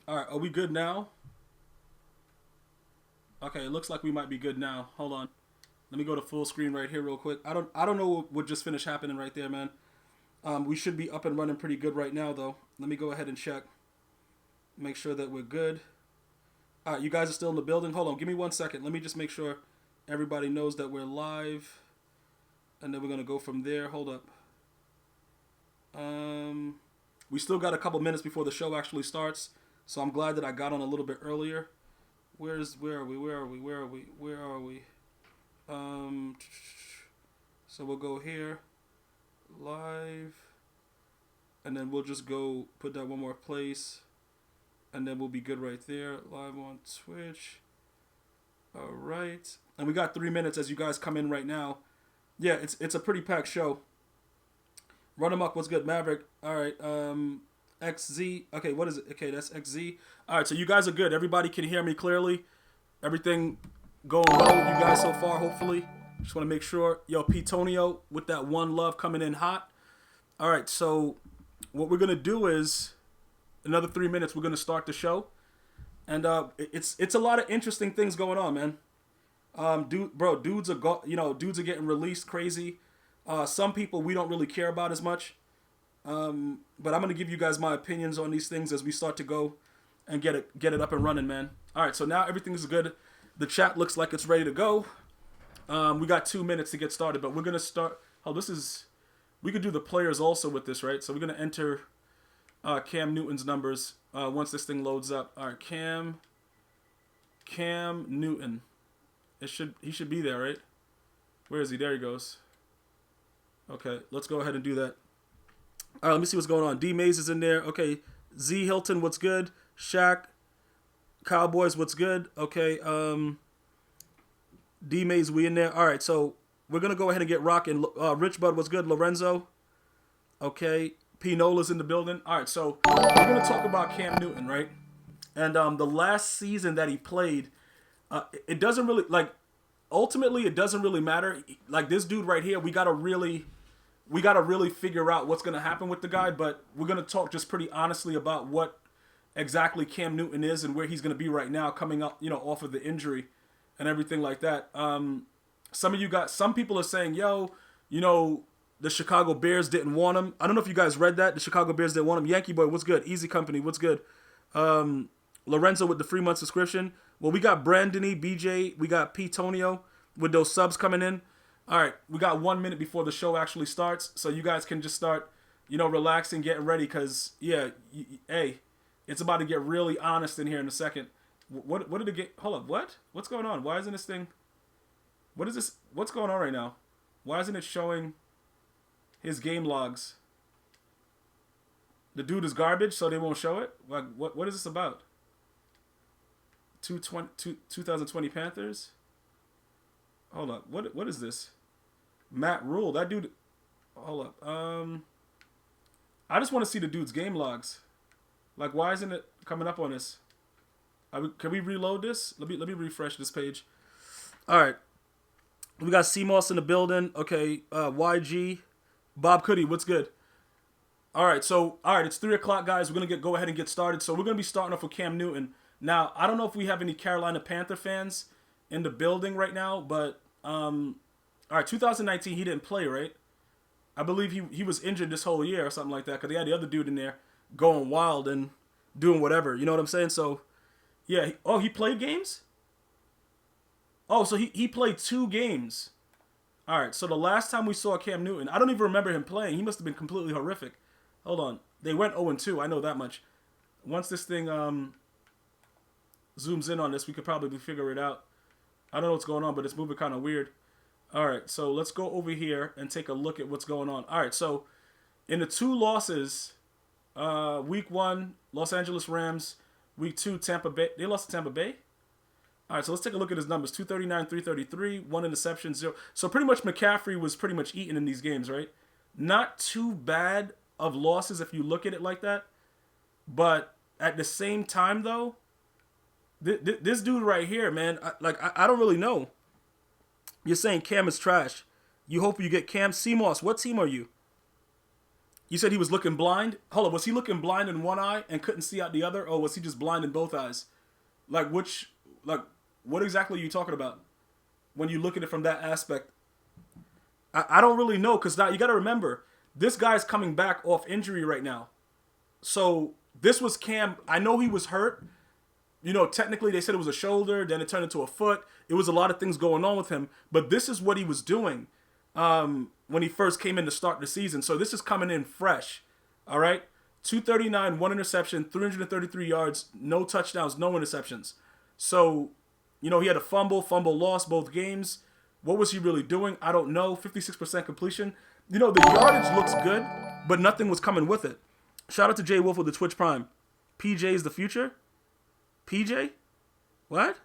All right, are we good now? Okay, it looks like we might be good now. Hold on. Let me go to full screen right here real quick. I don't know what just finished happening right there, man. We should be up and running pretty good right now, though. Let me go ahead and check. Make sure that we're good. All right, you guys are still in the building. Hold on, give me 1 second. Let me just make sure everybody knows that we're live. And then we're going to go from there. Hold up. We still got a couple minutes before the show actually starts. So I'm glad that I got on a little bit earlier. Where are we? So we'll go here. Live. And then we'll just go put that one more place. And then we'll be good right there. Live on Twitch. All right. And we got 3 minutes as you guys come in right now. Yeah, it's a pretty packed show. Run amok, what's good? Maverick. All right. XZ. Okay, what is it? Okay, that's XZ. All right, so you guys are good. Everybody can hear me clearly. Everything going well with you guys so far, hopefully. Just want to make sure. Yo, Petonio with that one love coming in hot. All right, so what we're going to do is another 3 minutes, we're going to start the show. And it's a lot of interesting things going on, man. Dudes are getting released crazy. Some people we don't really care about as much. But I'm going to give you guys my opinions on these things as we start to go and get it up and running, man. All right, so now everything is good. The chat looks like it's ready to go. We got 2 minutes to get started, but we're going to start. We could do the players also with this, right? So we're going to enter Cam Newton's numbers once this thing loads up. All right, Cam Newton. He should be there, right? Where is he? There he goes. Okay, let's go ahead and do that. All right, let me see what's going on. D Mays is in there. Okay, Z Hilton, what's good? Shaq, Cowboys, what's good? Okay, D Mays, we in there. All right, so we're gonna go ahead and get rocking. Rich Bud, what's good? Lorenzo. Okay, P Nola's in the building. All right, so we're gonna talk about Cam Newton, right? And the last season that he played, it doesn't really ultimately it doesn't really matter. Like this dude right here, we gotta really figure out what's gonna happen with the guy. But we're gonna talk just pretty honestly about what exactly Cam Newton is and where he's gonna be right now, coming up, off of the injury and everything like that. Some people are saying, the Chicago Bears didn't want him. I don't know if you guys read that. The Chicago Bears didn't want him. Yankee Boy, what's good? Easy Company, what's good? Lorenzo with the free month subscription. Well, we got Brandony, BJ, we got P. Tonio with those subs coming in. All right, we got 1 minute before the show actually starts, so you guys can just start, relaxing, getting ready, because, hey, it's about to get really honest in here in a second. What did it get? Hold up, what? What's going on? Why isn't this thing? What is this? What's going on right now? Why isn't it showing his game logs? The dude is garbage, so they won't show it? Like, what is this about? 2020 Panthers? Hold up. What is this? Matt Rule. That dude. Hold up. I just want to see the dude's game logs. Like, why isn't it coming up on this? Can we reload this? Let me refresh this page. All right. We got CMOS in the building. Okay. YG. Bob Cuddy, what's good? All right. It's 3 o'clock, guys. We're going to go ahead and get started. So we're going to be starting off with Cam Newton. Now, I don't know if we have any Carolina Panther fans in the building right now, but, all right, 2019, he didn't play, right? I believe he was injured this whole year or something like that, because they had the other dude in there going wild and doing whatever, you know what I'm saying? So, yeah, he played games? Oh, so he played 2 games. All right, so the last time we saw Cam Newton, I don't even remember him playing. He must have been completely horrific. Hold on. They went 0-2, I know that much. Once this thing zooms in on this, we could probably figure it out. I don't know what's going on, but it's moving kind of weird. All right, so let's go over here and take a look at what's going on. All right, so in the 2 losses, week 1, Los Angeles Rams. Week 2, Tampa Bay. They lost to Tampa Bay? All right, so let's take a look at his numbers. 239, 333, 1 interception, 0. So pretty much McCaffrey was pretty much eaten in these games, right? Not too bad of losses if you look at it like that. But at the same time, though, this dude right here, man, I don't really know. You're saying Cam is trash. You hope you get Cam. CMOS, what team are you? You said he was looking blind? Hold on, was he looking blind in one eye and couldn't see out the other? Or was he just blind in both eyes? Like, what exactly are you talking about when you look at it from that aspect? I don't really know, because now you got to remember, this guy's coming back off injury right now. So this was Cam. I know he was hurt. Technically they said it was a shoulder, then it turned into a foot. It was a lot of things going on with him. But this is what he was doing when he first came in to start the season. So this is coming in fresh. All right? 239, 1 interception, 333 yards, no touchdowns, no interceptions. So, he had a fumble lost both games. What was he really doing? I don't know. 56% completion. The yardage looks good, but nothing was coming with it. Shout out to Jay Wolf with the Twitch Prime. PJ is the future? PJ? What?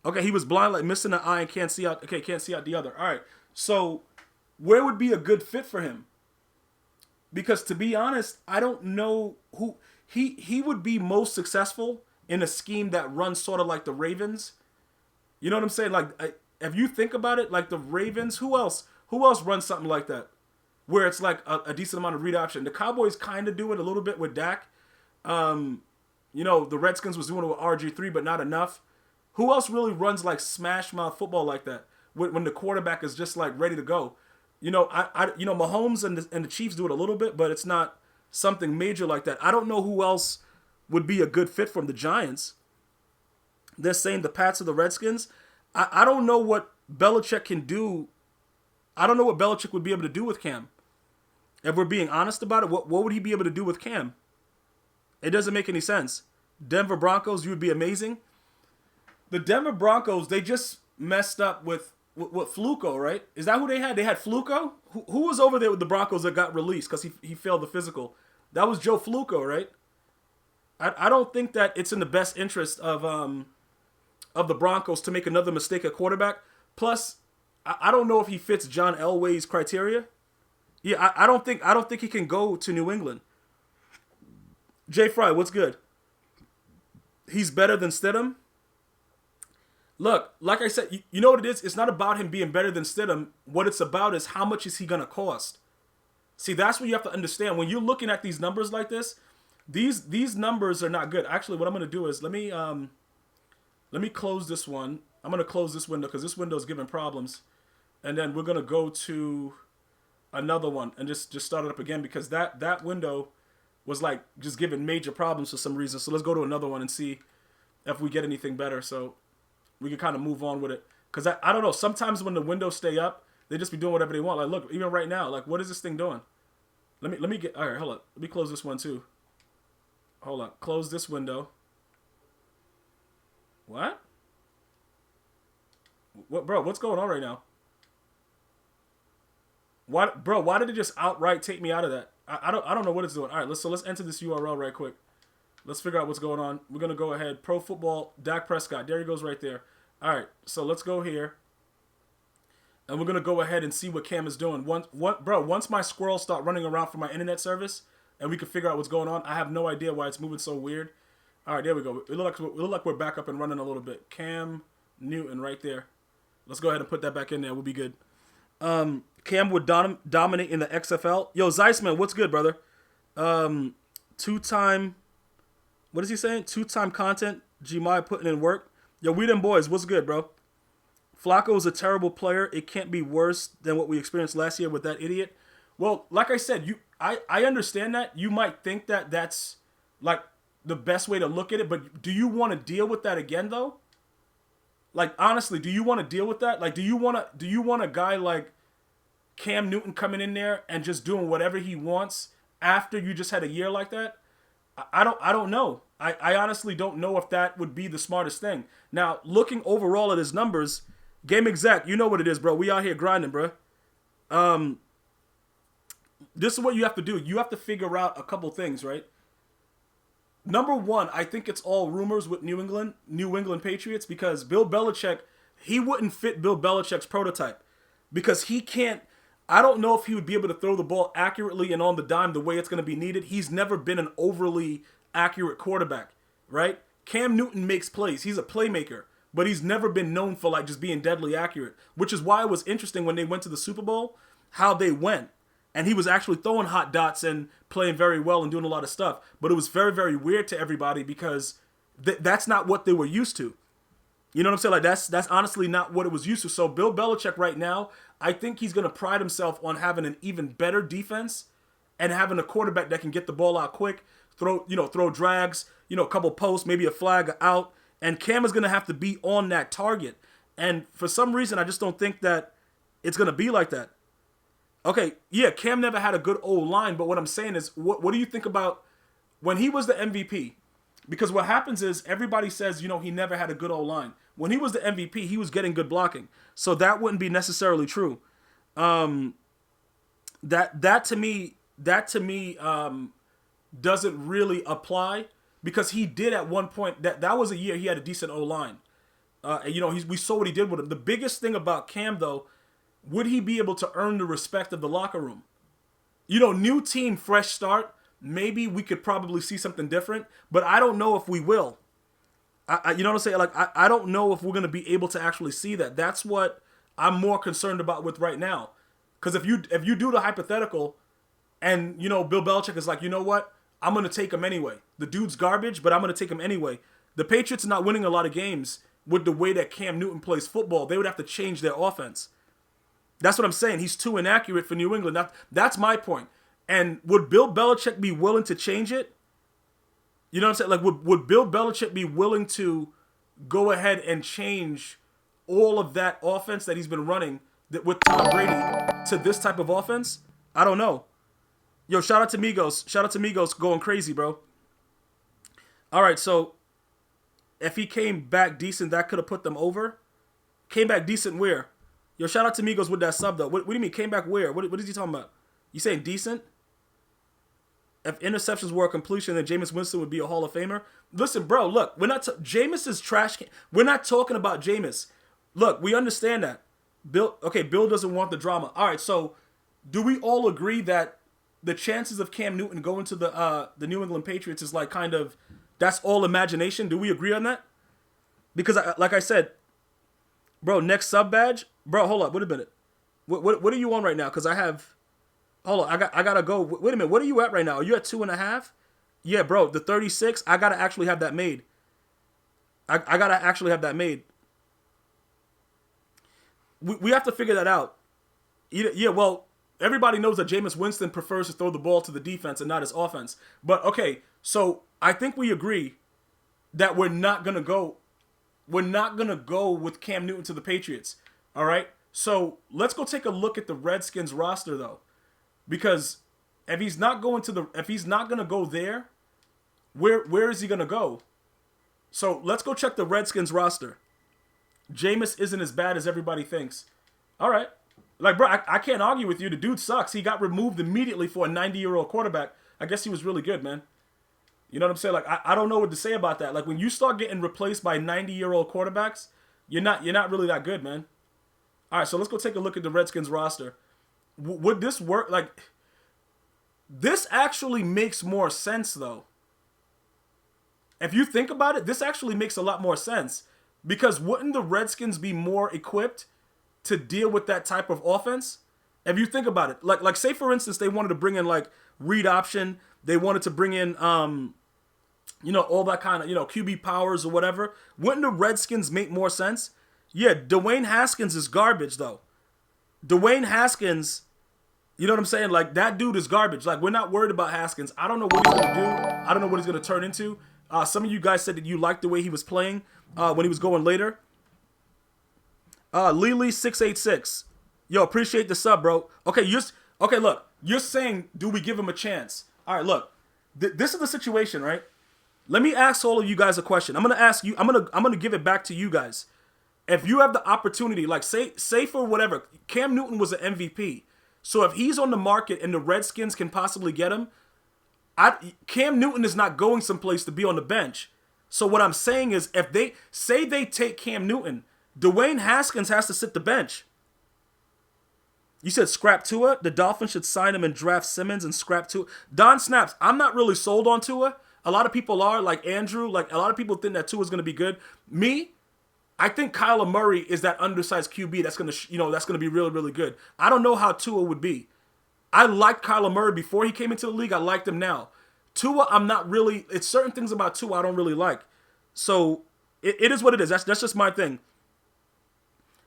Okay, he was blind, like missing an eye and can't see out. Okay, can't see out the other. All right. So, where would be a good fit for him? Because to be honest, I don't know who he would be most successful in a scheme that runs sort of like the Ravens. You know what I'm saying? Like, if you think about it, like the Ravens, who else runs something like that? Where it's like a decent amount of read option. The Cowboys kind of do it a little bit with Dak. The Redskins was doing it with RG3, but not enough. Who else really runs like smash mouth football like that when the quarterback is just like ready to go? Mahomes and the Chiefs do it a little bit, but it's not something major like that. I don't know who else would be a good fit from the Giants. They're saying the Pats or the Redskins. I don't know what Belichick can do. I don't know what Belichick would be able to do with Cam. If we're being honest about it, what would he be able to do with Cam? It doesn't make any sense. Denver Broncos, you would be amazing. The Denver Broncos, they just messed up with Fluco, right? Is that who they had? They had Fluco? Who was over there with the Broncos that got released because he failed the physical? That was Joe Fluco, right? I don't think that it's in the best interest of the Broncos to make another mistake at quarterback. Plus, I don't know if he fits John Elway's criteria. Yeah, I don't think he can go to New England. Jay Fry, what's good? He's better than Stidham? Look, like I said, you know what it is? It's not about him being better than Stidham. What it's about is how much is he going to cost. See, that's what you have to understand. When you're looking at these numbers like this, these numbers are not good. Actually, what I'm going to do is let me close this one. I'm going to close this window because this window is giving problems. And then we're going to go to another one and just start it up again because that window was like just giving major problems for some reason. So let's go to another one and see if we get anything better. So we can kind of move on with it. Because I don't know. Sometimes when the windows stay up, they just be doing whatever they want. Like, look, even right now, like, what is this thing doing? Let me get, all right, hold up. Let me close this one too. Hold on. Close this window. What? What, bro, what's going on right now? Why did it just outright take me out of that? I don't know what it's doing. All right, let's enter this URL right quick. Let's figure out what's going on. We're going to go ahead. Pro Football, Dak Prescott. There he goes right there. All right, so let's go here. And we're going to go ahead and see what Cam is doing. Once my squirrels start running around for my internet service and we can figure out what's going on, I have no idea why it's moving so weird. All right, there we go. It look like we're back up and running a little bit. Cam Newton right there. Let's go ahead and put that back in there. We'll be good. Cam would dominate in the XFL. Yo, Zeissman, what's good, brother? Two-time, what is he saying? Two-time content. Gmi putting in work. Yo, we them boys. What's good, bro? Flacco is a terrible player. It can't be worse than what we experienced last year with that idiot. Well, like I said, I understand that. You might think that that's like the best way to look at it, but do you want to deal with that again, though? Like, honestly, do you want to deal with that? Like, do you want a guy like Cam Newton coming in there and just doing whatever he wants after you just had a year like that? I don't know. I honestly don't know if that would be the smartest thing. Now, looking overall at his numbers, Game Exec, you know what it is, bro. We out here grinding, bro. This is what you have to do. You have to figure out a couple things, right? Number one, I think it's all rumors with New England Patriots, because Bill Belichick, he wouldn't fit Bill Belichick's prototype because he can't. I don't know if he would be able to throw the ball accurately and on the dime the way it's going to be needed. He's never been an overly accurate quarterback, right? Cam Newton makes plays. He's a playmaker, but he's never been known for like just being deadly accurate, which is why it was interesting when they went to the Super Bowl, how they went. And he was actually throwing hot dots and playing very well and doing a lot of stuff. But it was very, very weird to everybody because that's not what they were used to. You know what I'm saying? Like, that's honestly not what it was used to. So Bill Belichick right now, I think he's going to pride himself on having an even better defense and having a quarterback that can get the ball out quick, throw drags, a couple posts, maybe a flag out. And Cam is going to have to be on that target. And for some reason, I just don't think that it's going to be like that. Okay, yeah, Cam never had a good O-line, but what I'm saying is, what do you think about when he was the MVP? Because what happens is everybody says, he never had a good O-line. When he was the MVP, he was getting good blocking. So that wouldn't be necessarily true. That to me doesn't really apply because he did at one point, that was a year he had a decent O-line. We saw what he did with him. The biggest thing about Cam, though, would he be able to earn the respect of the locker room? New team, fresh start. Maybe we could probably see something different, but I don't know if we will. You know what I'm saying? Like, I don't know if we're going to be able to actually see that. That's what I'm more concerned about with right now. Because if you do the hypothetical and, Bill Belichick is like, you know what? I'm going to take him anyway. The dude's garbage, but I'm going to take him anyway. The Patriots are not winning a lot of games with the way that Cam Newton plays football. They would have to change their offense. That's what I'm saying. He's too inaccurate for New England. That's my point. And would Bill Belichick be willing to change it? You know what I'm saying? Like, would Bill Belichick be willing to go ahead and change all of that offense that he's been running with Tom Brady to this type of offense? I don't know. Yo, shout out to Migos. Shout out to Migos going crazy, bro. All right, so if he came back decent, that could have put them over. Came back decent where? Yo, shout out to Migos with that sub, though. What do you mean, came back where? What is he talking about? You saying decent? If interceptions were a completion, then Jameis Winston would be a Hall of Famer. Listen, bro, look, we're not Jameis is trash. We're not talking about Jameis. Look, we understand that. Bill doesn't want the drama. All right, so do we all agree that the chances of Cam Newton going to the New England Patriots is like kind of, that's all imagination? Do we agree on that? Because like I said, bro, next sub badge, bro, hold up, wait a minute. What are you on right now? Because I have. Hold on, I gotta go. Wait a minute, what are you at right now? Are you at 2.5? Yeah, bro, the 36, I gotta actually have that made. I gotta actually have that made. We have to figure that out. Yeah, well, everybody knows that Jameis Winston prefers to throw the ball to the defense and not his offense. But, okay, so I think we agree that we're not gonna go with Cam Newton to the Patriots, all right? So let's go take a look at the Redskins roster, though. Because if he's not gonna go there, where is he gonna go? So let's go check the Redskins roster. Jameis isn't as bad as everybody thinks. All right, like, bro, I can't argue with you. The dude sucks. He got removed immediately for a 90-year-old quarterback. I guess he was really good, man. You know what I'm saying? Like, I don't know what to say about that. Like, when you start getting replaced by 90-year-old quarterbacks, you're not really that good, man. All right, so let's go take a look at the Redskins roster. Would this work? Like, this actually makes more sense, though. If you think about it, this actually makes a lot more sense. Because wouldn't the Redskins be more equipped to deal with that type of offense? If you think about it, like say for instance, they wanted to bring in like read option, they wanted to bring in all that kind of QB powers or whatever. Wouldn't the Redskins make more sense? Yeah, Dwayne Haskins is garbage though. Dwayne Haskins, you know what I'm saying? Like, that dude is garbage. Like, we're not worried about Haskins. I don't know what he's going to do. I don't know what he's going to turn into. Some of you guys said that you liked the way he was playing when he was going later. Lily686. Yo, appreciate the sub, bro. Okay, look. You're saying, do we give him a chance? All right, look. This is the situation, right? Let me ask all of you guys a question. I'm going to ask you. I'm going to give it back to you guys. If you have the opportunity, like say for whatever, Cam Newton was an MVP. So if he's on the market and the Redskins can possibly get him, Cam Newton is not going someplace to be on the bench. So what I'm saying is, if they say they take Cam Newton, Dwayne Haskins has to sit the bench. You said scrap Tua? The Dolphins should sign him and draft Simmons and scrap Tua. Don Snaps, I'm not really sold on Tua. A lot of people are, like Andrew. Like, a lot of people think that Tua is going to be good. Me, I think Kyler Murray is that undersized QB that's gonna be really, really good. I don't know how Tua would be. I liked Kyler Murray before he came into the league. I liked him now. Tua, I'm not really. It's certain things about Tua I don't really like. So it is what it is. That's just my thing.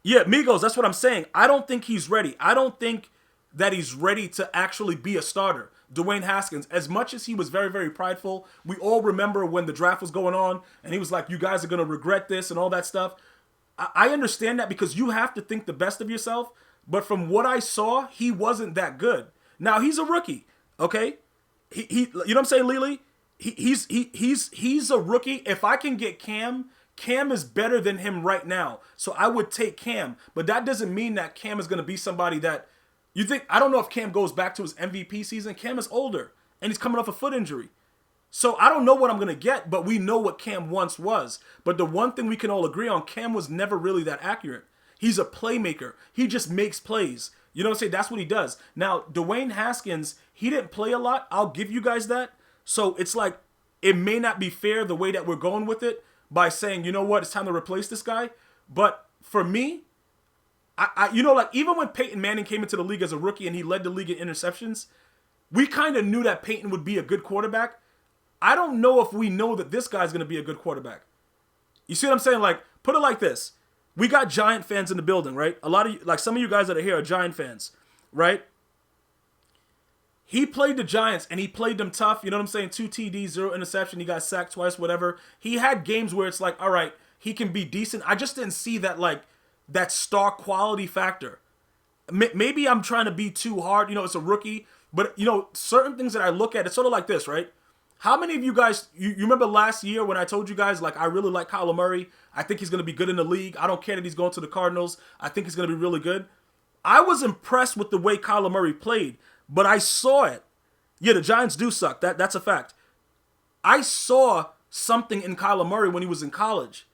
Yeah, Migos, that's what I'm saying. I don't think he's ready. I don't think that he's ready to actually be a starter. Dwayne Haskins, as much as he was very, very prideful, we all remember when the draft was going on and he was like, you guys are going to regret this and all that stuff. I understand that because you have to think the best of yourself. But from what I saw, he wasn't that good. Now, he's a rookie, okay? He you know what I'm saying, Lily? He's a rookie. If I can get Cam is better than him right now. So I would take Cam. But that doesn't mean that Cam is going to be somebody that you think. I don't know if Cam goes back to his MVP season. Cam is older and he's coming off a foot injury. So I don't know what I'm going to get, but we know what Cam once was. But the one thing we can all agree on, Cam was never really that accurate. He's a playmaker. He just makes plays. You know what I'm saying? That's what he does. Now, Dwayne Haskins, he didn't play a lot. I'll give you guys that. So it's like, it may not be fair the way that we're going with it by saying, you know what, it's time to replace this guy. But for me, I you know, like even when Peyton Manning came into the league as a rookie and he led the league in interceptions, we kind of knew that Peyton would be a good quarterback. I don't know if we know that this guy's going to be a good quarterback. You see what I'm saying? Like, put it like this. We got Giant fans in the building, right? A lot of you, like some of you guys that are here are Giant fans, right? He played the Giants and he played them tough. You know what I'm saying? 2 TDs, 0 interception. He got sacked twice, whatever. He had games where it's like, all right, he can be decent. I just didn't see that, like, that star quality factor. Maybe I'm trying to be too hard. You know, it's a rookie. But, you know, certain things that I look at, it's sort of like this, right? How many of you guys, you remember last year when I told you guys, like, I really like Kyler Murray. I think he's going to be good in the league. I don't care that he's going to the Cardinals. I think he's going to be really good. I was impressed with the way Kyler Murray played, but I saw it. Yeah, the Giants do suck. That's a fact. I saw something in Kyler Murray when he was in college.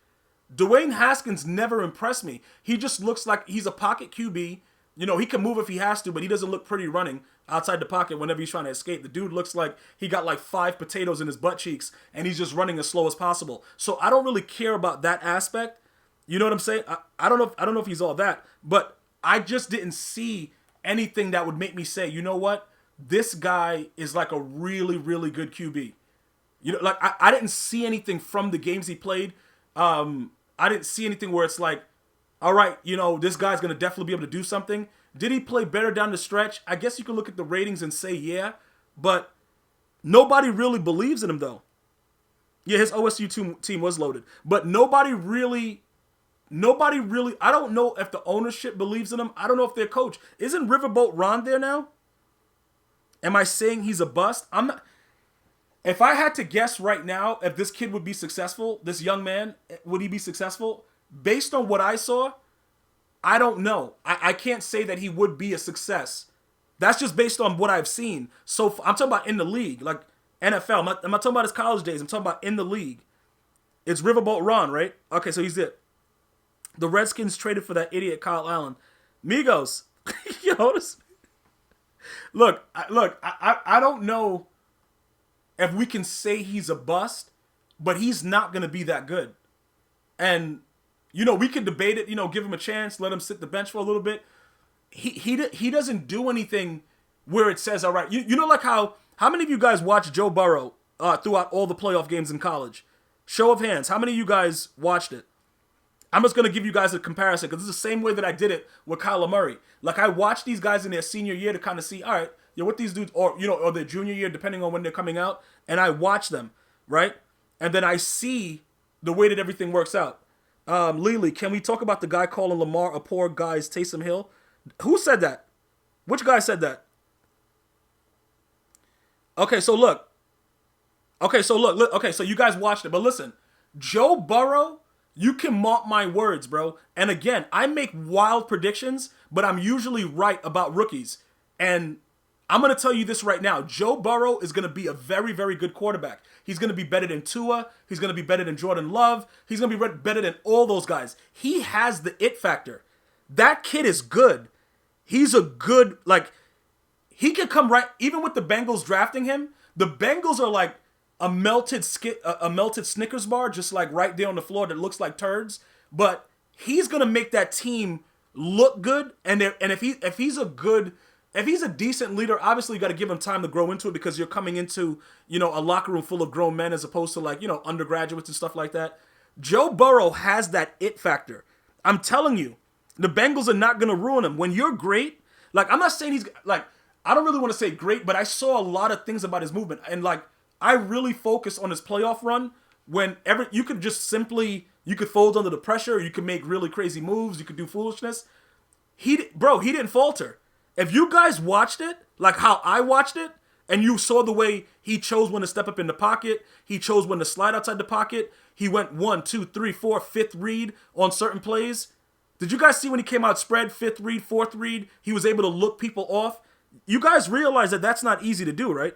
Dwayne Haskins never impressed me. He just looks like he's a pocket QB. You know, he can move if he has to, but he doesn't look pretty running outside the pocket whenever he's trying to escape. The dude looks like he got like 5 potatoes in his butt cheeks, and he's just running as slow as possible. So I don't really care about that aspect. You know what I'm saying? I don't know if he's all that, but I just didn't see anything that would make me say, you know what? This guy is like a really, really good QB. You know, like I didn't see anything from the games he played. I didn't see anything where it's like, all right, you know, this guy's going to definitely be able to do something. Did he play better down the stretch? I guess you can look at the ratings and say, yeah, but nobody really believes in him, though. Yeah, his OSU team was loaded, but nobody really, I don't know if the ownership believes in him. I don't know if their coach. Isn't Riverboat Ron there now? Am I saying he's a bust? I'm not. If I had to guess right now if this kid would be successful, this young man, would he be successful? Based on what I saw, I don't know. I can't say that he would be a success. That's just based on what I've seen. So I'm talking about in the league, like NFL. I'm not talking about his college days. I'm talking about in the league. It's Riverboat Ron, right? Okay, so he's it. The Redskins traded for that idiot Kyle Allen. Migos, yo, look. I don't know if we can say he's a bust, but he's not going to be that good. And, you know, we could debate it, you know, give him a chance, let him sit the bench for a little bit. He doesn't do anything where it says, all right, you know, like how many of you guys watched Joe Burrow throughout all the playoff games in college? Show of hands, how many of you guys watched it? I'm just going to give you guys a comparison because it's the same way that I did it with Kyler Murray. Like, I watched these guys in their senior year to kind of see, all right, you know, what these dudes, or, you know, or their junior year, depending on when they're coming out, and I watch them, right? And then I see the way that everything works out. Lily, can we talk about the guy calling Lamar a poor guy's Taysom Hill? Who said that? Which guy said that? Okay, so look. Okay, so you guys watched it, but listen, Joe Burrow, you can mark my words, bro. And again, I make wild predictions, but I'm usually right about rookies. And I'm going to tell you this right now. Joe Burrow is going to be a very, very good quarterback. He's going to be better than Tua. He's going to be better than Jordan Love. He's going to be better than all those guys. He has the it factor. That kid is good. He's a good, like, he can come right, even with the Bengals drafting him, the Bengals are like a melted Snickers bar, just like right there on the floor that looks like turds. But he's going to make that team look good. And if he's a good if he's a decent leader, obviously you got to give him time to grow into it because you're coming into, a locker room full of grown men as opposed to undergraduates and stuff like that. Joe Burrow has that it factor. I'm telling you, the Bengals are not going to ruin him. When you're great, I'm not saying he's, I don't really want to say great, but I saw a lot of things about his movement. And, I really focus on his playoff run whenever you could just simply, you could fold under the pressure, you could make really crazy moves, you could do foolishness. He didn't falter. If you guys watched it, like how I watched it, and you saw the way he chose when to step up in the pocket, he chose when to slide outside the pocket, he went 1, 2, 3, 4, fifth read on certain plays. Did you guys see when he came out spread, fifth read, fourth read, he was able to look people off? You guys realize that that's not easy to do, right?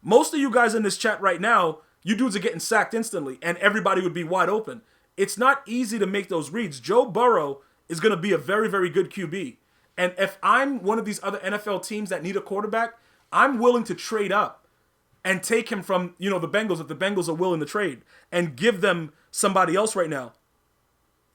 Most of you guys in this chat right now, you dudes are getting sacked instantly, and everybody would be wide open. It's not easy to make those reads. Joe Burrow is going to be a very, very good QB. And if I'm one of these other NFL teams that need a quarterback, I'm willing to trade up and take him from, the Bengals if the Bengals are willing to trade and give them somebody else right now.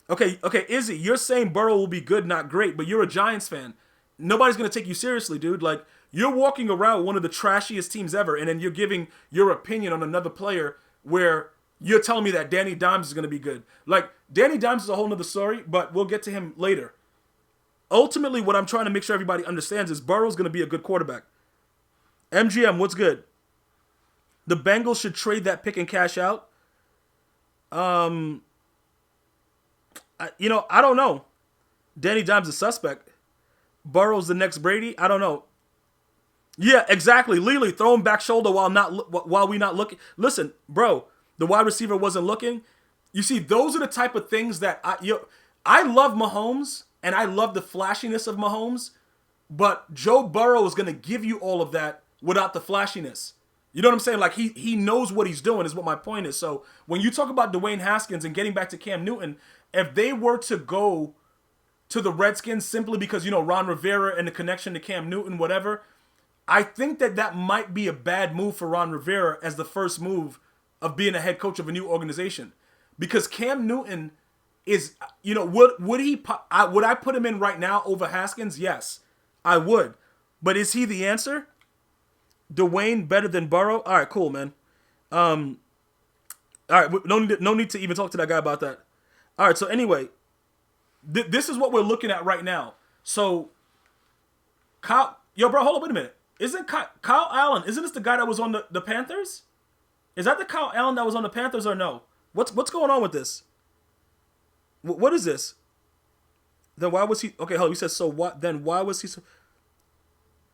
Okay, Izzy, you're saying Burrow will be good, not great, but you're a Giants fan. Nobody's going to take you seriously, dude. You're walking around one of the trashiest teams ever, and then you're giving your opinion on another player where you're telling me that Danny Dimes is going to be good. Danny Dimes is a whole nother story, but we'll get to him later. Ultimately, what I'm trying to make sure everybody understands is Burrow's going to be a good quarterback. MGM, what's good? The Bengals should trade that pick and cash out. I don't know. Danny Dimes is a suspect. Burrow's the next Brady. I don't know. Yeah, exactly. Lily, throw him back shoulder while we not looking. Listen, bro, the wide receiver wasn't looking. You see, those are the type of things that I love Mahomes. And I love the flashiness of Mahomes, but Joe Burrow is going to give you all of that without the flashiness. You know what I'm saying? He knows what he's doing is what my point is. So when you talk about Dwayne Haskins and getting back to Cam Newton, if they were to go to the Redskins simply because, Ron Rivera and the connection to Cam Newton, whatever, I think that might be a bad move for Ron Rivera as the first move of being a head coach of a new organization. Because Cam Newton is, would I put him in right now over Haskins? Yes, I would. But is he the answer? Dwayne better than Burrow? All right, cool, man. All right, no need to even talk to that guy about that. All right, so anyway, this is what we're looking at right now. So, Kyle, bro, hold on, wait a minute. Isn't Kyle Allen, isn't this the guy that was on the Panthers? Is that the Kyle Allen that was on the Panthers or no? What's going on with this? What is this? Then why was he... Okay, hold on. He says, so what? Then why was he...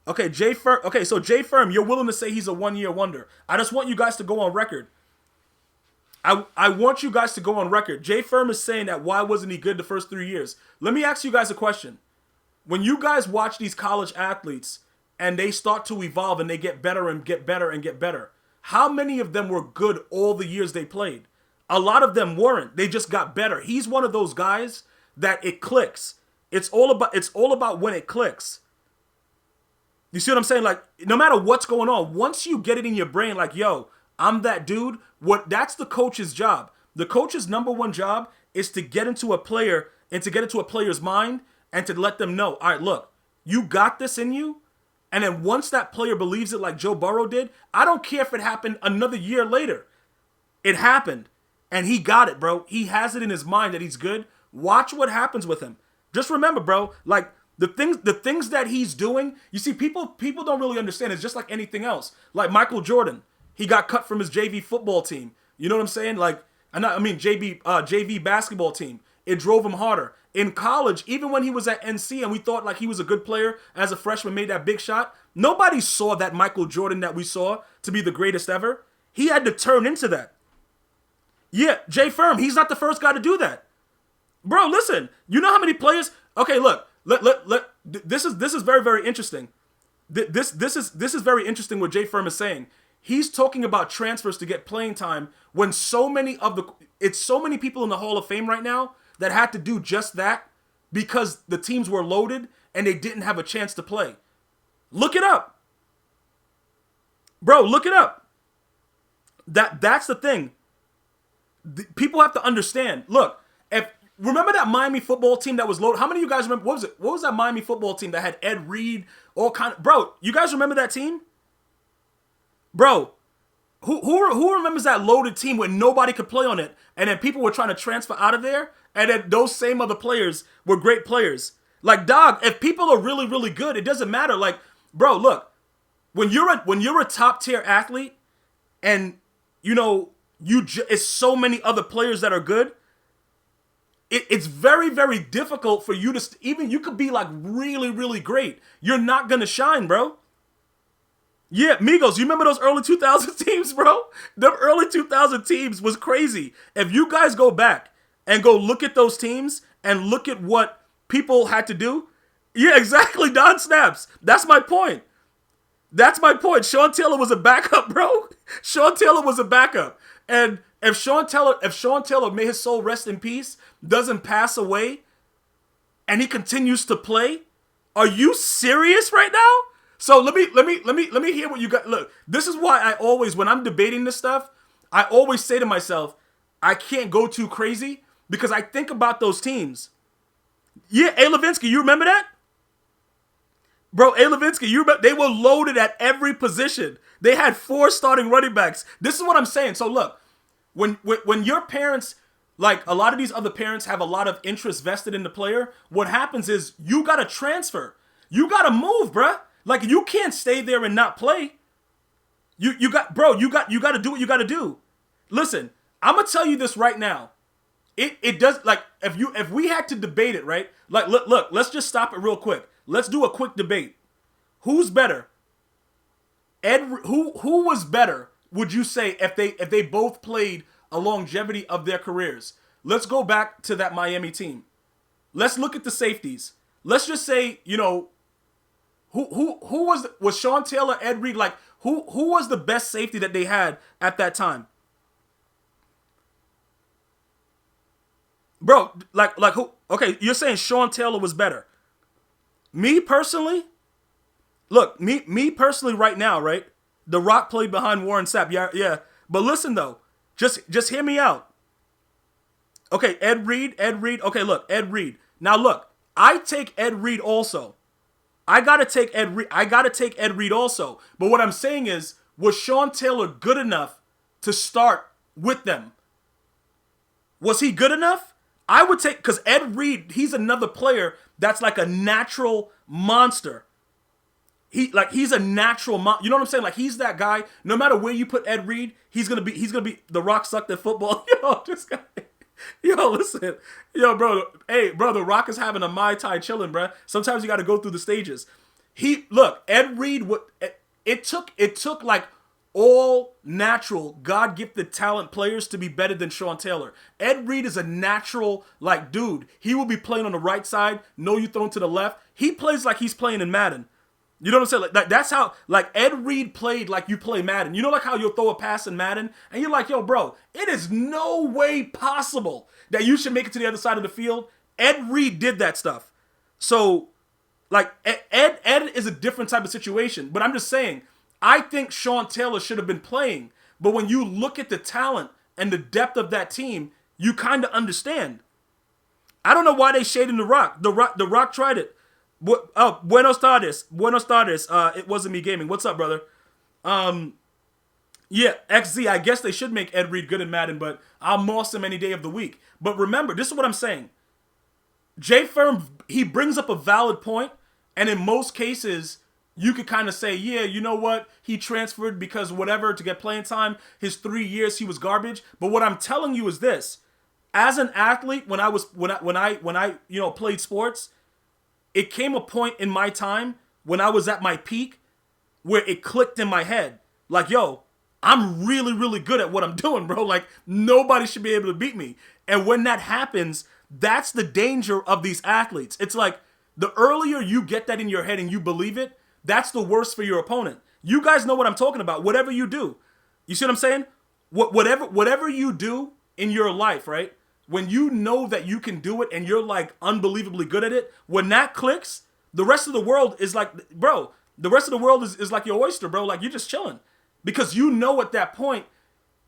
Okay, Jay Firm. Okay, so Jay Firm, you're willing to say he's a one-year wonder. I just want you guys to go on record. I want you guys to go on record. Jay Firm is saying that why wasn't he good the first 3 years? Let me ask you guys a question. When you guys watch these college athletes and they start to evolve and they get better and get better and get better, how many of them were good all the years they played? A lot of them weren't. They just got better. He's one of those guys that it clicks. It's all about when it clicks. You see what I'm saying? No matter what's going on, once you get it in your brain, yo, I'm that dude, that's the coach's job. The coach's number one job is to get into a player and to get into a player's mind and to let them know, all right, look, you got this in you. And then once that player believes it like Joe Burrow did, I don't care if it happened another year later. It happened. And he got it, bro. He has it in his mind that he's good. Watch what happens with him. Just remember, bro, the things that he's doing, you see, people don't really understand. It's just like anything else. Like Michael Jordan, he got cut from his JV football team. You know what I'm saying? JV basketball team. It drove him harder. In college, even when he was at NC and we thought he was a good player as a freshman, made that big shot, nobody saw that Michael Jordan that we saw to be the greatest ever. He had to turn into that. Yeah, Jay Firm, he's not the first guy to do that. Bro, listen, you know how many players... Okay, look, this is very, very interesting. This is very interesting what Jay Firm is saying. He's talking about transfers to get playing time when so many people in the Hall of Fame right now that had to do just that because the teams were loaded and they didn't have a chance to play. Look it up. Bro, look it up. That's the thing. People have to understand. Look, if remember that Miami football team that was loaded? How many of you guys remember? What was it? What was that Miami football team that had Ed Reed, all kind of, bro? You guys remember that team, bro? Who remembers that loaded team where nobody could play on it, and then people were trying to transfer out of there, and then those same other players were great players. Like, dog, if people are really, really good, it doesn't matter. Like, bro, look, when you're a top tier athlete, and you know it's so many other players that are good. It's very, very difficult for you to even you could be like really, really great. You're not gonna shine, bro. Yeah, Migos, you remember those early 2000 teams, bro? The early 2000 teams was crazy. If you guys go back and go look at those teams and look at what people had to do, yeah, exactly, Don Snaps. That's my point. That's my point. Sean Taylor was a backup, bro. Sean Taylor was a backup. And if Sean Taylor, may his soul rest in peace, doesn't pass away, and he continues to play, are you serious right now? So let me hear what you got. Look, this is why I always, when I'm debating this stuff, I always say to myself, I can't go too crazy because I think about those teams. Yeah, A. Levinsky, you remember that? Bro, A. Levinsky, you remember, they were loaded at every position. They had 4 starting running backs. This is what I'm saying. So look, when your parents, like a lot of these other parents have a lot of interest vested in the player, what happens is you got to transfer. You got to move, bruh. Like, you can't stay there and not play. You got to do what you got to do. Listen, I'm going to tell you this right now. It does, like, if we had to debate it, right? Like, look, let's just stop it real quick. Let's do a quick debate. Who's better? Who was better, would you say, if they both played a longevity of their careers? Let's go back to that Miami team. Let's look at the safeties. Let's just say, you know, who was Sean Taylor, Ed Reed, like who was the best safety that they had at that time? Bro, like who? Okay, you're saying Sean Taylor was better. Me personally, look, me personally right now, right? The Rock played behind Warren Sapp. Yeah. But listen though, just hear me out. Okay, Ed Reed. Okay, look, Ed Reed. Now look, I take Ed Reed also. I gotta take Ed Reed also. But what I'm saying is, was Sean Taylor good enough to start with them? Was he good enough? I would take, because Ed Reed, he's another player that's like a natural monster. He's a natural you know what I'm saying? Like, he's that guy. No matter where you put Ed Reed, he's gonna be the Rock sucked at football. Yo, this guy. Yo, listen. Yo, bro. Hey, bro, the Rock is having a Mai Tai chilling, bro. Sometimes you got to go through the stages. Look, Ed Reed, it took like all natural, God-gifted talent players to be better than Sean Taylor. Ed Reed is a natural, like, dude. He will be playing on the right side. No, you throw him to the left. He plays like he's playing in Madden. You know what I'm saying? Like that's how, like, Ed Reed played like you play Madden. You know, like how you'll throw a pass in Madden and you're like, yo, bro, it is no way possible that you should make it to the other side of the field. Ed Reed did that stuff. So, like, Ed is a different type of situation. But I'm just saying, I think Sean Taylor should have been playing. But when you look at the talent and the depth of that team, you kind of understand. I don't know why they shaded the Rock. The Rock tried it. Oh, Buenos tardes. It wasn't me gaming. What's up, brother? Yeah, XZ. I guess they should make Ed Reed good in Madden, but I'll moss him any day of the week. But remember, this is what I'm saying. Jay Firm, he brings up a valid point, and in most cases, you could kind of say, yeah, you know what? He transferred because whatever to get playing time. His 3 years, he was garbage. But what I'm telling you is this: as an athlete, when I played sports. It came a point in my time when I was at my peak where it clicked in my head. Like, yo, I'm really, really good at what I'm doing, bro. Like, nobody should be able to beat me. And when that happens, that's the danger of these athletes. It's like, the earlier you get that in your head and you believe it, that's the worse for your opponent. You guys know what I'm talking about. Whatever you do. You see what I'm saying? Whatever you do in your life, right? When you know that you can do it and you're like unbelievably good at it, when that clicks, the rest of the world is like, bro, the rest of the world is like your oyster, bro. Like, you're just chilling. Because you know at that point,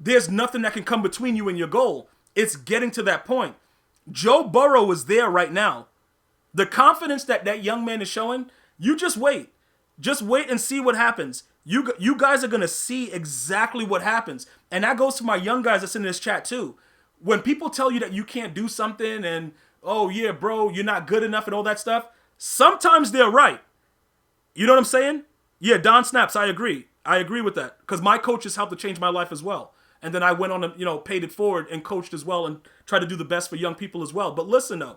there's nothing that can come between you and your goal. It's getting to that point. Joe Burrow is there right now. The confidence that young man is showing, you just wait. Just wait and see what happens. You guys are going to see exactly what happens. And that goes to my young guys that's in this chat too. When people tell you that you can't do something and, oh yeah, bro, you're not good enough and all that stuff, sometimes they're right. You know what I'm saying? Yeah, Don Snaps, I agree. I agree with that. Because my coaches helped to change my life as well. And then I went on and, paid it forward and coached as well and tried to do the best for young people as well. But listen though,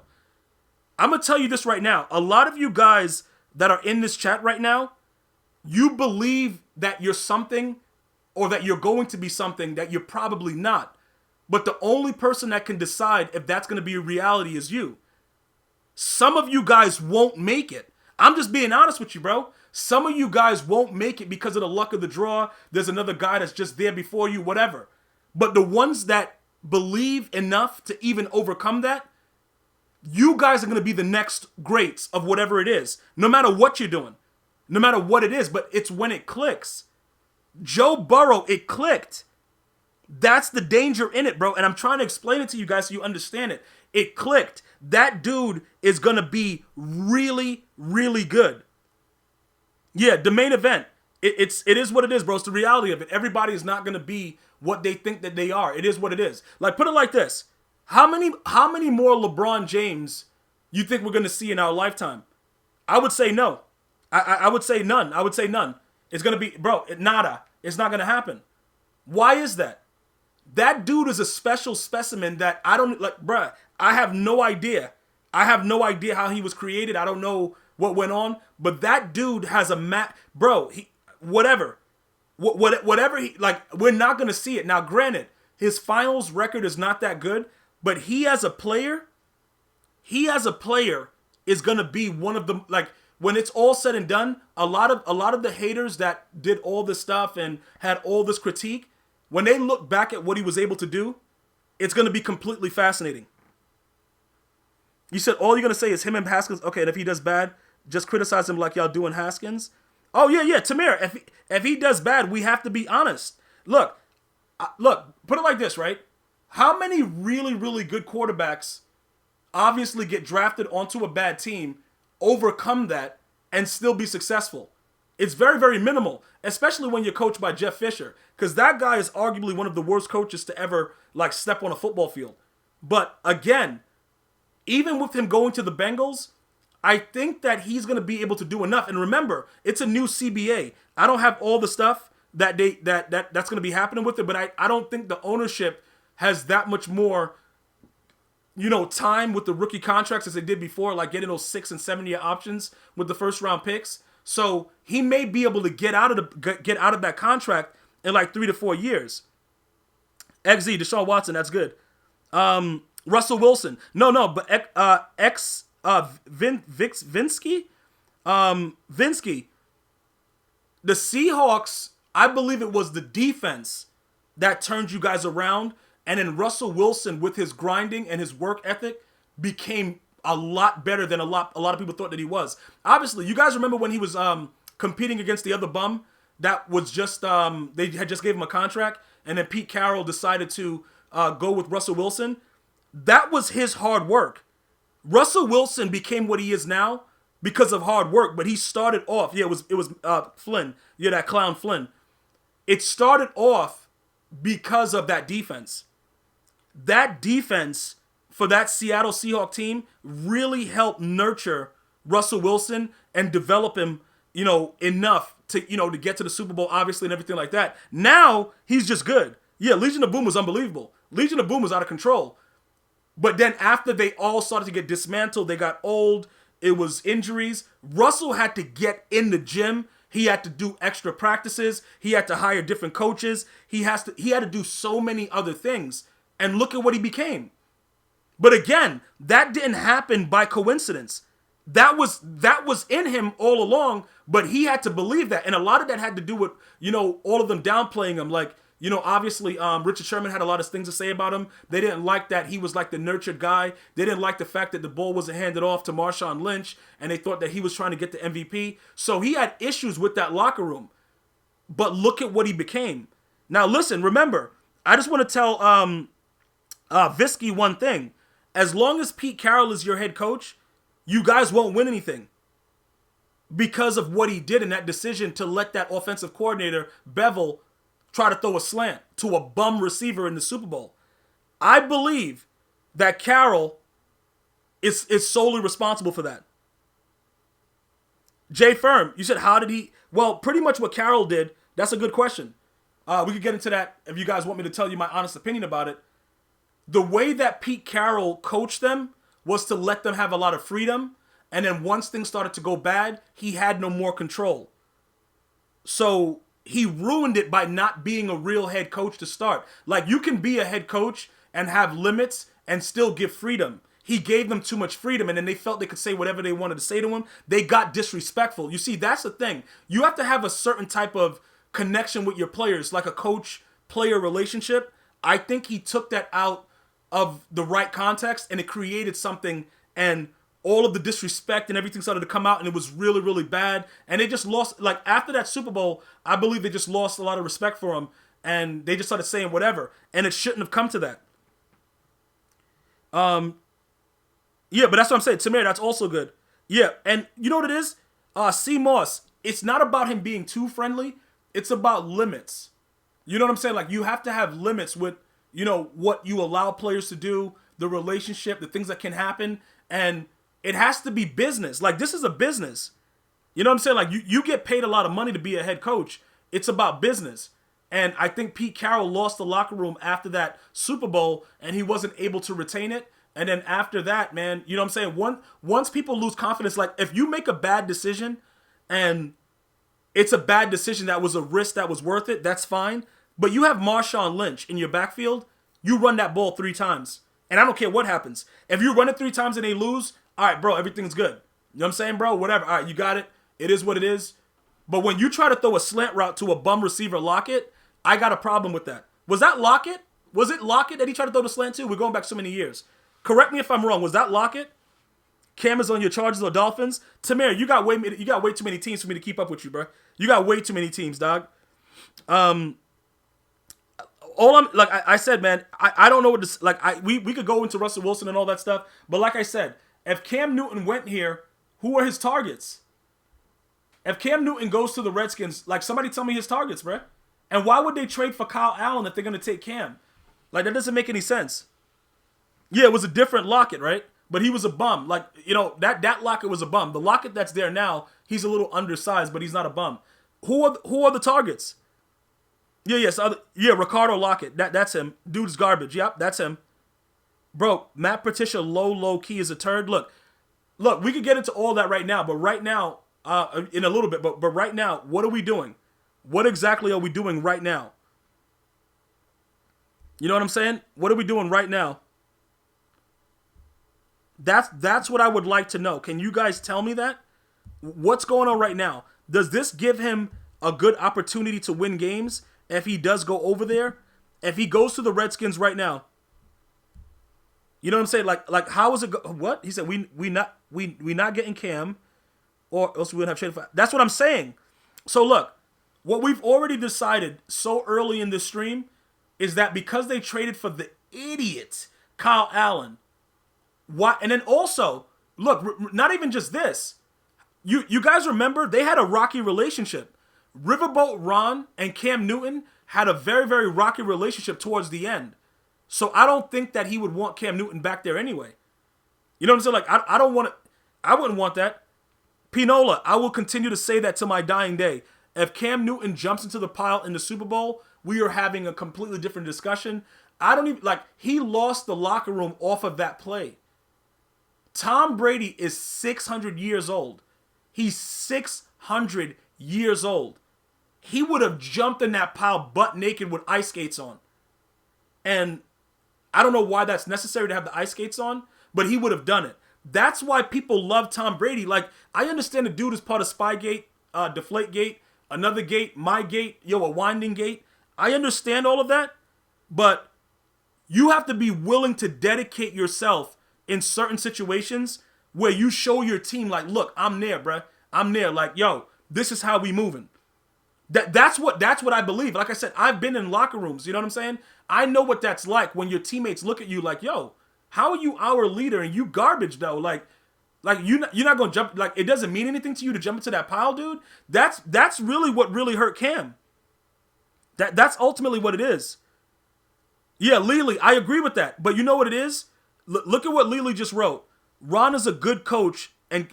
I'm going to tell you this right now. A lot of you guys that are in this chat right now, you believe that you're something or that you're going to be something that you're probably not. But the only person that can decide if that's going to be a reality is you. Some of you guys won't make it. I'm just being honest with you, bro. Some of you guys won't make it because of the luck of the draw. There's another guy that's just there before you, whatever. But the ones that believe enough to even overcome that, you guys are going to be the next greats of whatever it is. No matter what you're doing. No matter what it is. But it's when it clicks. Joe Burrow, it clicked. That's the danger in it, bro. And I'm trying to explain it to you guys so you understand it. It clicked. That dude is going to be really, really good. Yeah, the main event. It is what it is, bro. It's the reality of it. Everybody is not going to be what they think that they are. It is what it is. Like, put it like this. How many more LeBron James you think we're going to see in our lifetime? I would say no. I would say none. I would say none. It's going to be, bro, nada. It's not going to happen. Why is that? That dude is a special specimen that I don't, like, bruh, I have no idea. I have no idea how he was created. I don't know what went on. But that dude has a bro, whatever. Whatever he, like, we're not going to see it. Now, granted, his finals record is not that good. But he as a player is going to be one of the, like, when it's all said and done, a lot of the haters that did all this stuff and had all this critique, when they look back at what he was able to do, it's going to be completely fascinating. You said all you're going to say is him and Haskins. Okay, and if he does bad, just criticize him like y'all doing Haskins. Oh, yeah, Tamir, if he does bad, we have to be honest. Look, put it like this, right? How many really, really good quarterbacks obviously get drafted onto a bad team, overcome that, and still be successful? It's very, very minimal, especially when you're coached by Jeff Fisher, because that guy is arguably one of the worst coaches to ever, like, step on a football field. But again, even with him going to the Bengals, I think that he's going to be able to do enough. And remember, it's a new CBA. I don't have all the stuff that's going to be happening with it, but I don't think the ownership has that much more, time with the rookie contracts as they did before, like getting those 6 and 7 year options with the first round picks. So he may be able to get out of that contract in like 3 to 4 years. XZ, Deshaun Watson, that's good. Russell Wilson, but Vinsky. The Seahawks, I believe it was the defense that turned you guys around. And then Russell Wilson, with his grinding and his work ethic, became a lot better than a lot of people thought that he was. Obviously, you guys remember when he was competing against the other bum that was just they had just gave him a contract, and then Pete Carroll decided to go with Russell Wilson. That was his hard work. Russell Wilson became what he is now because of hard work, but he started off. Yeah, it was Flynn. Yeah, that clown Flynn. It started off because of that defense. That defense for that Seattle Seahawks team really helped nurture Russell Wilson and develop him, enough to, to get to the Super Bowl, obviously, and everything like that. Now, he's just good. Yeah, Legion of Boom was unbelievable. Legion of Boom was out of control. But then after they all started to get dismantled, they got old, it was injuries. Russell had to get in the gym. He had to do extra practices. He had to hire different coaches. He had to do so many other things. And look at what he became. But again, that didn't happen by coincidence. That was in him all along, but he had to believe that. And a lot of that had to do with, all of them downplaying him. Like, obviously, Richard Sherman had a lot of things to say about him. They didn't like that he was like the nurtured guy. They didn't like the fact that the ball wasn't handed off to Marshawn Lynch, and they thought that he was trying to get the MVP. So he had issues with that locker room. But look at what he became. Now, listen, remember, I just want to tell Visky one thing. as long as Pete Carroll is your head coach, you guys won't win anything because of what he did in that decision to let that offensive coordinator, Bevel, try to throw a slant to a bum receiver in the Super Bowl. I believe that Carroll is solely responsible for that. Jay Firm, you said how did he... Well, pretty much what Carroll did, that's a good question. We could get into that if you guys want me to tell you my honest opinion about it. The way that Pete Carroll coached them was to let them have a lot of freedom, and then once things started to go bad, he had no more control. So he ruined it by not being a real head coach to start. Like, you can be a head coach and have limits and still give freedom. He gave them too much freedom, and then they felt they could say whatever they wanted to say to him. They got disrespectful. You see, that's the thing. You have to have a certain type of connection with your players, like a coach-player relationship. I think he took that out of the right context, and it created something, and all of the disrespect and everything started to come out, and it was really, really bad. And they just lost, like, after that Super Bowl, I believe they just lost a lot of respect for him, and they just started saying whatever, and it shouldn't have come to that. Yeah, but that's what I'm saying. Tamir, that's also good. Yeah, and you know what it is? C. Moss, it's not about him being too friendly. It's about limits. You know what I'm saying? Like, you have to have limits with, you know, what you allow players to do, the relationship, the things that can happen, and it has to be business. Like, this is a business. You know what I'm saying? Like, you get paid a lot of money to be a head coach. It's about business. And I think Pete Carroll lost the locker room after that Super Bowl, and he wasn't able to retain it. And then after that, man, you know what I'm saying? Once people lose confidence, like, if you make a bad decision and it's a bad decision that was a risk that was worth it, that's fine. But you have Marshawn Lynch in your backfield, you run that ball 3 times. And I don't care what happens. If you run it 3 times and they lose, all right, bro, everything's good. You know what I'm saying, bro? Whatever. All right, you got it. It is what it is. But when you try to throw a slant route to a bum receiver, Lockett, I got a problem with that. Was that Lockett? Was it Lockett that he tried to throw the slant to? We're going back so many years. Correct me if I'm wrong. Was that Lockett? Cam is on your Chargers or Dolphins? Tamir, you got way too many teams for me to keep up with you, bro. You got way too many teams, dog. I said, man, I don't know what this, we could go into Russell Wilson and all that stuff, but like I said, if Cam Newton went here, who are his targets? If Cam Newton goes to the Redskins, like, somebody tell me his targets, bro. And why would they trade for Kyle Allen if they're going to take Cam? Like, that doesn't make any sense. Yeah, it was a different Lockett, right? But he was a bum. Like, you know, that Lockett was a bum. The Lockett that's there now, he's a little undersized, but he's not a bum. Who are the targets? Yeah, Ricardo Lockett. That's him. Dude's garbage. Yep, that's him. Bro, Matt Patricia low key is a turd. Look, we could get into all that right now, but right now, in a little bit, but right now, what are we doing? What exactly are we doing right now? You know what I'm saying? What are we doing right now? That's what I would like to know. Can you guys tell me that? What's going on right now? Does this give him a good opportunity to win games if he does go over there? If he goes to the Redskins right now? You know what I'm saying? Like how is it what? He said we not getting Cam, or else we wouldn't have traded for. That's what I'm saying. So look, what we've already decided so early in this stream is that because they traded for the idiot Kyle Allen. Why? And then also, look, not even just this. You guys remember they had a rocky relationship. Riverboat Ron and Cam Newton had a very, very rocky relationship towards the end. So I don't think that he would want Cam Newton back there anyway. You know what I'm saying? Like, I don't want it. I wouldn't want that. Pinola, I will continue to say that to my dying day. If Cam Newton jumps into the pile in the Super Bowl, we are having a completely different discussion. I don't even, like, he lost the locker room off of that play. Tom Brady is 600 years old. He's 600 years old. He would have jumped in that pile butt naked with ice skates on. And I don't know why that's necessary to have the ice skates on, but he would have done it. That's why people love Tom Brady. Like, I understand the dude is part of Spygate, Deflategate, another gate, my gate, a winding gate. I understand all of that, but you have to be willing to dedicate yourself in certain situations where you show your team, like, look, I'm there, bruh. I'm there. Like, yo, this is how we moving. That's what I believe. Like I said, I've been in locker rooms. You know what I'm saying? I know what that's like when your teammates look at you like, yo, How are you our leader and you garbage though? Like you're not gonna jump. Like it doesn't mean anything to you to jump into that pile, dude. That's really what really hurt Cam. That's ultimately what it is. Yeah, Lely, I agree with that. But you know what it is? Look at what Lely just wrote. Ron is a good coach, and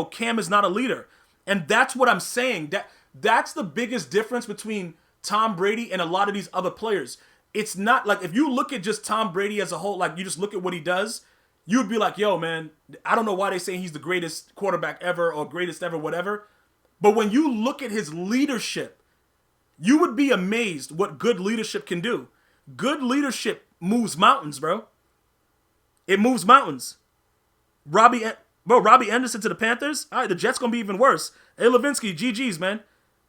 Cam is not a leader, and that's what I'm saying. That's the biggest difference between Tom Brady and a lot of these other players. It's not like if you look at just Tom Brady as a whole, like you just look at what he does, you'd be like, yo, man, I don't know why they say he's the greatest quarterback ever or greatest ever, whatever. But when you look at his leadership, you would be amazed what good leadership can do. Good leadership moves mountains, bro. It moves mountains. Robbie Anderson to the Panthers? All right, the Jets going to be even worse. Hey, Levinsky, GG's, man.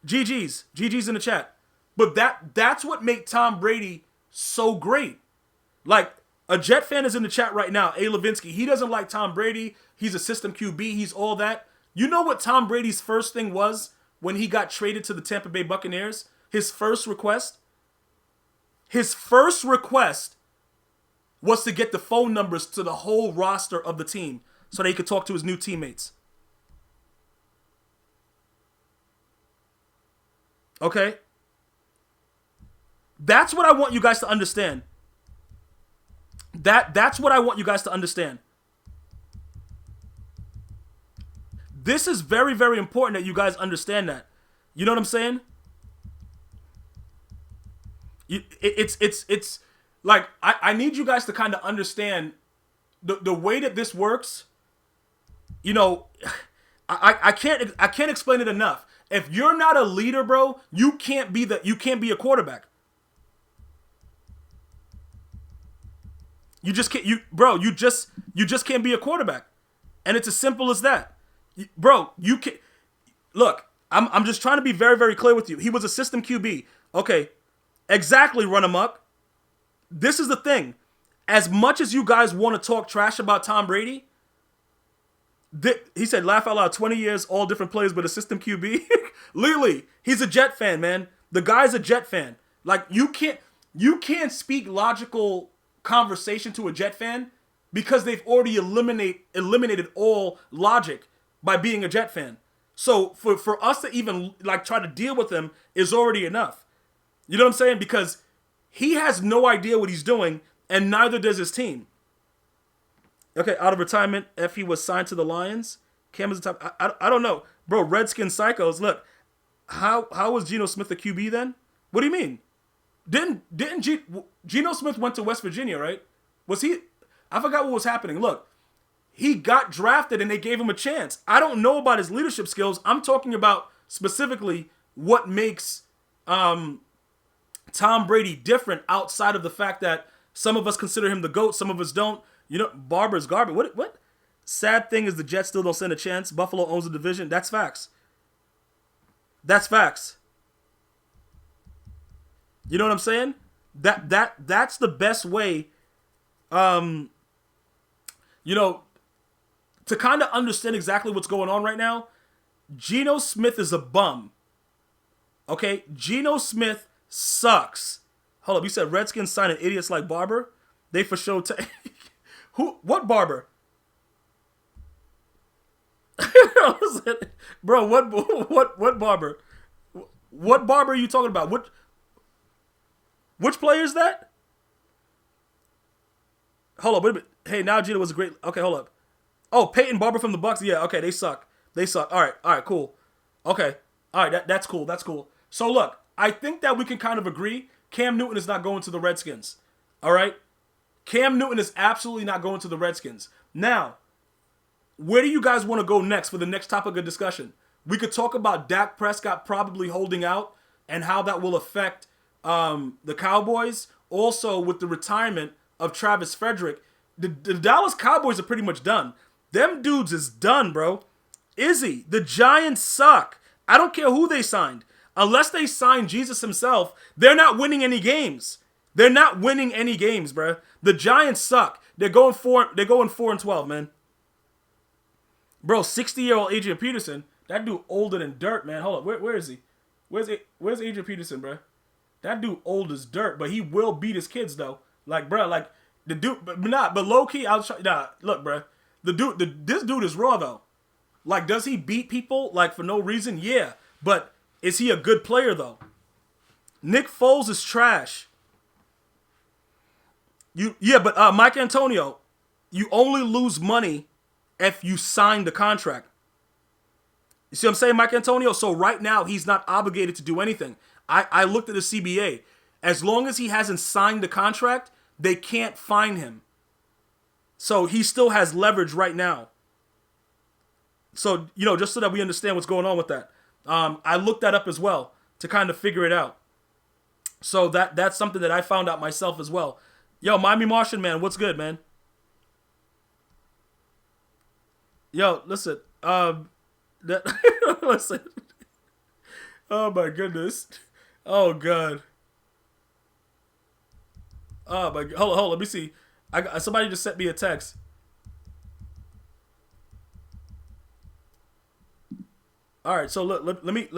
GG's in the chat. But that's what made Tom Brady so great. Like, a Jet fan is in the chat right now. A. Levinsky, he doesn't like Tom Brady. He's a system QB. He's all that. You know what Tom Brady's first thing was when he got traded to the Tampa Bay Buccaneers? His first request? His first request was to get the phone numbers to the whole roster of the team so that he could talk to his new teammates. Okay? That's what I want you guys to understand. That's what I want you guys to understand. This is very, very important that you guys understand that. You know what I'm saying? It's like I need you guys to kind of understand the way that this works. You know, I can't explain it enough. If you're not a leader, bro, you can't be a quarterback. You just can't. You just can't be a quarterback, and it's as simple as that, bro. You can look. I'm just trying to be very, very clear with you. He was a system QB. Okay, exactly. Run amok. This is the thing. As much as you guys want to talk trash about Tom Brady, he said, laugh out loud. 20 years, all different players, but a system QB. Lily, he's a Jet fan, man. The guy's a Jet fan. Like you can't speak logical conversation to a Jet fan because they've already eliminated all logic by being a Jet fan. So for us to even like try to deal with him is already enough. You know what I'm saying? Because he has no idea what he's doing, and neither does his team. Okay, out of retirement, he was signed to the Lions. Cam is the top. I don't know, bro. Redskins psychos. Look, how was Geno Smith a QB then? What do you mean? Didn't Geno Smith went to West Virginia, right? Was he? I forgot what was happening. Look, he got drafted and they gave him a chance. I don't know about his leadership skills. I'm talking about specifically what makes Tom Brady different outside of the fact that some of us consider him the GOAT, some of us don't. You know, Barber's garbage. What? Sad thing is the Jets still don't stand a chance. Buffalo owns the division. That's facts. That's facts. You know what I'm saying? That's the best way, to kind of understand exactly what's going on right now. Geno Smith is a bum. Okay? Geno Smith sucks. Hold up, you said Redskins signing idiots like Barber? They for sure Who? What Barber? Bro, what Barber? What Barber are you talking about? Which player is that? Hold up, wait a minute. Hey, now Geno was a great. Okay, hold up. Oh, Peyton Barber from the Bucks. Yeah, okay, they suck. All right, cool. Okay, all right, that's cool. So look, I think that we can kind of agree. Cam Newton is not going to the Redskins. All right, Cam Newton is absolutely not going to the Redskins. Now, where do you guys want to go next for the next topic of discussion? We could talk about Dak Prescott probably holding out and how that will affect the Cowboys. Also, with the retirement of Travis Frederick, the Dallas Cowboys are pretty much done. Them dudes is done, bro. Izzy, the Giants suck. I don't care who they signed. Unless they sign Jesus himself, they're not winning any games. Bro. The Giants suck. They're going 4-12, man. Bro, 60-year-old Adrian Peterson, that dude older than dirt, man. Hold up, where is he? Where's Adrian Peterson, bro? That dude old as dirt, but he will beat his kids though. Like, bro, like The dude, but low key, look, bro. This dude is raw though. Like, does he beat people like for no reason? Yeah, but is he a good player though? Nick Foles is trash. But Mike Antonio, you only lose money if you sign the contract. You see what I'm saying, Mike Antonio? So right now, he's not obligated to do anything. I looked at the CBA. As long as he hasn't signed the contract, they can't fine him. So he still has leverage right now. So, just so that we understand what's going on with that. I looked that up as well to kind of figure it out. So that's something that I found out myself as well. Yo, Miami Martian, man, what's good, man? Yo, listen. Listen. Oh, my goodness. Oh, God. Oh, my God. Hold on. Let me see. Somebody just sent me a text. All right, so look, let me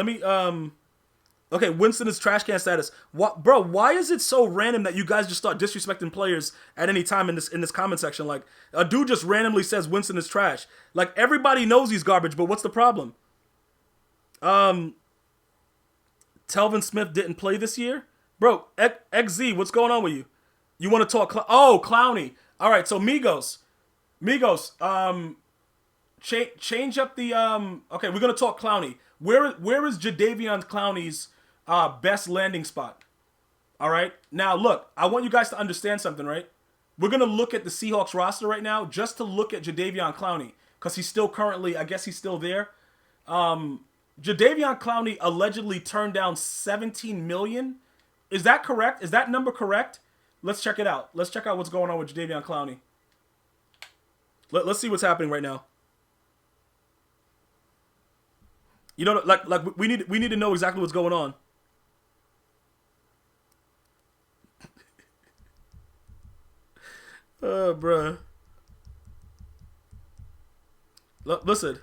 okay, Winston is trash can status. What, bro, why is it so random that you guys just start disrespecting players at any time in this comment section? Like, a dude just randomly says Winston is trash. Like, everybody knows he's garbage, but what's the problem? Telvin Smith didn't play this year? Bro, XZ, what's going on with you? You want to talk Clowney. All right, so Migos, change up the okay, we're going to talk Clowney. Where is Jadeveon Clowney's best landing spot? All right? Now, look, I want you guys to understand something, right? We're going to look at the Seahawks roster right now just to look at Jadeveon Clowney because he's still currently, I guess he's still there. Jadeveon Clowney allegedly turned down $17 million. Is that correct? Is that number correct? Let's check it out. Let's check out what's going on with Jadeveon Clowney. Let's see what's happening right now. Like we need to know exactly what's going on. Oh, bruh. Listen.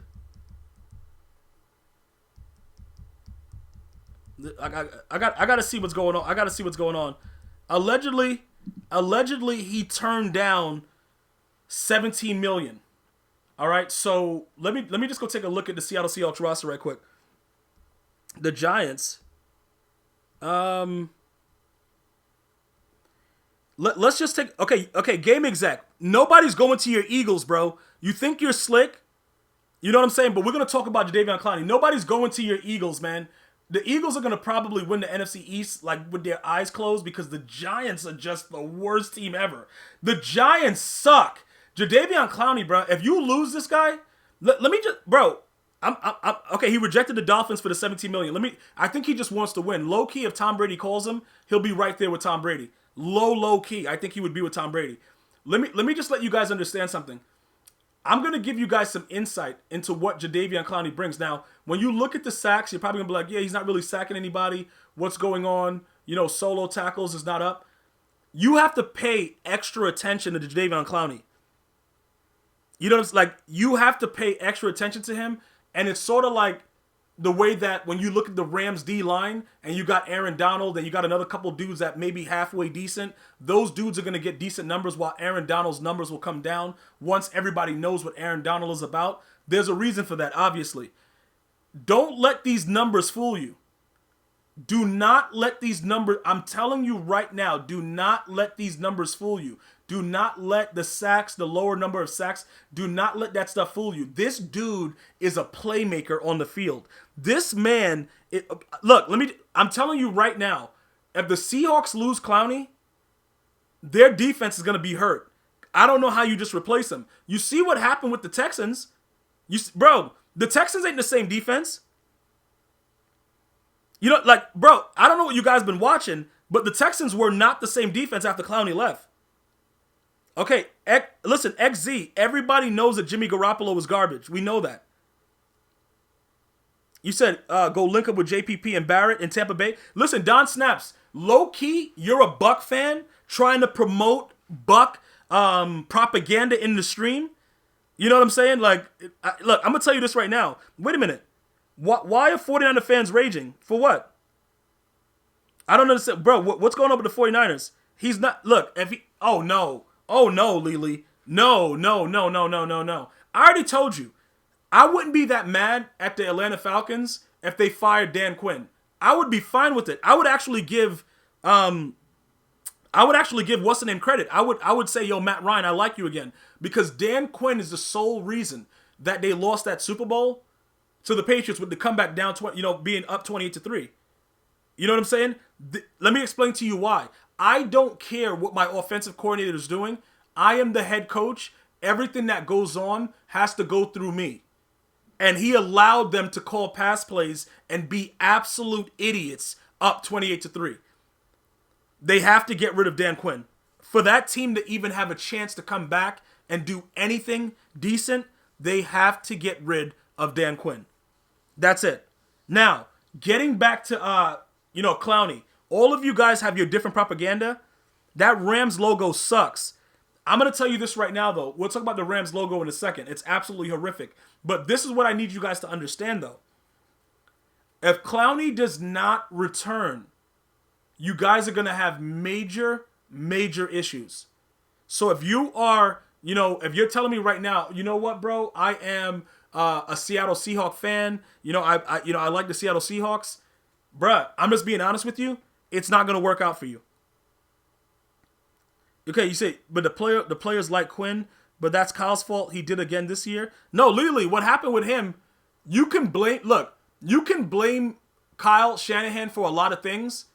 I got to see what's going on. I got to see what's going on. Allegedly he turned down $17 million. All right, so let me just go take a look at the Seattle Seahawks roster right quick. The Giants. Let's just take okay. Game exec. Nobody's going to your Eagles, bro. You think you're slick? You know what I'm saying? But we're gonna talk about Jadeveon Clowney. Nobody's going to your Eagles, man. The Eagles are gonna probably win the NFC East like with their eyes closed because the Giants are just the worst team ever. The Giants suck. Jadeveon Clowney, bro. If you lose this guy, let me just, bro. I'm okay. He rejected the Dolphins for the $17 million. I think he just wants to win. Low key, if Tom Brady calls him, he'll be right there with Tom Brady. Low key, I think he would be with Tom Brady. Let me just let you guys understand something. I'm gonna give you guys some insight into what Jadeveon Clowney brings. Now, when you look at the sacks, you're probably gonna be like, yeah, he's not really sacking anybody. What's going on? Solo tackles is not up. You have to pay extra attention to Jadeveon Clowney. You know, it's like you have to pay extra attention to him, and it's sort of like the way that when you look at the Rams D line and you got Aaron Donald and you got another couple dudes that may be halfway decent, those dudes are going to get decent numbers while Aaron Donald's numbers will come down once everybody knows what Aaron Donald is about. There's a reason for that, obviously. Don't let these numbers fool you. Do not let these numbers, I'm telling you right now, do not let these numbers fool you. Do not let the sacks, the lower number of sacks, do not let that stuff fool you. This dude is a playmaker on the field. This man, I'm telling you right now, if the Seahawks lose Clowney, their defense is going to be hurt. I don't know how you just replace him. You see what happened with the Texans? Bro, the Texans ain't the same defense. Bro, I don't know what you guys been watching, but the Texans were not the same defense after Clowney left. Okay, listen, XZ, everybody knows that Jimmy Garoppolo was garbage. We know that. You said go link up with JPP and Barrett in Tampa Bay. Listen, Don Snaps, low-key, you're a Buck fan trying to promote Buck propaganda in the stream. You know what I'm saying? Look, I'm going to tell you this right now. Wait a minute. Why are 49er fans raging? For what? I don't understand. Bro, what's going on with the 49ers? He's not... Look, oh, no. Oh, no, Lily. No, no, no, no, no, no, no. I already told you. I wouldn't be that mad at the Atlanta Falcons if they fired Dan Quinn. I would be fine with it. I would actually give what's the name credit. I would say, yo, Matt Ryan, I like you again. Because Dan Quinn is the sole reason that they lost that Super Bowl to the Patriots with the comeback down, being up 28-3. You know what I'm saying? Let me explain to you why. I don't care what my offensive coordinator is doing. I am the head coach. Everything that goes on has to go through me. And he allowed them to call pass plays and be absolute idiots up 28-3. They have to get rid of Dan Quinn. For that team to even have a chance to come back and do anything decent, they have to get rid of Dan Quinn. That's it. Now, getting back to, Clowney. All of you guys have your different propaganda. That Rams logo sucks. I'm going to tell you this right now, though. We'll talk about the Rams logo in a second. It's absolutely horrific. But this is what I need you guys to understand, though. If Clowney does not return, you guys are going to have major, major issues. So if you are, if you're telling me right now, you know what, bro? I am a Seattle Seahawks fan. I like the Seattle Seahawks. Bruh, I'm just being honest with you. It's not going to work out for you. Okay, you say, but the players like Quinn, but that's Kyle's fault. He did again this year. No, literally, what happened with him, you can blame Kyle Shanahan for a lot of things,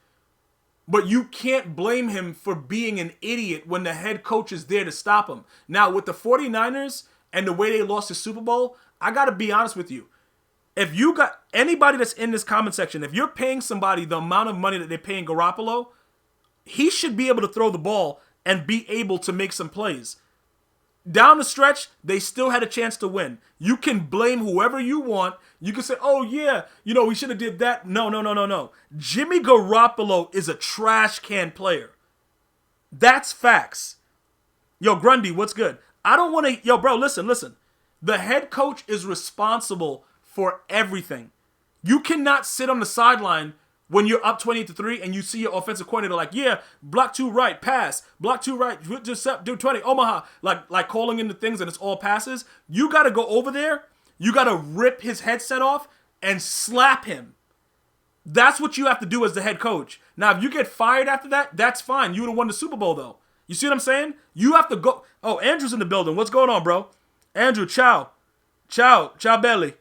but you can't blame him for being an idiot when the head coach is there to stop him. Now, with the 49ers and the way they lost the Super Bowl, I got to be honest with you. If you got anybody that's in this comment section, if you're paying somebody the amount of money that they're paying Garoppolo, he should be able to throw the ball and be able to make some plays. Down the stretch, they still had a chance to win. You can blame whoever you want. You can say, oh, yeah, we should have did that. No. Jimmy Garoppolo is a trash can player. That's facts. Yo, Grundy, what's good? I don't want to... Yo, bro, listen. The head coach is responsible for everything. You cannot sit on the sideline when you're up 20-3 and you see your offensive coordinator like, yeah, block 2 right, pass, block 2 right, just do 20, Omaha, like calling in the things and it's all passes. You got to go over there. You got to rip his headset off and slap him. That's what you have to do as the head coach. Now, if you get fired after that, that's fine. You would have won the Super Bowl, though. You see what I'm saying? You have to go. Oh, Andrew's in the building. What's going on, bro? Andrew, ciao, belly.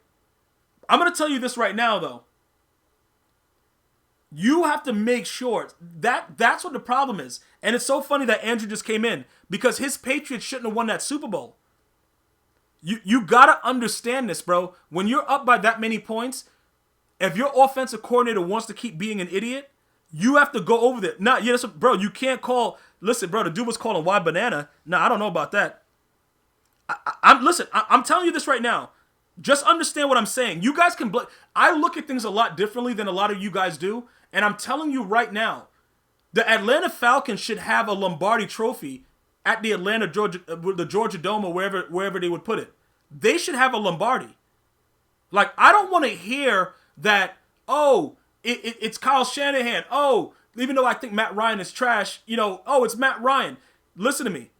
I'm going to tell you this right now, though. You have to make sure that's what the problem is. And it's so funny that Andrew just came in because his Patriots shouldn't have won that Super Bowl. You got to understand this, bro. When you're up by that many points, if your offensive coordinator wants to keep being an idiot, you have to go over there. Nah, yeah, bro, you can't call. Listen, bro, the dude was calling wide banana. Nah, I don't know about that. I'm telling you this right now. Just understand what I'm saying. You guys can I look at things a lot differently than a lot of you guys do. And I'm telling you right now, the Atlanta Falcons should have a Lombardi trophy at the Georgia Dome or wherever they would put it. They should have a Lombardi. Like, I don't want to hear that, it's Kyle Shanahan. Oh, even though I think Matt Ryan is trash, it's Matt Ryan. Listen to me.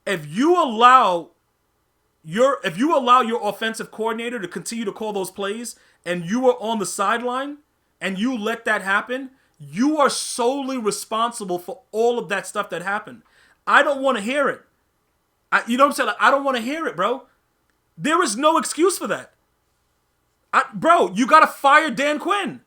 If you allow your offensive coordinator to continue to call those plays and you are on the sideline and you let that happen, you are solely responsible for all of that stuff that happened. I don't want to hear it. You know what I'm saying? Like, I don't want to hear it, bro. There is no excuse for that. Bro, you got to fire Dan Quinn.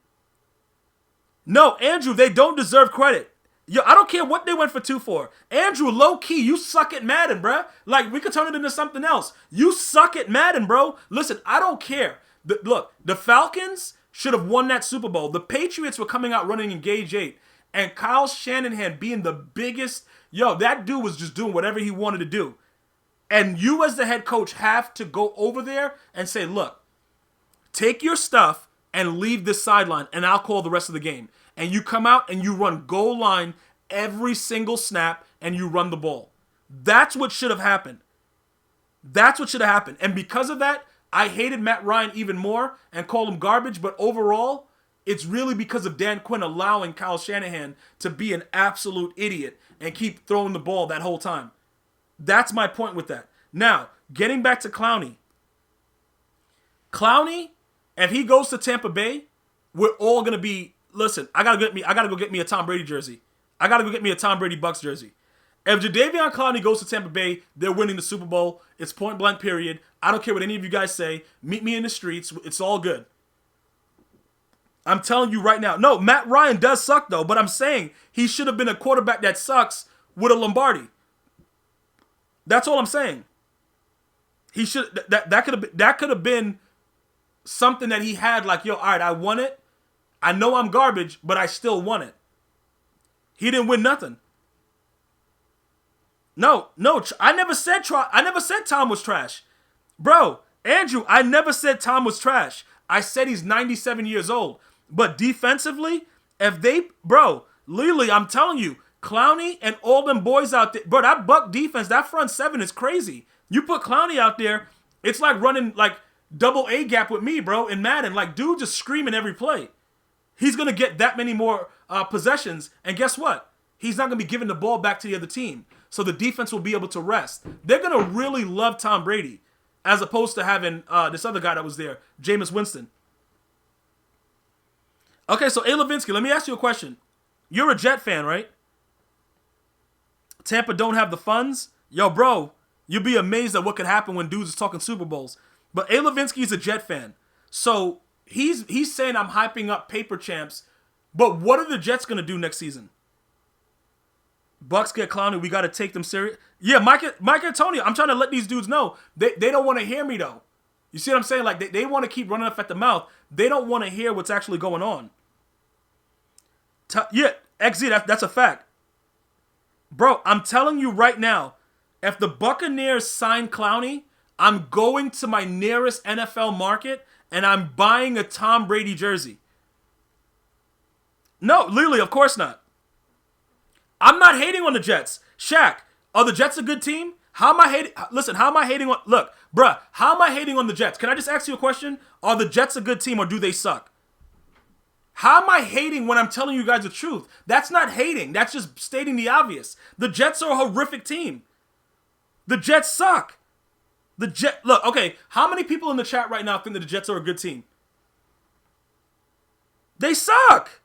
No, Andrew, they don't deserve credit. Yo, I don't care what they went for 2 for. Andrew, low-key, you suck at Madden, bro. Like, we could turn it into something else. You suck at Madden, bro. Listen, I don't care. Look, the Falcons should have won that Super Bowl. The Patriots were coming out running in Gauge 8. And Kyle Shanahan being the biggest... Yo, that dude was just doing whatever he wanted to do. And you as the head coach have to go over there and say, look, take your stuff and leave this sideline, and I'll call the rest of the game. And you come out and you run goal line every single snap, and you run the ball. That's what should have happened. That's what should have happened. And because of that, I hated Matt Ryan even more and called him garbage. But overall, it's really because of Dan Quinn allowing Kyle Shanahan to be an absolute idiot and keep throwing the ball that whole time. That's my point with that. Now, getting back to Clowney. Clowney, if he goes to Tampa Bay, we're all gonna be. Listen, I gotta go get me a Tom Brady jersey. I gotta go get me a Tom Brady Bucks jersey. If Jadeveon Clowney goes to Tampa Bay, they're winning the Super Bowl. It's point blank. Period. I don't care what any of you guys say. Meet me in the streets. It's all good. I'm telling you right now. No, Matt Ryan does suck though, but I'm saying he should have been a quarterback that sucks with a Lombardi. That's all I'm saying. He should that could have been something that he had like, yo, all right, I won it. I know I'm garbage, but I still won it. He didn't win nothing. No, I never said Tom was trash. Bro, Andrew, I never said Tom was trash. I said he's 97 years old. But defensively, Lily, I'm telling you, Clowney and all them boys out there, bro, that Buck defense, that front seven is crazy. You put Clowney out there, it's like running like double A gap with me, bro, in Madden. Like, dude just screaming every play. He's going to get that many more possessions. And guess what? He's not going to be giving the ball back to the other team. So the defense will be able to rest. They're going to really love Tom Brady as opposed to having this other guy that was there, Jameis Winston. Okay, so A. Levinsky, let me ask you a question. You're a Jet fan, right? Tampa don't have the funds? Yo, bro, you'll be amazed at what could happen when dudes is talking Super Bowls. But A. Levinsky's a Jet fan. So he's saying I'm hyping up paper champs. But what are the Jets going to do next season? Bucks get Clowney. We got to take them serious. Yeah, Mike Antonio, I'm trying to let these dudes know. They don't want to hear me, though. You see what I'm saying? Like, they want to keep running up at the mouth. They don't want to hear what's actually going on. Yeah, XZ, that's a fact. Bro, I'm telling you right now, if the Buccaneers sign Clowney, I'm going to my nearest NFL market and I'm buying a Tom Brady jersey. No, literally, of course not. I'm not hating on the Jets. Shaq, are the Jets a good team? How am I hating? Listen, how am I hating on... Look, bruh, how am I hating on the Jets? Can I just ask you a question? Are the Jets a good team or do they suck? How am I hating when I'm telling you guys the truth? That's not hating. That's just stating the obvious. The Jets are a horrific team. The Jets suck. Look, okay, how many people in the chat right now think that the Jets are a good team? They suck.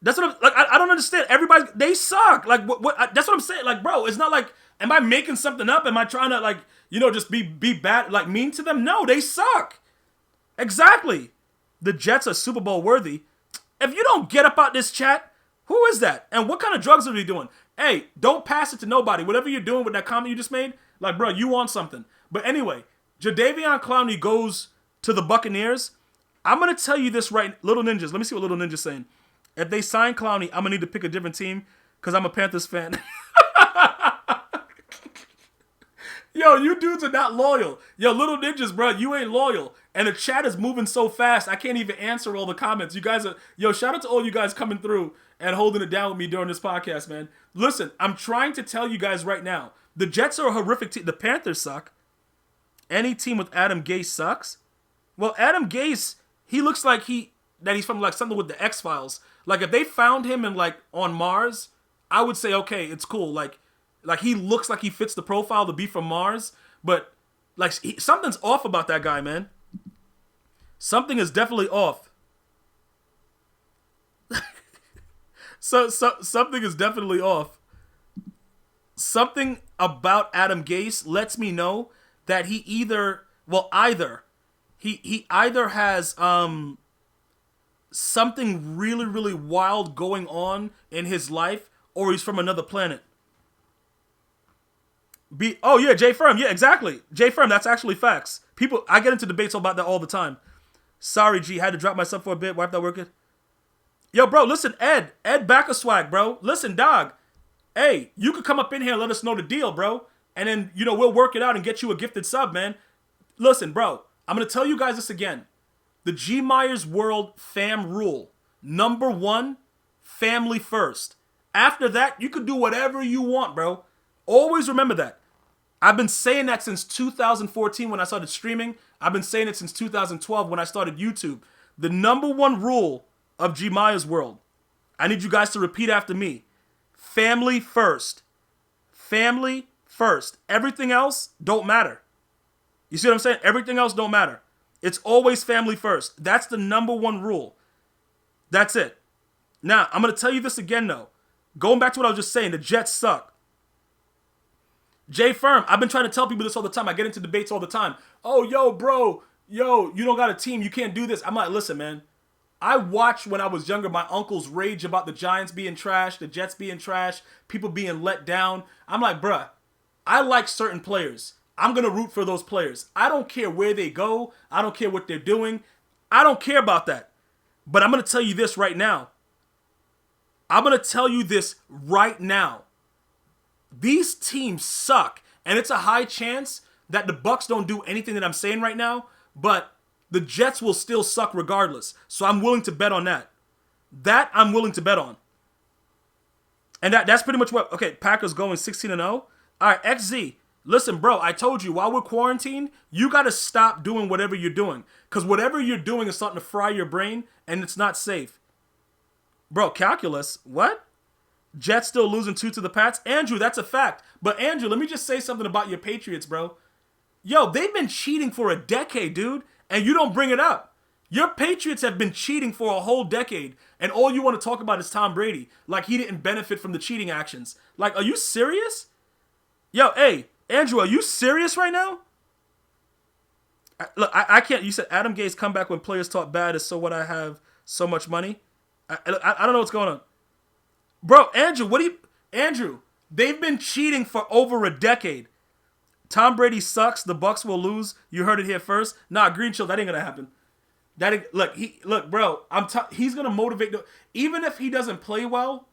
That's what I'm, like. I don't understand. They suck. Like, what? That's what I'm saying. Like, bro, it's not like, am I making something up? Am I trying to, like, just be bad, like, mean to them? No, they suck. Exactly. The Jets are Super Bowl worthy. If you don't get up out this chat, who is that? And what kind of drugs are they doing? Hey, don't pass it to nobody. Whatever you're doing with that comment you just made, like, bro, you want something. But anyway, Jadeveon Clowney goes to the Buccaneers. I'm going to tell you this right, Little Ninjas. Let me see what Little Ninja's saying. If they sign Clowney, I'm going to need to pick a different team because I'm a Panthers fan. Yo, you dudes are not loyal. Yo, Little Ninjas, bro, you ain't loyal. And the chat is moving so fast, I can't even answer all the comments. You guys are... Yo, shout out to all you guys coming through and holding it down with me during this podcast, man. Listen, I'm trying to tell you guys right now, the Jets are a horrific team. The Panthers suck. Any team with Adam Gase sucks. Well, Adam Gase, he looks like he's from like something with the X-Files. Like, if they found him in, like, on Mars, I would say, okay, it's cool. Like he looks like he fits the profile to be from Mars. But, like, something's off about that guy, man. Something is definitely off. So something is definitely off. Something about Adam Gase lets me know that he either has something really, really wild going on in his life, or he's from another planet. Jay Firm. Yeah, exactly. Jay Firm, that's actually facts. I get into debates about that all the time. Sorry, G, had to drop myself for a bit. Wipe that working. Yo, bro, listen, Ed back a swag, bro. Listen, dog. Hey, you could come up in here and let us know the deal, bro. And then, we'll work it out and get you a gifted sub, man. Listen, bro, I'm going to tell you guys this again. The GmiasWorld fam rule. Number 1, family first. After that, you could do whatever you want, bro. Always remember that. I've been saying that since 2014 when I started streaming. I've been saying it since 2012 when I started YouTube. The number 1 rule of GmiasWorld. I need you guys to repeat after me. Family first. family first. Everything else don't matter. You see what I'm saying? Everything else don't matter. It's always family first. That's the number one rule. That's it. Now, I'm going to tell you this again, though. Going back to what I was just saying, the Jets suck. Jay Firm, I've been trying to tell people this all the time. I get into debates all the time. Oh, yo, bro, yo, you don't got a team. You can't do this. I'm like, listen, man. I watched when I was younger my uncles rage about the Giants being trash, the Jets being trash, people being let down. I'm like, bruh, I like certain players. I'm going to root for those players. I don't care where they go. I don't care what they're doing. I don't care about that. But I'm going to tell you this right now. These teams suck. And it's a high chance that the Bucs don't do anything that I'm saying right now. But the Jets will still suck regardless. So I'm willing to bet on that. That I'm willing to bet on. And that's pretty much what... Okay, Packers going 16-0. All right, XZ. Listen, bro, I told you, while we're quarantined, you got to stop doing whatever you're doing. Because whatever you're doing is starting to fry your brain, and it's not safe. Bro, calculus, what? Jets still losing 2 to the Pats? Andrew, that's a fact. But Andrew, let me just say something about your Patriots, bro. Yo, they've been cheating for a decade, dude, and you don't bring it up. Your Patriots have been cheating for a whole decade, and all you want to talk about is Tom Brady. Like he didn't benefit from the cheating actions. Like, are you serious? Yo, hey, Andrew, are you serious right now? Look, I can't. You said Adam Gates comeback when players talk bad is so what I have so much money. I don't know what's going on. Bro, Andrew, they've been cheating for over a decade. Tom Brady sucks. The Bucs will lose. You heard it here first. Nah, Green Chill, that ain't gonna happen. Look, bro. He's gonna motivate. Even if he doesn't play well,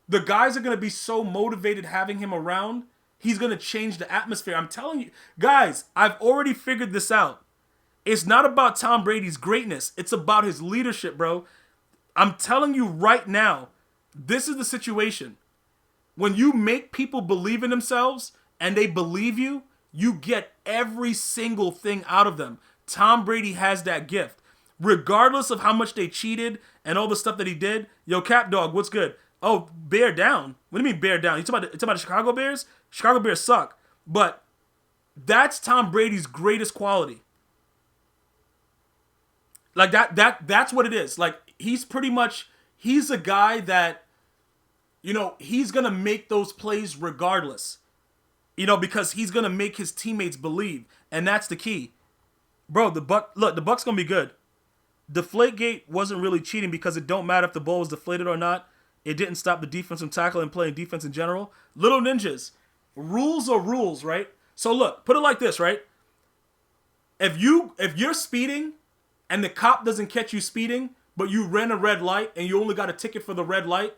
the guys are gonna be so motivated having him around. He's gonna change the atmosphere. I'm telling you, guys. I've already figured this out. It's not about Tom Brady's greatness. It's about his leadership, bro. I'm telling you right now. This is the situation. When you make people believe in themselves and they believe you, you get every single thing out of them. Tom Brady has that gift. Regardless of how much they cheated and all the stuff that he did. Yo, Cap Dog, what's good? Oh, bear down. What do you mean bear down? You talking about the Chicago Bears? Chicago Bears suck. But that's Tom Brady's greatest quality. Like that's what it is. Like he's a guy that, he's going to make those plays regardless. Because he's going to make his teammates believe. And that's the key. Bro, the Bucs going to be good. Deflategate wasn't really cheating because it don't matter if the ball was deflated or not. It didn't stop the defense from tackling and playing defense in general. Little ninjas. Rules are rules, right? So look, put it like this, right? If you're speeding and the cop doesn't catch you speeding, but you ran a red light and you only got a ticket for the red light,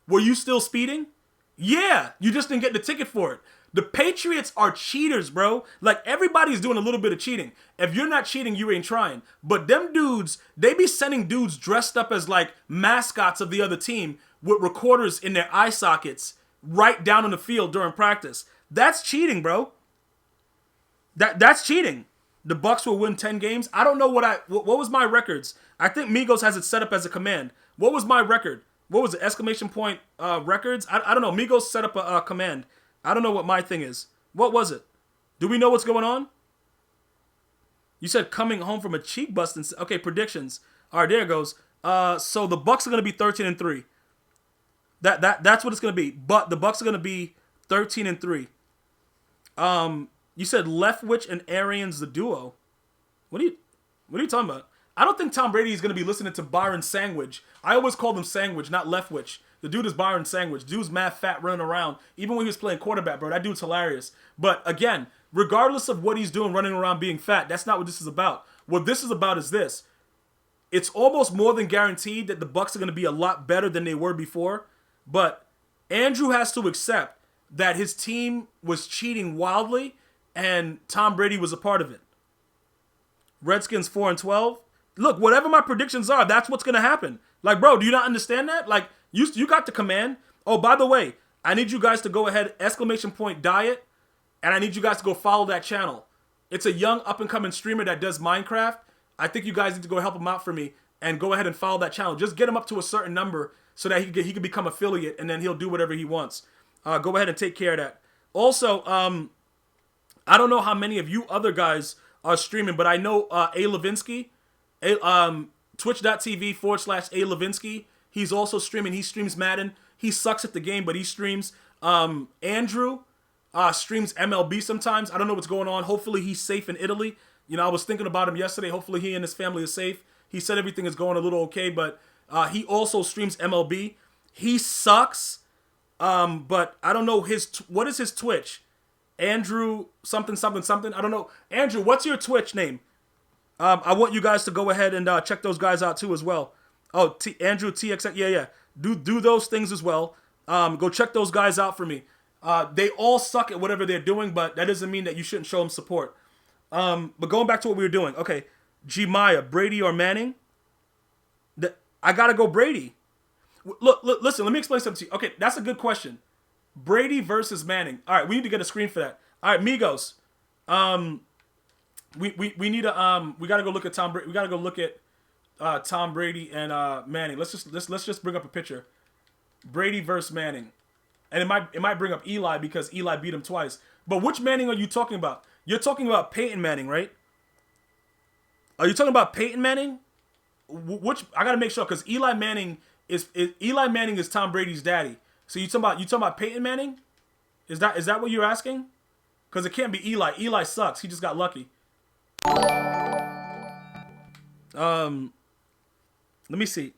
were you still speeding? Yeah, you just didn't get the ticket for it. The Patriots are cheaters, bro. Like, everybody's doing a little bit of cheating. If you're not cheating, you ain't trying. But them dudes, they be sending dudes dressed up as, like, mascots of the other team with recorders in their eye sockets right down on the field during practice. That's cheating, bro. That's cheating. The Bucs will win 10 games. I don't know what was my records. I think Migos has it set up as a command. What was my record? What was it? Exclamation point records? I don't know. Migos set up a command. I don't know what my thing is. What was it? Do we know what's going on? You said coming home from a cheek busting. Okay, predictions. All right, there it goes. So the Bucs are going to be 13-3. That's what it's going to be. But the Bucs are going to be 13-3. You said Leftwich and Arians the duo. What are you talking about? I don't think Tom Brady is going to be listening to Byron Sandwich. I always called him Sandwich, not Leftwich. The dude is Byron Sandwich. Dude's mad fat running around. Even when he was playing quarterback, bro, that dude's hilarious. But again, regardless of what he's doing running around being fat, that's not what this is about. What this is about is this. It's almost more than guaranteed that the Bucs are going to be a lot better than they were before. But Andrew has to accept that his team was cheating wildly and Tom Brady was a part of it. Redskins 4-12. Look, whatever my predictions are, that's what's going to happen. Like, bro, do you not understand that? Like, you got the command. Oh, by the way, I need you guys to go ahead, !diet, and I need you guys to go follow that channel. It's a young up-and-coming streamer that does Minecraft. I think you guys need to go help him out for me and go ahead and follow that channel. Just get him up to a certain number so that he can become affiliate, and then he'll do whatever he wants. Go ahead and take care of that. Also, I don't know how many of you other guys are streaming, but I know A. Levinsky, twitch.tv/A. Levinsky. He's also streaming. He streams Madden. He sucks at the game, but he streams. Andrew streams MLB sometimes. I don't know what's going on. Hopefully he's safe in Italy. You know, I was thinking about him yesterday. Hopefully he and his family are safe. He said everything is going a little okay, but he also streams MLB. He sucks, but I don't know what is his Twitch? Andrew something. I don't know. Andrew, what's your Twitch name? I want you guys to go ahead and check those guys out too as well. Oh, Andrew TX. Yeah. Do those things as well. Go check those guys out for me. They all suck at whatever they're doing, but that doesn't mean that you shouldn't show them support. But going back to what we were doing. Okay, Gmia, Brady or Manning? I gotta go Brady. Look, listen, let me explain something to you. Okay, that's a good question. Brady versus Manning. All right, we need to get a screen for that. All right, Migos. We need to we gotta go look at Tom Brady. We gotta go look at Tom Brady and Manning. Let's just bring up a picture. Brady versus Manning, and it might bring up Eli because Eli beat him twice. But which Manning are you talking about? You're talking about Peyton Manning, right? Are you talking about Peyton Manning? Which I gotta make sure because Eli Manning is Tom Brady's daddy. So you talking about Peyton Manning? Is that what you're asking? Because it can't be Eli. Eli sucks. He just got lucky. Let me see.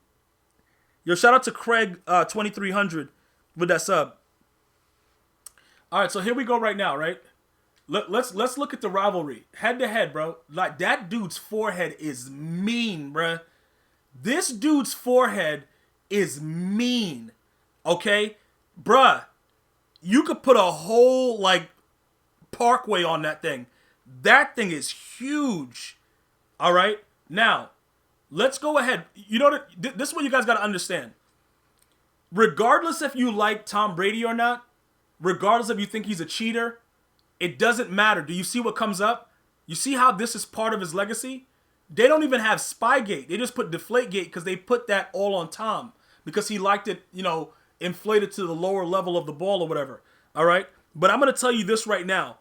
Yo, shout out to Craig 2300 with that sub. All right, so here we go right now, right? Let's look at the rivalry head to head, bro. Like that dude's forehead is mean, bruh. This dude's forehead is mean. Okay, bruh. You could put a whole like parkway on that thing. That thing is huge. All right, now let's go ahead. You know this is what you guys got to understand. Regardless if you like Tom Brady or not, regardless if you think he's a cheater, it doesn't matter. Do you see what comes up? You see how this is part of his legacy? They don't even have Spygate. They just put Deflategate because they put that all on Tom because he liked it, you know, inflated to the lower level of the ball or whatever. All right? But I'm going to tell you this right now.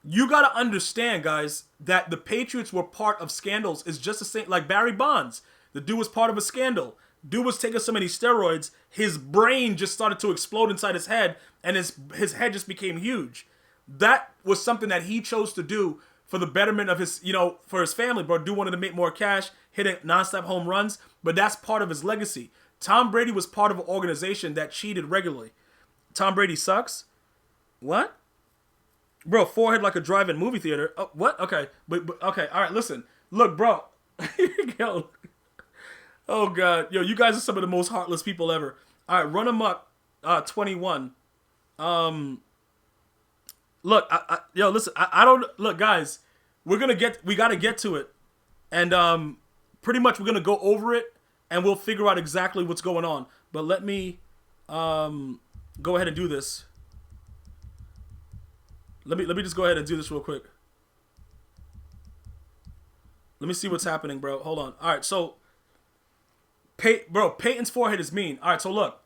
You got to understand, guys, that the Patriots were part of scandals. It's just the same, like Barry Bonds. The dude was part of a scandal. Dude was taking so many steroids, his brain just started to explode inside his head, and his head just became huge. That was something that he chose to do for the betterment of his, you know, for his family, bro. Dude wanted to make more cash, hitting nonstop home runs, but that's part of his legacy. Tom Brady was part of an organization that cheated regularly. Tom Brady sucks? What? Bro, forehead like a drive-in movie theater. Oh, what? Okay. But okay, all right, listen. Look, bro. Yo. Oh, God. Yo, you guys are some of the most heartless people ever. All right, Run 'em Up 21. Look, yo, listen. I don't... Look, guys. We got to get to it. And pretty much we're going to go over it, and we'll figure out exactly what's going on. But let me go ahead and do this. Let me just go ahead and do this real quick. Let me see what's happening, bro. Hold on. All right, so... Peyton's forehead is mean. All right, so look.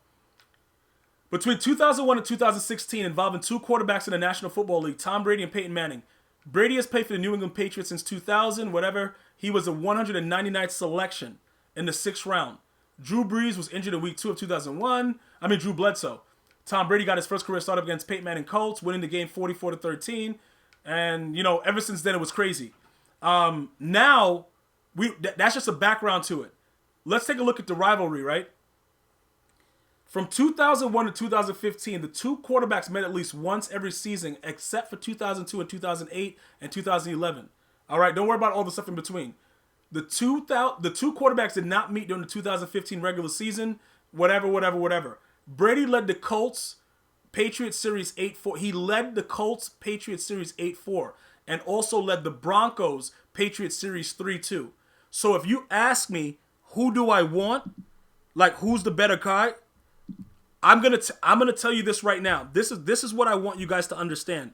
Between 2001 and 2016, involving two quarterbacks in the National Football League, Tom Brady and Peyton Manning. Brady has played for the New England Patriots since 2000, whatever. He was a 199th selection in the 6th round. Drew Brees was injured in week 2 of 2001. Drew Bledsoe. Tom Brady got his first career start against Peyton Manning Colts, winning the game 44-13. And, you know, ever since then it was crazy. Now, that's just a background to it. Let's take a look at the rivalry, right? From 2001 to 2015, the two quarterbacks met at least once every season, except for 2002 and 2008 and 2011. All right, don't worry about all the stuff in between. The two quarterbacks did not meet during the 2015 regular season, whatever. Brady led the Colts Patriots Series 8-4. He led the Colts Patriots Series 8-4 and also led the Broncos Patriots Series 3-2. So if you ask me, who do I want? Like, who's the better guy? I'm gonna tell you this right now. This is what I want you guys to understand.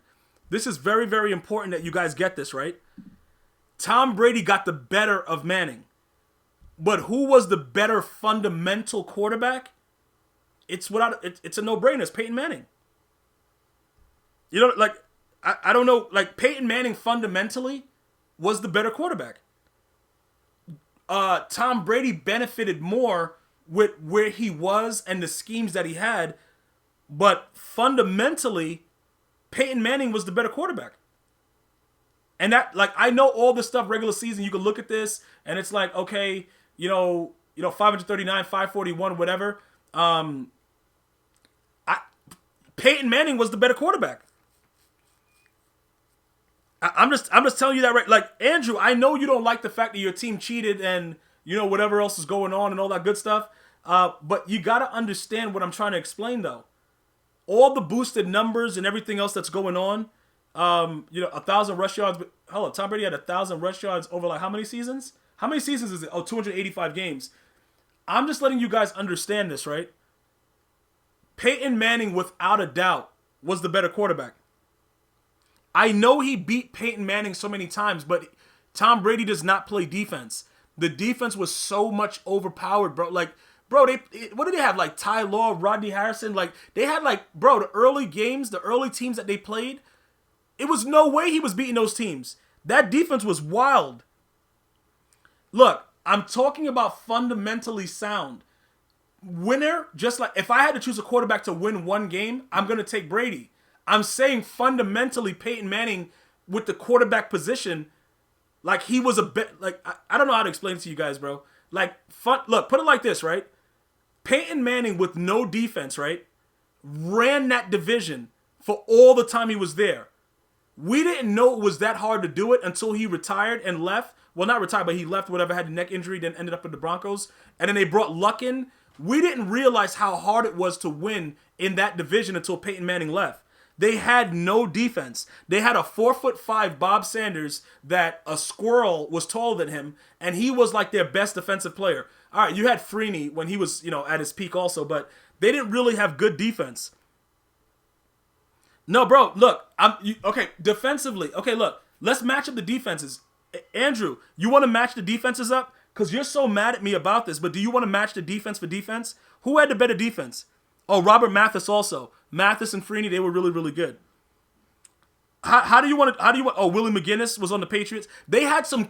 This is very, very important that you guys get this, right? Tom Brady got the better of Manning. But who was the better fundamental quarterback? It's a no-brainer. It's Peyton Manning. You know, like, I don't know. Like, Peyton Manning fundamentally was the better quarterback. Tom Brady benefited more with where he was and the schemes that he had. But fundamentally, Peyton Manning was the better quarterback. And that, like, I know all this stuff regular season. You can look at this, and it's like, okay, 539, 541, whatever. Peyton Manning was the better quarterback. I'm just telling you that, right? Like, Andrew, I know you don't like the fact that your team cheated and whatever else is going on and all that good stuff. But you got to understand what I'm trying to explain, though. All the boosted numbers and everything else that's going on. 1,000 rush yards. Hold on, Tom Brady had 1,000 rush yards over like how many seasons? How many seasons is it? 285 games. I'm just letting you guys understand this, right? Peyton Manning, without a doubt, was the better quarterback. I know he beat Peyton Manning so many times, but Tom Brady does not play defense. The defense was so much overpowered, bro. Like, bro, what did they have? Like, Ty Law, Rodney Harrison? Like, they had, like, bro, the early games, the early teams that they played, it was no way he was beating those teams. That defense was wild. Look, I'm talking about fundamentally sound. Winner, just like, if I had to choose a quarterback to win one game, I'm going to take Brady. I'm saying fundamentally Peyton Manning with the quarterback position, like he was a bit, like, I don't know how to explain it to you guys, bro. Like, look, put it like this, right? Peyton Manning with no defense, right, ran that division for all the time he was there. We didn't know it was that hard to do it until he retired and left. Well, not retired, but he left, whatever, had a neck injury, then ended up with the Broncos. And then they brought Luck in. We didn't realize how hard it was to win in that division until Peyton Manning left. They had no defense. They had a 4'5" Bob Sanders that a squirrel was taller than him, and he was like their best defensive player. All right, you had Freeney when he was, at his peak also, but they didn't really have good defense. No, bro, look, okay, defensively. Okay, look, let's match up the defenses. Andrew, you want to match the defenses up? Because you're so mad at me about this, but do you want to match the defense for defense? Who had the better defense? Oh, Robert Mathis also. Mathis and Freeney, they were really, really good. How do you want? Oh, Willie McGinnis was on the Patriots. They had some,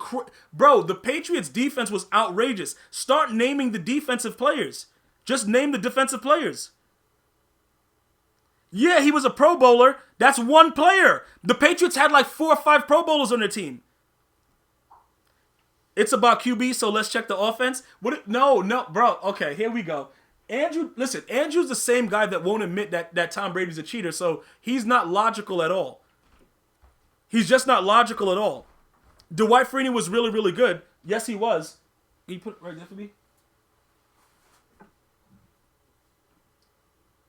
bro. The Patriots' defense was outrageous. Start naming the defensive players. Just name the defensive players. Yeah, he was a Pro Bowler. That's one player. The Patriots had like 4 or 5 Pro Bowlers on their team. It's about QB, so let's check the offense. No, bro. Okay, here we go. Andrew, listen, Andrew's the same guy that won't admit that Tom Brady's a cheater, so he's not logical at all. He's just not logical at all. Dwight Freeney was really, really good. Yes, he was. Can you put it right there for me?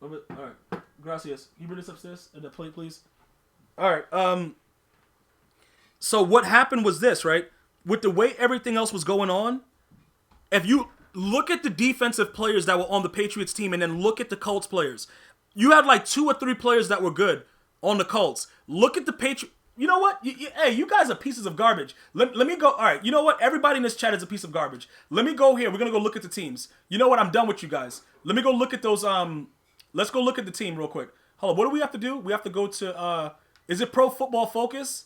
All right. Gracias. Can you bring this upstairs at the plate, please? All right. So what happened was this, right? With the way everything else was going on, if you look at the defensive players that were on the Patriots team and then look at the Colts players, you had like 2 or 3 players that were good on the Colts. Look at the Patriots. You know what? Hey, you guys are pieces of garbage. Let me go. All right, you know what? Everybody in this chat is a piece of garbage. Let me go here. We're going to go look at the teams. You know what? I'm done with you guys. Let me go look at those. Let's go look at the team real quick. Hold on. What do we have to do? We have to go to, is it Pro Football Focus?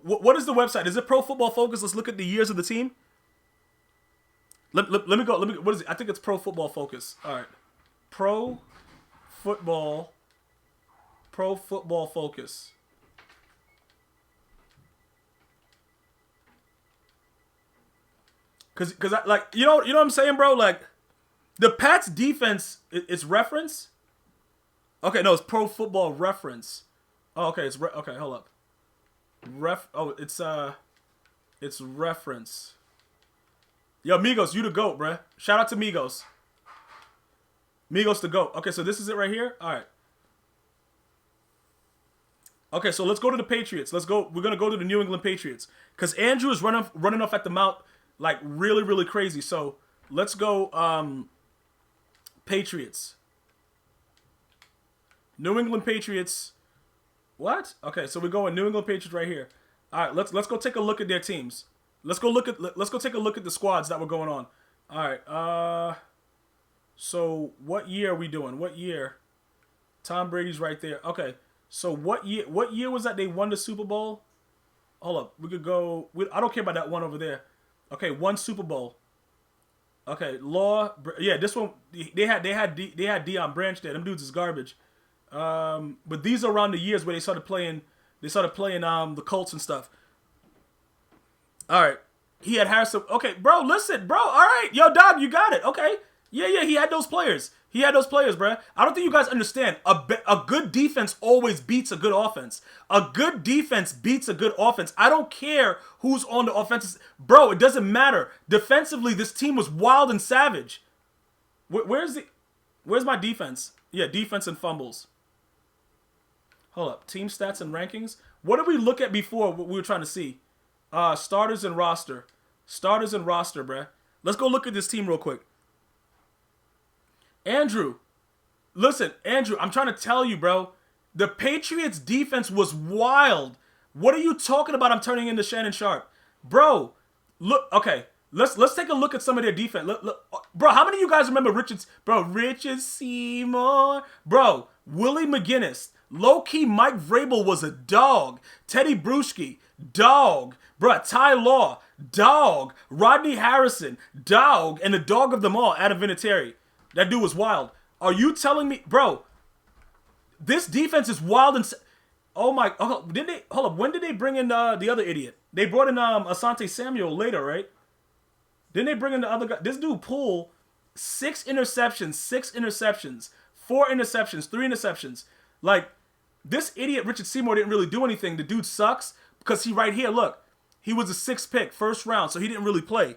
What is the website? Is it Pro Football Focus? Let's look at the years of the team. Let me go. What is it? I think it's Pro Football Focus. All right. Pro Football Focus. Cause I, like, you know what I'm saying, bro? Like, the Pats defense, it's reference. Okay, no, it's Pro Football Reference. Oh, okay, okay, hold up. It's reference. Yo, Migos, you the GOAT, bruh. Shout out to Migos. Migos the GOAT. Okay, so this is it right here? All right. Okay, so let's go to the Patriots. We're going to go to the New England Patriots. Because Andrew is running off at the mouth like really, really crazy. So let's go Patriots. New England Patriots. What? Okay, so we're going New England Patriots right here. All right, let's go take a look at their teams. Let's go take a look at the squads that were going on. All right. So what year are we doing? What year? Tom Brady's right there. Okay. So what year? What year was that they won the Super Bowl? Hold up, we could go. I don't care about that one over there. Okay, one Super Bowl. Okay, yeah, this one they had Deion Branch there. Them dudes is garbage. But these are around the years where they started playing. They started playing the Colts and stuff. All right, he had Harrison. Okay, bro, listen, bro. All right, yo, dog, you got it. Okay, yeah, he had those players. He had those players, bro. I don't think you guys understand. A good defense always beats a good offense. A good defense beats a good offense. I don't care who's on the offense. Bro, it doesn't matter. Defensively, this team was wild and savage. Where's my defense? Yeah, defense and fumbles. Hold up. Team stats and rankings. What did we look at before what we were trying to see? Starters and roster. Starters and roster, bruh. Let's go look at this team real quick. Andrew, listen, Andrew, I'm trying to tell you, bro. The Patriots defense was wild. What are you talking about? I'm turning into Shannon Sharp. Bro, look, okay. Let's take a look at some of their defense. Look, bro, how many of you guys remember Richard Seymour? Bro, Willie McGinnis. Low-key, Mike Vrabel was a dog. Teddy Bruschi, dog. Bruh, Ty Law, dog. Rodney Harrison, dog. And the dog of them all, Adam Vinatieri. That dude was wild. Are you telling me, bro, this defense is wild and... Oh my... Hold up. When did they bring in the other idiot? They brought in Asante Samuel later, right? Didn't they bring in the other guy? This dude, Poole, 6 interceptions, 4 interceptions, 3 interceptions. Like, this idiot Richard Seymour didn't really do anything. The dude sucks because he right here, look. He was a 6th pick, first round, so he didn't really play.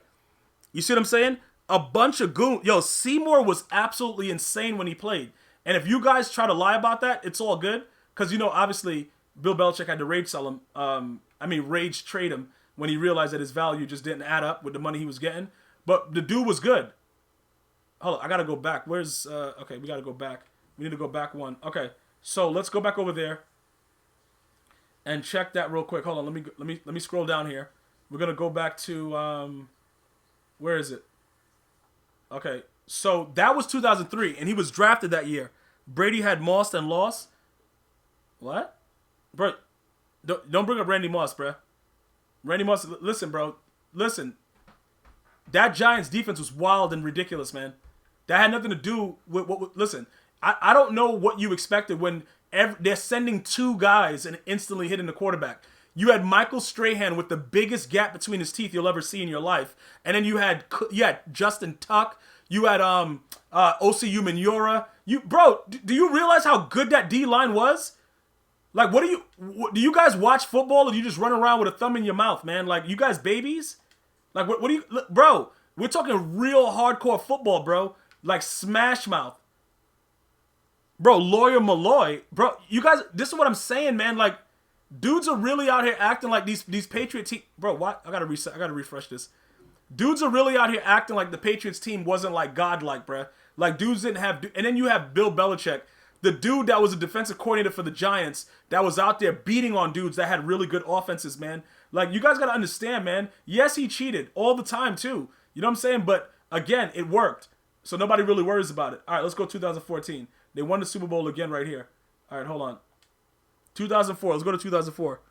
You see what I'm saying? A bunch of goons. Yo, Seymour was absolutely insane when he played. And if you guys try to lie about that, it's all good. Because, you know, obviously, Bill Belichick had to rage sell him. Rage trade him when he realized that his value just didn't add up with the money he was getting. But the dude was good. Hold on, I got to go back. Where's... okay, we got to go back. We need to go back one. Okay, so let's go back over there and check that real quick. Hold on, let me scroll down here. We're going to go back to... where is it? Okay, so that was 2003, and he was drafted that year. Brady had Moss and lost. What? Bro, don't bring up Randy Moss, bro. Randy Moss, listen, bro. Listen. That Giants defense was wild and ridiculous, man. That had nothing to do with what... Listen, I don't know what you expected when they're sending 2 guys and instantly hitting the quarterback. You had Michael Strahan with the biggest gap between his teeth you'll ever see in your life. And then you had Justin Tuck. You had Osi Umenyiora. Do you realize how good that D-line was? Like, do you guys watch football or do you just run around with a thumb in your mouth, man? Like, you guys babies? Like, what do you... Bro, we're talking real hardcore football, bro. Like, smash mouth. Bro, Lawyer Malloy. Bro, you guys... This is what I'm saying, man. Like, dudes are really out here acting like these Patriot team... Bro, what? I gotta refresh this. Dudes are really out here acting like the Patriots team wasn't, like, godlike, bro. Like, dudes didn't have... And then you have Bill Belichick, the dude that was a defensive coordinator for the Giants, that was out there beating on dudes that had really good offenses, man. Like, you guys gotta understand, man. Yes, he cheated all the time, too. You know what I'm saying? But, again, it worked. So nobody really worries about it. All right, let's go 2014. They won the Super Bowl again right here. All right, hold on. 2004. Let's go to 2004.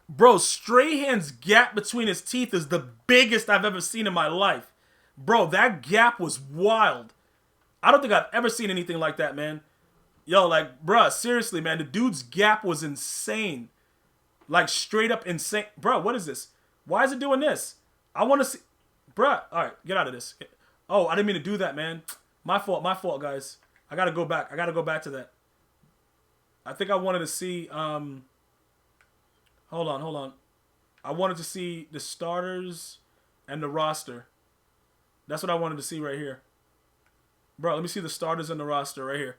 Bro, Strahan's gap between his teeth is the biggest I've ever seen in my life. Bro, that gap was wild. I don't think I've ever seen anything like that, man. Yo, like, bruh, seriously, man. The dude's gap was insane. Like, straight up insane. Bro, what is this? Why is it doing this? I want to see... Bruh, all right, get out of this. Oh, I didn't mean to do that, man. My fault, guys. I got to go back. I got to go back to that. I think I wanted to see... Hold on. I wanted to see the starters and the roster. That's what I wanted to see right here. Bro, let me see the starters and the roster right here.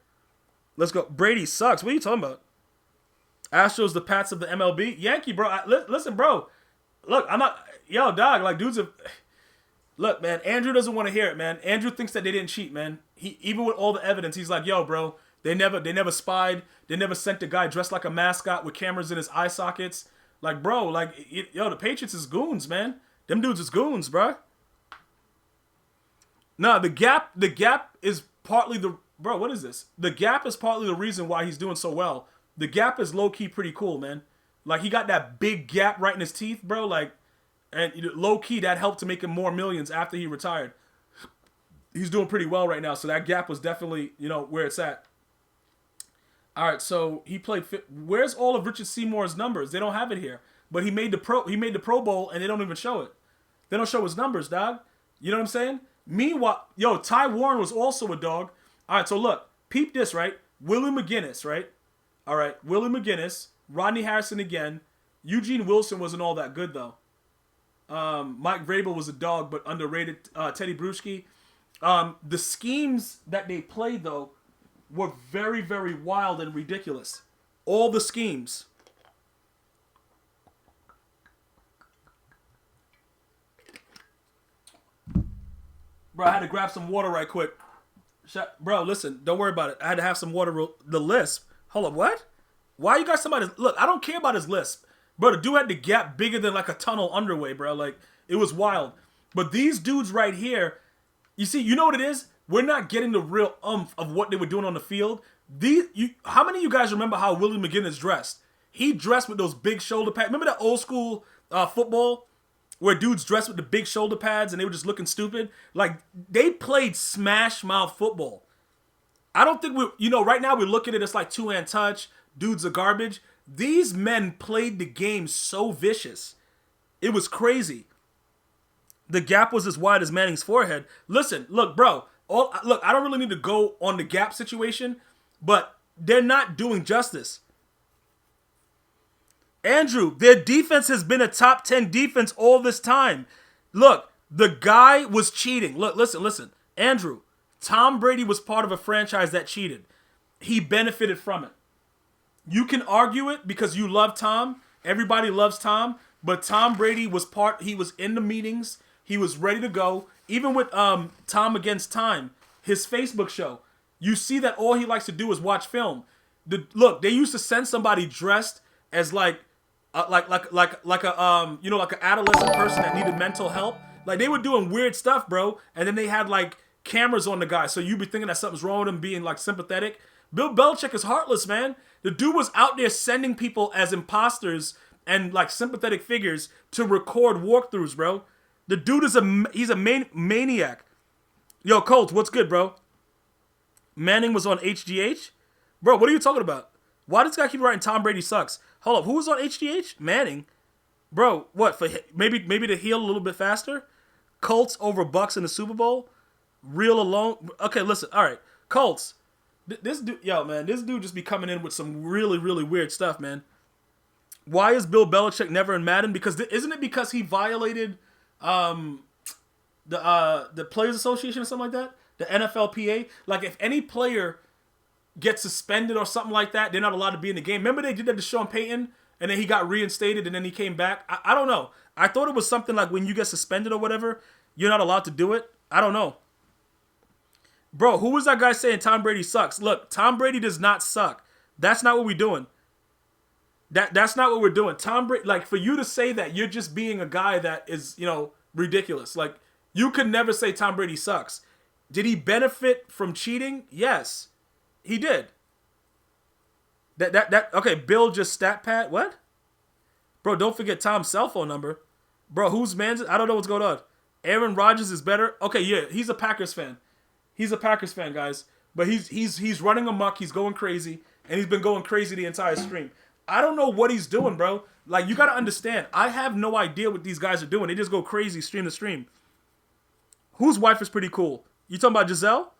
Let's go. Brady sucks. What are you talking about? Astros, the Pats of the MLB. Yankee, bro. Listen, bro. Look, I'm not... Yo, dog, like, dudes have... Look, man, Andrew doesn't want to hear it, man. Andrew thinks that they didn't cheat, man. Even with all the evidence, he's like, yo, bro, they never spied. They never sent a guy dressed like a mascot with cameras in his eye sockets. Like, bro, like, the Patriots is goons, man. Them dudes is goons, bro. Nah, the gap is partly the... bro, what is this? The gap is partly the reason why he's doing so well. The gap is low key pretty cool, man. Like he got that big gap right in his teeth, bro. Like, and low key that helped to make him more millions after he retired. He's doing pretty well right now, so that gap was definitely where it's at. All right, so he played. Where's all of Richard Seymour's numbers? They don't have it here. But he made the Pro Bowl, and they don't even show it. They don't show his numbers, dog. You know what I'm saying? Meanwhile, Ty Warren was also a dog. All right, so look, peep this, right? Willie McGinnis, right? All right, Willie McGinnis, Rodney Harrison again. Eugene Wilson wasn't all that good though. Mike Vrabel was a dog, but underrated. Teddy Bruschi. The schemes that they played though were very, very wild and ridiculous. All the schemes. Bro, I had to grab some water right quick. Bro, listen, don't worry about it. I had to have some water. The lisp. Hold up, what? Why you got somebody? Look, I don't care about his lisp. Bro, the dude had the gap bigger than like a tunnel underway, bro. Like, it was wild. But these dudes right here, you see, you know what it is? We're not getting the real oomph of what they were doing on the field. How many of you guys remember how Willie McGinnis dressed? He dressed with those big shoulder pads. Remember that old school football? Where dudes dressed with the big shoulder pads and they were just looking stupid. Like, they played smash mouth football. I don't think right now we look at it as like two-hand touch. Dudes are garbage. These men played the game so vicious. It was crazy. The gap was as wide as Manning's forehead. Listen, look, bro. Look, I don't really need to go on the gap situation, but they're not doing justice. Andrew, their defense has been a top 10 defense all this time. Look, the guy was cheating. Look, listen. Andrew, Tom Brady was part of a franchise that cheated. He benefited from it. You can argue it because you love Tom. Everybody loves Tom. But Tom Brady he was in the meetings. He was ready to go. Even with Tom Against Time, his Facebook show, you see that all he likes to do is watch film. Look, they used to send somebody dressed as like an adolescent person that needed mental help. Like, they were doing weird stuff, bro. And then they had like cameras on the guy, so you'd be thinking that something's wrong with him, being like sympathetic. Bill Belichick is heartless, man. The dude was out there sending people as imposters and like sympathetic figures to record walkthroughs, bro. The dude is he's a maniac. Yo, Colt, what's good, bro? Manning was on HGH? Bro, what are you talking about? Why does this guy keep writing Tom Brady sucks? Hold up, who was on HGH? Manning. Bro, what, for maybe to heal a little bit faster? Colts over Bucks in the Super Bowl? Real alone? Okay, listen, all right. Colts. This dude, this dude just be coming in with some really, really weird stuff, man. Why is Bill Belichick never in Madden? Because isn't it because he violated the Players Association or something like that? The NFLPA? Like, if any player gets suspended or something like that, they're not allowed to be in the game. Remember they did that to Sean Peyton, and then he got reinstated, and then he came back? I don't know. I thought it was something like when you get suspended or whatever, you're not allowed to do it. I don't know. Bro, who was that guy saying Tom Brady sucks? Look, Tom Brady does not suck. That's not what we're doing. That's not what we're doing. Tom Brady, like, for you to say that, you're just being a guy that is, ridiculous. Like, you could never say Tom Brady sucks. Did he benefit from cheating? Yes, he did. Okay, Bill just stat pad. What? Bro, don't forget Tom's cell phone number. Bro, whose man's it? I don't know what's going on. Aaron Rodgers is better. Okay, yeah, he's a Packers fan. He's a Packers fan, guys. But he's running amok. He's going crazy. And he's been going crazy the entire stream. I don't know what he's doing, bro. Like, you got to understand. I have no idea what these guys are doing. They just go crazy stream to stream. Whose wife is pretty cool? You talking about Giselle?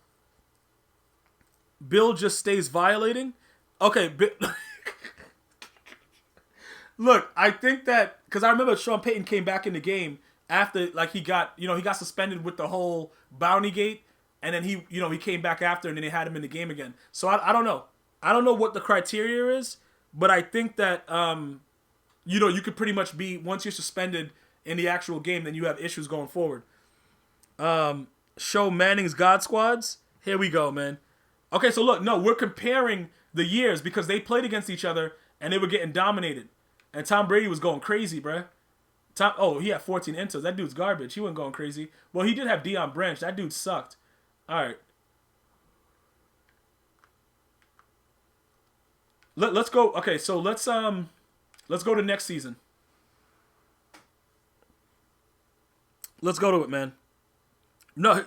Bill just stays violating? Okay, look, I think that, because I remember Sean Payton came back in the game after, like, he got suspended with the whole bounty gate. And then he came back after, and then they had him in the game again. So I don't know. I don't know what the criteria is, but I think that you could pretty much be, once you're suspended in the actual game, then you have issues going forward. Show Manning's God Squads. Here we go, man. Okay, so look, no, we're comparing the years because they played against each other and they were getting dominated, and Tom Brady was going crazy, bruh. He had 14 intos. That dude's garbage. He wasn't going crazy. Well, he did have Deion Branch. That dude sucked. All right. Let's go. Okay, so let's go to next season. Let's go to it, man. No,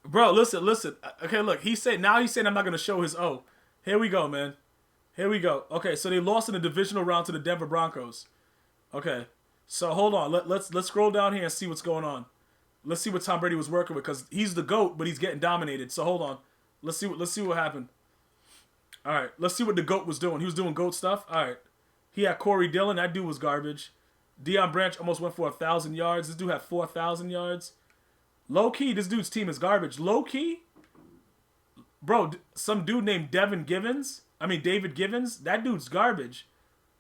bro, listen. Okay, look, he's saying I'm not gonna show his O. Here we go, man. Here we go. Okay, so they lost in the divisional round to the Denver Broncos. Okay, so hold on. Let's scroll down here and see what's going on. Let's see what Tom Brady was working with, because he's the GOAT, but he's getting dominated. So hold on. Let's see what happened. All right, let's see what the GOAT was doing. He was doing GOAT stuff. All right, he had Corey Dillon. That dude was garbage. Deion Branch almost went for 1,000 yards. This dude had 4,000 yards. Low key, this dude's team is garbage. Low key, bro, some dude named David Givens. That dude's garbage.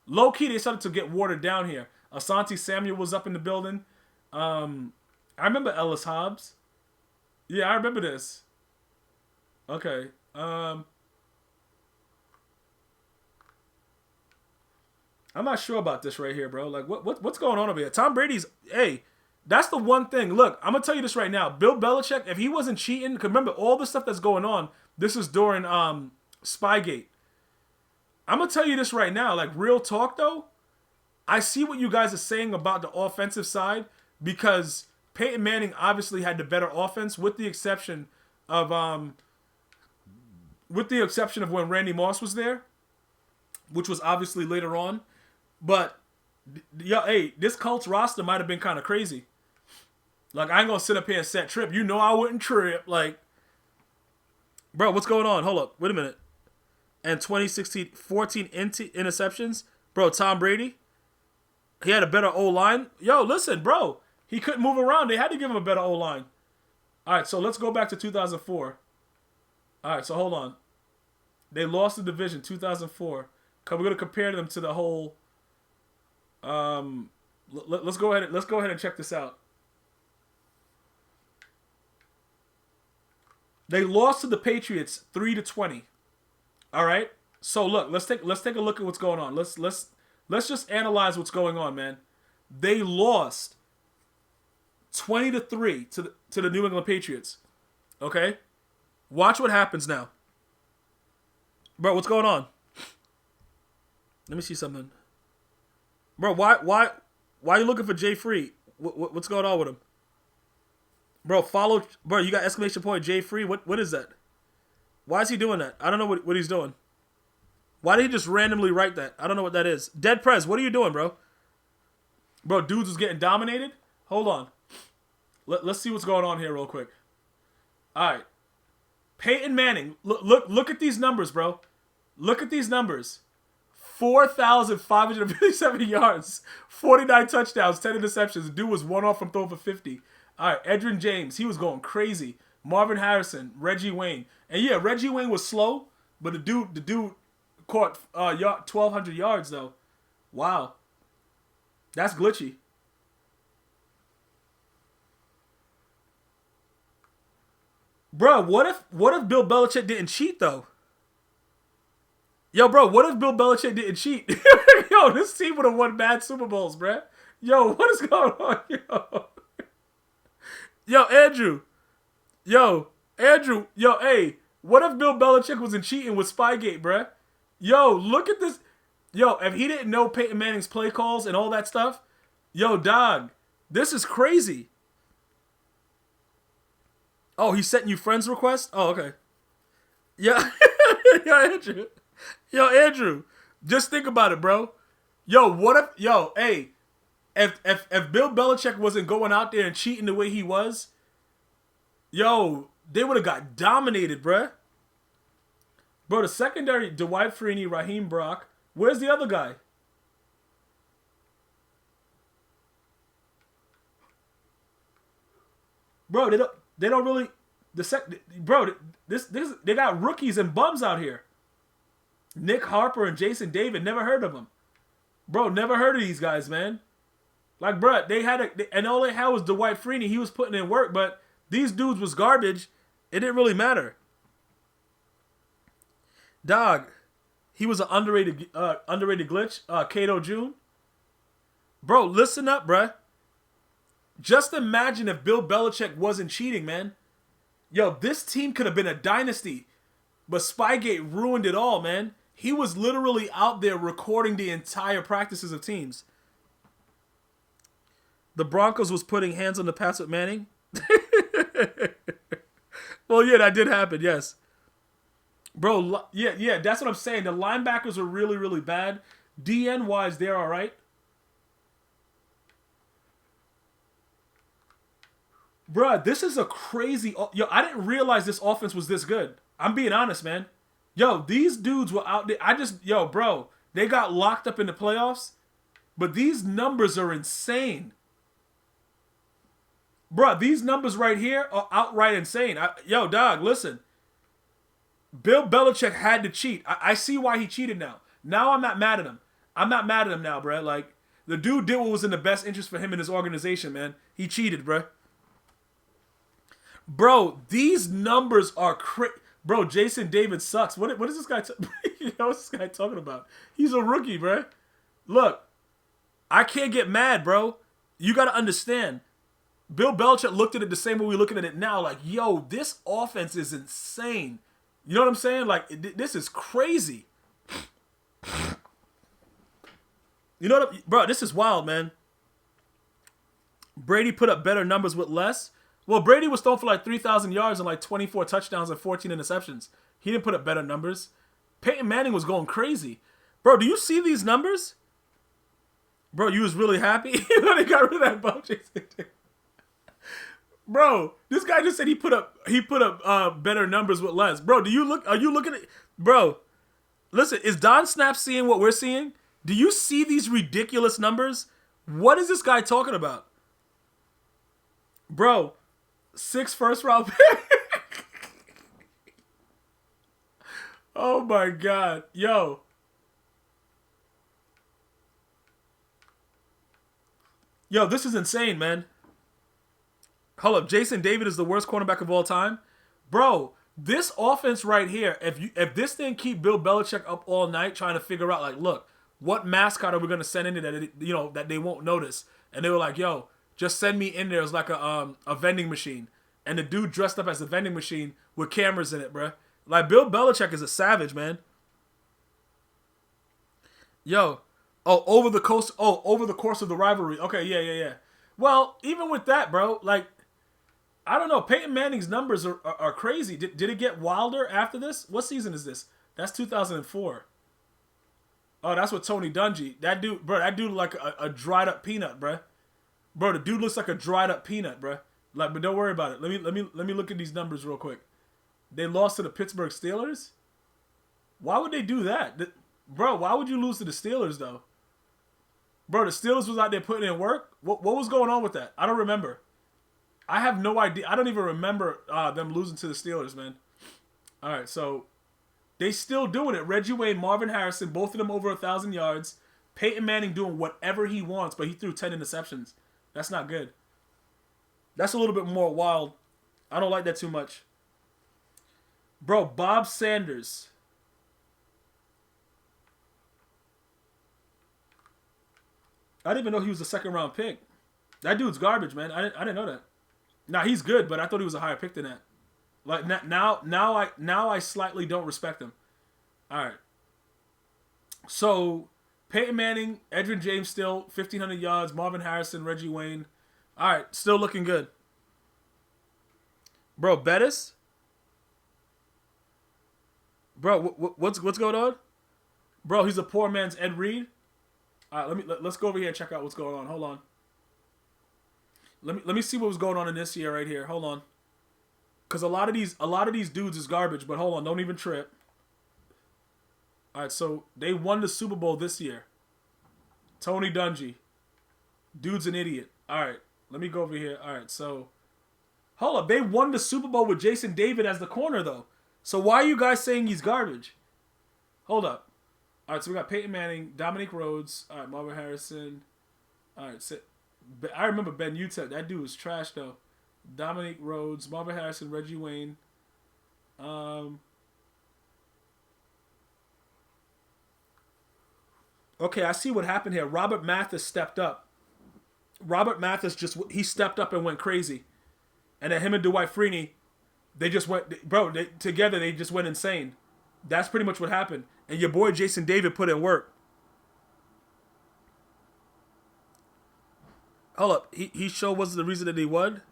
Low key, they started to get watered down here. Asante Samuel was up in the building. I remember Ellis Hobbs. Yeah, I remember this. Okay. I'm not sure about this right here, bro. Like, what's going on over here? Tom Brady's, hey, that's the one thing. Look, I'm going to tell you this right now. Bill Belichick, if he wasn't cheating, because remember, all the stuff that's going on, this is during Spygate. I'm going to tell you this right now. Like, real talk, though, I see what you guys are saying about the offensive side, because Peyton Manning obviously had the better offense, with the exception of when Randy Moss was there, which was obviously later on. But, hey, this Colts roster might have been kind of crazy. Like, I ain't going to sit up here and set trip. You know I wouldn't trip. Like, bro, what's going on? Hold up. Wait a minute. And 2016, 14 interceptions. Bro, Tom Brady, he had a better O-line. Yo, listen, bro. He couldn't move around. They had to give him a better O-line. All right, so let's go back to 2004. All right, so hold on. They lost the division 2004. We're going to compare them to the whole... let's go ahead and check this out. They lost to the Patriots 3-20. All right. So look, let's take a look at what's going on. Let's just analyze what's going on, man. They lost 20-3 to the New England Patriots. Okay. Watch what happens now, bro. What's going on? Let me see something. Bro, why are you looking for Jay Free? What's going on with him? Bro, bro, you got exclamation point Jay Free? What is that? Why is he doing that? I don't know what he's doing. Why did he just randomly write that? I don't know what that is. Dead Prez, what are you doing, bro? Bro, dudes was getting dominated? Hold on. Let's see what's going on here real quick. All right. Peyton Manning, look at these numbers, bro. Look at these numbers. 4,557 yards, 49 touchdowns, 10 interceptions. The dude was one off from throwing for 50. All right, Edgerrin James, he was going crazy. Marvin Harrison, Reggie Wayne. And yeah, Reggie Wayne was slow, but the dude caught 1,200 yards, though. Wow. That's glitchy. Bro, what if Bill Belichick didn't cheat, though? Yo, bro, what if Bill Belichick didn't cheat? Yo, this team would have won bad Super Bowls, bruh. Yo, what is going on? Yo, Andrew. Yo, hey, what if Bill Belichick wasn't cheating with Spygate, bruh? Yo, look at this. Yo, if he didn't know Peyton Manning's play calls and all that stuff, yo, dog, this is crazy. Oh, he's setting you friends requests? Oh, okay. Yeah. Yo, Andrew, just think about it, bro. Yo, hey, if Bill Belichick wasn't going out there and cheating the way he was, yo, they would have got dominated, bruh. Bro, the secondary, Dwight Freeney, Raheem Brock. Where's the other guy? Bro, they don't really they got rookies and bums out here. Nick Harper and Jason David, never heard of them. Bro, never heard of these guys, man. Like, bro, and all they had was Dwight Freeney. He was putting in work, but these dudes was garbage. It didn't really matter. Dog, he was an underrated glitch. Cato June. Bro, listen up, bruh. Just imagine if Bill Belichick wasn't cheating, man. Yo, this team could have been a dynasty. But Spygate ruined it all, man. He was literally out there recording the entire practices of teams. The Broncos was putting hands on the pass with Manning. Well, yeah, that did happen, yes. Bro, yeah, that's what I'm saying. The linebackers are really, really bad. DN-wise, they're all right. Bruh, this is a crazy... Yo, I didn't realize this offense was this good. I'm being honest, man. Yo, these dudes were out there. Yo, bro, they got locked up in the playoffs, but these numbers are insane. Bruh, these numbers right here are outright insane. Yo, dog, listen. Bill Belichick had to cheat. I see why he cheated now. Now I'm not mad at him. I'm not mad at him now, bruh. Like, the dude did what was in the best interest for him and his organization, man. He cheated, bruh. Bro, these numbers are crazy. Bro, Jason David sucks. What is this guy? What's this guy talking about? He's a rookie, bro. Look, I can't get mad, bro. You got to understand. Bill Belichick looked at it the same way we're looking at it now. Like, yo, this offense is insane. You know what I'm saying? Like, this is crazy. You know what? Bro, this is wild, man. Brady put up better numbers with less. Well, Brady was thrown for like 3,000 yards and like 24 touchdowns and 14 interceptions. He didn't put up better numbers. Peyton Manning was going crazy. Bro, do you see these numbers? Bro, you was really happy when they got rid of that bum. Bro, this guy just said he put up better numbers with less. Bro, are you looking at... Bro, listen, is Don Snap seeing what we're seeing? Do you see these ridiculous numbers? What is this guy talking about? Bro, 6 first-round pick. Oh, my God. Yo. Yo, this is insane, man. Hold up. Jason David is the worst cornerback of all time? Bro, this offense right here, if this thing keep Bill Belichick up all night trying to figure out, like, look, what mascot are we going to send in there that they won't notice? And they were like, yo, just send me in there as like a vending machine. And the dude dressed up as a vending machine with cameras in it, bruh. Like, Bill Belichick is a savage, man. Yo. Over the course of the rivalry. Okay, yeah. Well, even with that, bro, like, I don't know. Peyton Manning's numbers are crazy. Did it get wilder after this? What season is this? That's 2004. Oh, that's with Tony Dungy. That dude like a dried up peanut, bruh. Bro, the dude looks like a dried up peanut, bruh. Like, but don't worry about it. Let me look at these numbers real quick. They lost to the Pittsburgh Steelers? Why would they do that? Bro, why would you lose to the Steelers, though? Bro, the Steelers was out there putting in work? What was going on with that? I don't remember. I have no idea. I don't even remember them losing to the Steelers, man. All right, so they still doing it. Reggie Wayne, Marvin Harrison, both of them over 1,000 yards. Peyton Manning doing whatever he wants, but he threw 10 interceptions. That's not good. That's a little bit more wild. I don't like that too much. Bro, Bob Sanders. I didn't even know he was a second-round pick. That dude's garbage, man. I didn't know that. Nah, he's good, but I thought he was a higher pick than that. Like, now I slightly don't respect him. All right. So, Peyton Manning, Edgerrin James still, 1,500 yards. Marvin Harrison, Reggie Wayne. All right, still looking good. Bro, Bettis? Bro, what's going on? Bro, he's a poor man's Ed Reed. All right, let's go over here and check out what's going on. Hold on. Let me see what was going on in this year right here. Hold on. Cause a lot of these dudes is garbage, but hold on, don't even trip. All right, so they won the Super Bowl this year. Tony Dungy. Dude's an idiot. All right, let me go over here. All right, so hold up. They won the Super Bowl with Jason David as the corner, though. So why are you guys saying he's garbage? Hold up. All right, so we got Peyton Manning, Dominique Rhodes, all right, Marvin Harrison. All right, so I remember Ben Utep. That dude was trash, though. Dominique Rhodes, Marvin Harrison, Reggie Wayne. Okay, I see what happened here. Robert Mathis stepped up. Robert Mathis he stepped up and went crazy. And then him and Dwight Freeney, they just went, bro, together they just went insane. That's pretty much what happened. And your boy Jason David put in work. Hold up. He sure wasn't the reason that he won?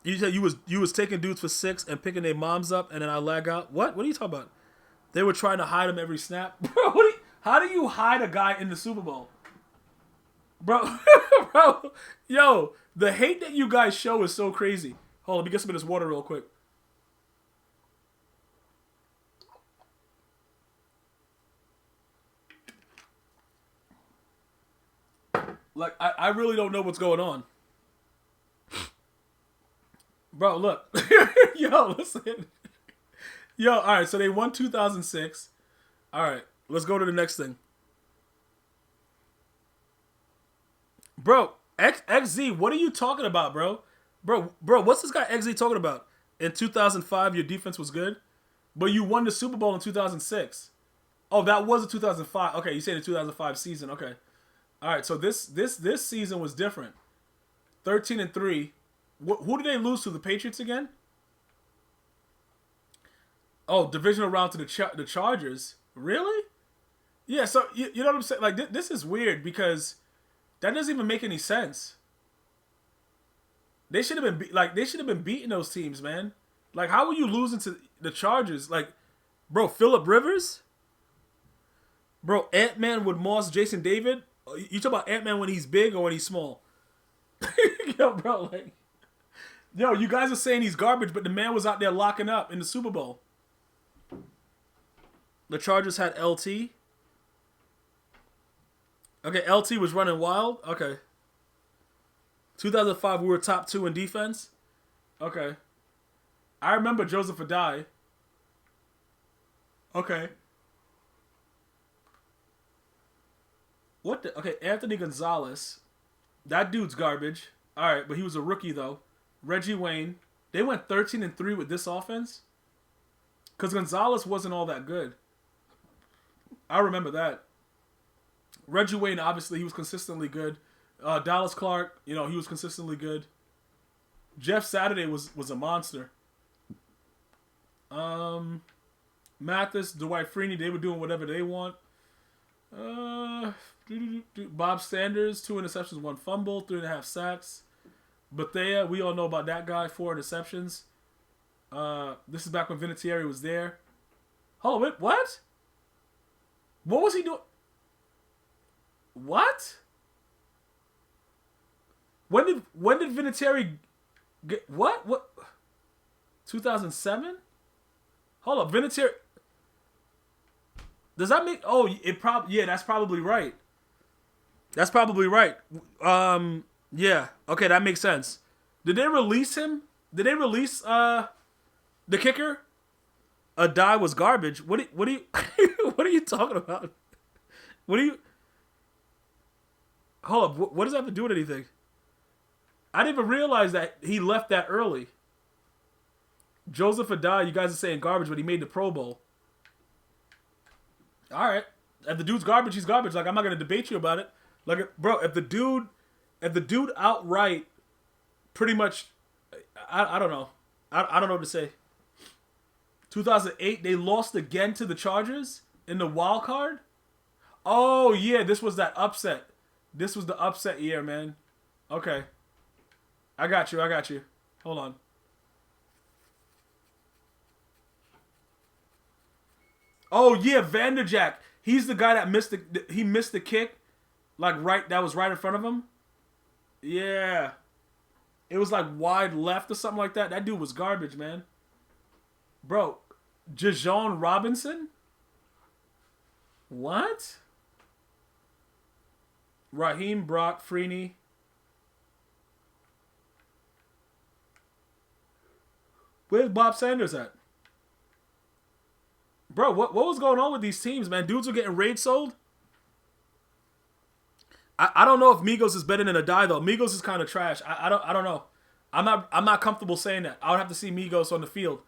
You said you was taking dudes for 6 and picking their moms up, and then I lag out? What? What are you talking about? They were trying to hide him every snap. Bro, how do you hide a guy in the Super Bowl? Bro, bro, yo, the hate that you guys show is so crazy. Hold on, let me get some of this water real quick. Like, I really don't know what's going on. Bro, look. Yo, listen. Yo, all right, so they won 2006. All right, let's go to the next thing. Bro, XZ, what are you talking about, bro? Bro, what's this guy XZ talking about? In 2005, your defense was good, but you won the Super Bowl in 2006. Oh, that was a 2005. Okay, you say the 2005 season. Okay. All right, so this season was different. 13-3. Who did they lose to? The Patriots again? Oh, divisional round to the Chargers. Really? Yeah. So you know what I'm saying? Like this is weird because that doesn't even make any sense. They should have been beating those teams, man. Like, how are you losing to the Chargers? Like, bro, Phillip Rivers, bro, Ant-Man with Moss, Jason David. You talk about Ant-Man when he's big or when he's small? Yo, bro, like, yo, you guys are saying he's garbage, but the man was out there locking up in the Super Bowl. The Chargers had LT. Okay, LT was running wild. Okay. 2005, we were top 2 in defense. Okay. I remember Joseph Adai. Okay. What the? Okay, Anthony Gonzalez. That dude's garbage. All right, but he was a rookie, though. Reggie Wayne. They went 13-3 with this offense. Because Gonzalez wasn't all that good. I remember that. Reggie Wayne, obviously, he was consistently good. Dallas Clark, he was consistently good. Jeff Saturday was a monster. Mathis, Dwight Freeney, they were doing whatever they want. Bob Sanders, 2 interceptions, 1 fumble, 3.5 sacks. Bethea, we all know about that guy, 4 interceptions. This is back when Vinatieri was there. Hold on, wait, what? What was he doing? What? When did Vinatieri get what? 2007? Hold up, Vinatieri. Does that make? Oh, yeah, that's probably right. That's probably right. Yeah. Okay, that makes sense. Did they release him? Did they release the kicker? Adai was garbage. What do you what are you talking about? What do you? Hold up. What does that have to do with anything? I didn't even realize that he left that early. Joseph Adai, you guys are saying garbage, but he made the Pro Bowl. All right. If the dude's garbage, he's garbage. Like, I'm not gonna debate you about it. Like, bro, if the dude outright, pretty much, I don't know. I don't know what to say. 2008, they lost again to the Chargers in the wild card. Oh yeah, this was that upset. This was the upset year, man. Okay. I got you. Hold on. Oh yeah, Vanderjack. He's the guy that missed the kick, that was right in front of him. Yeah. It was like wide left or something like that. That dude was garbage, man. Bro, Jajon Robinson? What? Raheem Brock Freeney. Where's Bob Sanders at? Bro, what was going on with these teams, man? Dudes were getting raid sold. I don't know if Migos is better than Adai though. Migos is kind of trash. I don't know. I'm not comfortable saying that. I would have to see Migos on the field.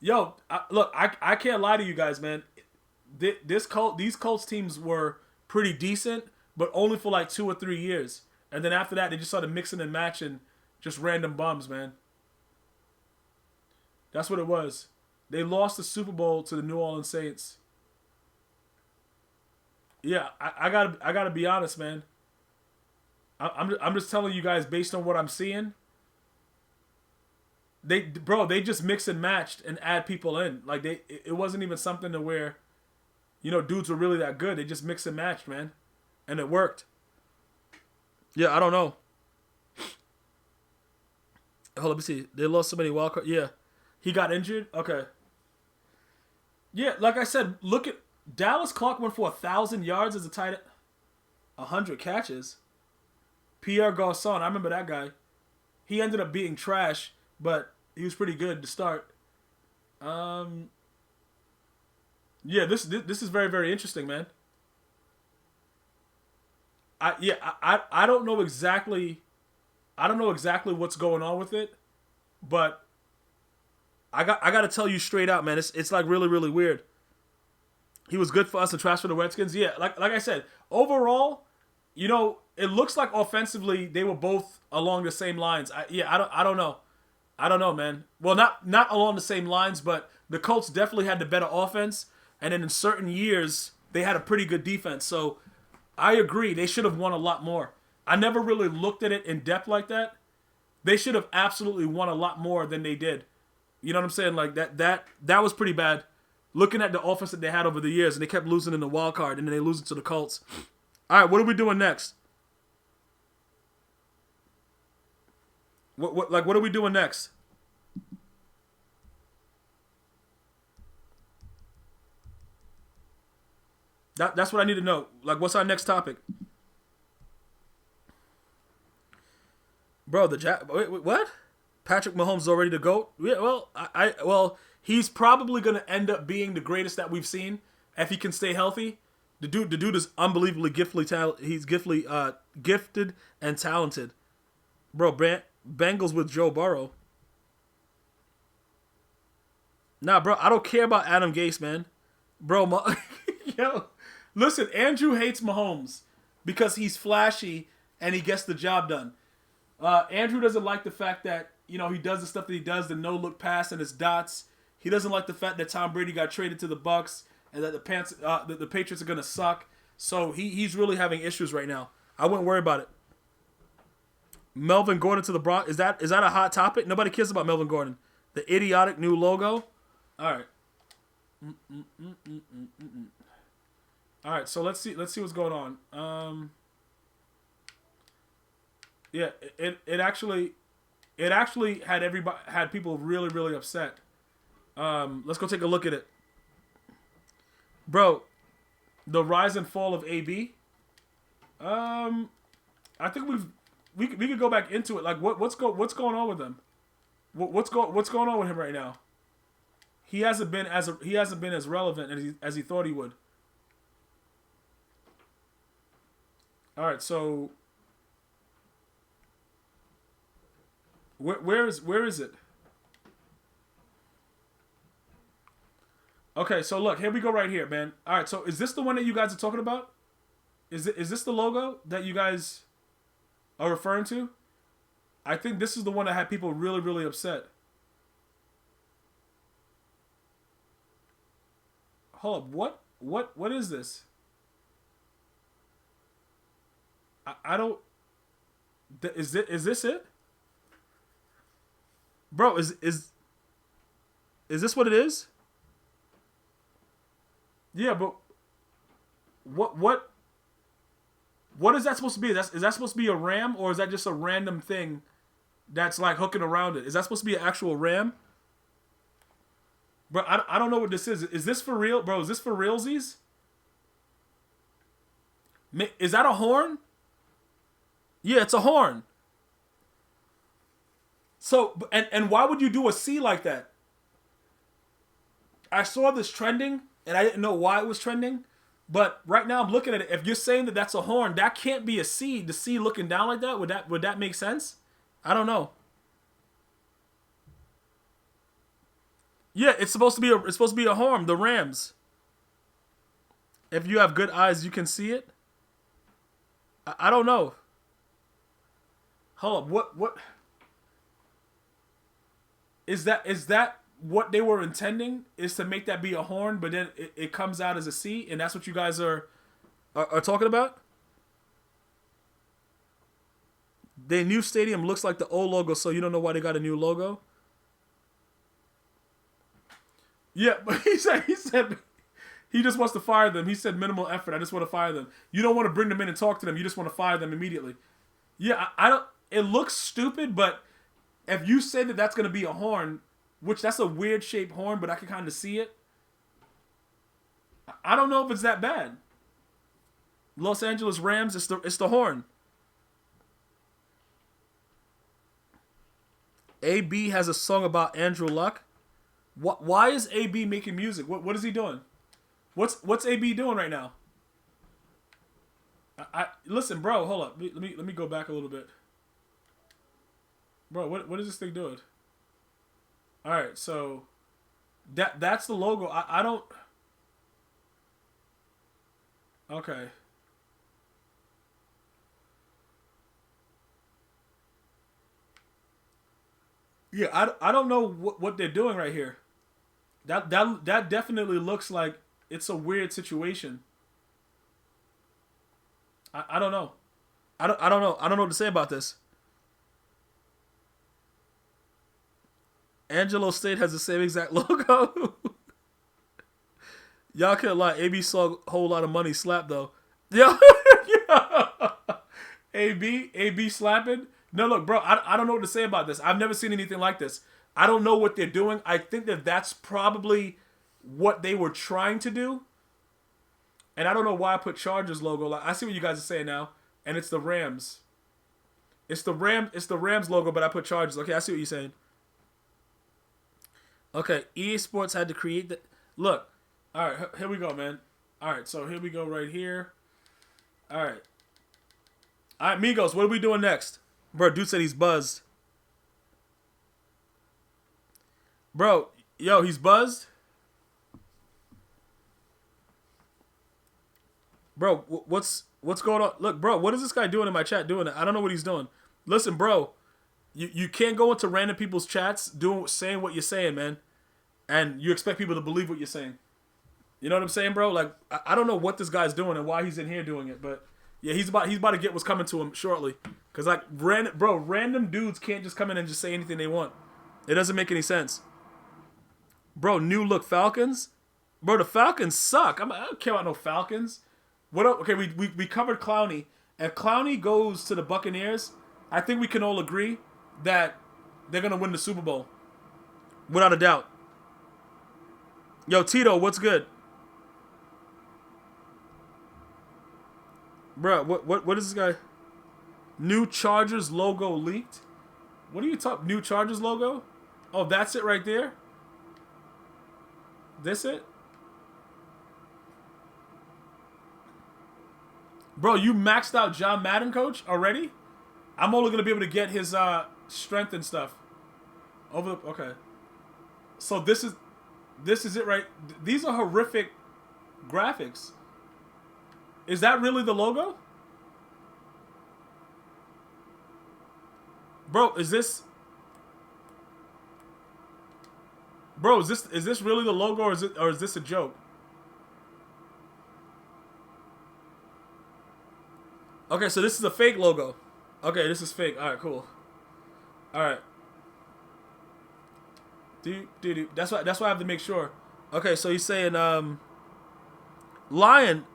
Yo, look, I can't lie to you guys, man. These Colts teams were pretty decent, but only for like 2 or 3 years. And then after that, they just started mixing and matching just random bums, man. That's what it was. They lost the Super Bowl to the New Orleans Saints. Yeah, I gotta be honest, man. I'm just telling you guys based on what I'm seeing. They just mix and matched and add people in. Like it wasn't even something to where, dudes were really that good. They just mix and matched, man, and it worked. Yeah, I don't know. Hold on, let me see. They lost so many wild cards. Yeah, he got injured. Okay. Yeah, like I said, look at Dallas Clark went for 1,000 yards as a tight end, 100 catches. Pierre Garçon, I remember that guy. He ended up being trash, but he was pretty good to start. Yeah, this is very, very interesting, man. I don't know exactly what's going on with it, but I got to tell you straight out, man. It's like really, really weird. He was good for us to transfer to the Redskins. Yeah, like I said, overall, it looks like offensively they were both along the same lines. I don't know. I don't know, man. Well, not along the same lines, but the Colts definitely had the better offense, and then in certain years they had a pretty good defense. So I agree, they should have won a lot more. I never really looked at it in depth like that. They should have absolutely won a lot more than they did. You know what I'm saying? Like that was pretty bad. Looking at the offense that they had over the years, and they kept losing in the wild card, and then they lose it to the Colts. All right, what are we doing next? What are we doing next? That's what I need to know. Like, what's our next topic? Bro, wait, what? Patrick Mahomes is already the GOAT? Yeah, well, he's probably going to end up being the greatest that we've seen if he can stay healthy. The dude is unbelievably he's gifted and talented. Bro, Bengals with Joe Burrow. Nah, bro, I don't care about Adam Gase, man. Bro, yo, listen, Andrew hates Mahomes because he's flashy and he gets the job done. Andrew doesn't like the fact that, he does the stuff that he does, the no-look pass and his dots. He doesn't like the fact that Tom Brady got traded to the Bucs and that the Patriots are going to suck. So he's really having issues right now. I wouldn't worry about it. Melvin Gordon to the Bronx. Is that a hot topic? Nobody cares about Melvin Gordon. The idiotic new logo. All right. All right, so let's see what's going on. Yeah, it actually had people really, really upset. Let's go take a look at it. Bro, the rise and fall of AB. I think we could go back into it. Like what's going on with him? What's going on with him right now? He hasn't been as relevant as he thought he would. All right, so where is it? Okay, so look, here we go right here, man. All right, so is this the one that you guys are talking about? Is this the logo that you guys are referring to? I think this is the one that had people really, really upset. Hold up, what is this? I don't. Is this it? Bro, is this what it is? Yeah, but what is that supposed to be? Is that supposed to be a ram, or is that just a random thing that's like hooking around it? Is that supposed to be an actual ram? Bro, I don't know what this is. Is this for real? Bro, is this for realsies? Is that a horn? Yeah, it's a horn. So, and why would you do a C like that? I saw this trending, and I didn't know why it was trending. But right now I'm looking at it. If you're saying that that's a horn, that can't be a C. The C looking down like that, would that make sense? I don't know. Yeah, it's supposed to be a horn. The Rams. If you have good eyes, you can see it. I don't know. Hold up. What is that? what they were intending is to make that be a horn, but then it comes out as a C, and that's what you guys are talking about? Their new stadium looks like the old logo, so you don't know why they got a new logo? Yeah, but he said he just wants to fire them. He said minimal effort. I just want to fire them. You don't want to bring them in and talk to them. You just want to fire them immediately. Yeah, I don't. It looks stupid, but if you say that that's going to be a horn, which that's a weird shaped horn, but I can kind of see it. I don't know if it's that bad. Los Angeles Rams, it's the horn. AB has a song about Andrew Luck. Why is AB making music? What is he doing? What's AB doing right now? I listen, bro. Hold up. Let me go back a little bit. Bro, what is this thing doing? All right, so that's the logo. I don't. Okay. Yeah, I don't know what they're doing right here. That definitely looks like it's a weird situation. I don't know. I don't know. I don't know what to say about this. Angelo State has the same exact logo. Y'all can't lie. AB saw a whole lot of money slap though. Yo, AB slapping. No, look, bro. I don't know what to say about this. I've never seen anything like this. I don't know what they're doing. I think that's probably what they were trying to do. And I don't know why I put Chargers logo. Like, I see what you guys are saying now, and it's the Rams. It's the Rams logo, but I put Chargers. Okay, I see what you're saying. Okay, EA Sports had to create the look. All right, here we go, man. All right, so here we go right here. All right, Migos, what are we doing next? Bro, dude said he's buzzed. Bro, yo, he's buzzed? Bro, what's going on? Look, bro, what is this guy doing in my chat doing it? I don't know what he's doing. Listen, bro, you can't go into random people's chats saying what you're saying, man. And you expect people to believe what you're saying. You know what I'm saying, bro? Like, I don't know what this guy's doing and why he's in here doing it, but yeah, he's about to get what's coming to him shortly. Cause like random dudes can't just come in and just say anything they want. It doesn't make any sense. Bro, new look Falcons? Bro, the Falcons suck. I don't care about no Falcons. What up? Okay, we covered Clowney. If Clowney goes to the Buccaneers, I think we can all agree that they're gonna win the Super Bowl. Without a doubt. Yo, Tito, what's good? Bro, what is this guy? New Chargers logo leaked? What are you talking? New Chargers logo? Oh, that's it right there? This it? Bro, you maxed out John Madden, coach, already? I'm only going to be able to get his strength and stuff. Okay. So this is it, right? These are horrific graphics. Is that really the logo? Bro, is this really the logo, or is this a joke? Okay, so this is a fake logo. Okay, this is fake. All right, cool. All right. That's why I have to make sure. Okay, so he's saying Lion,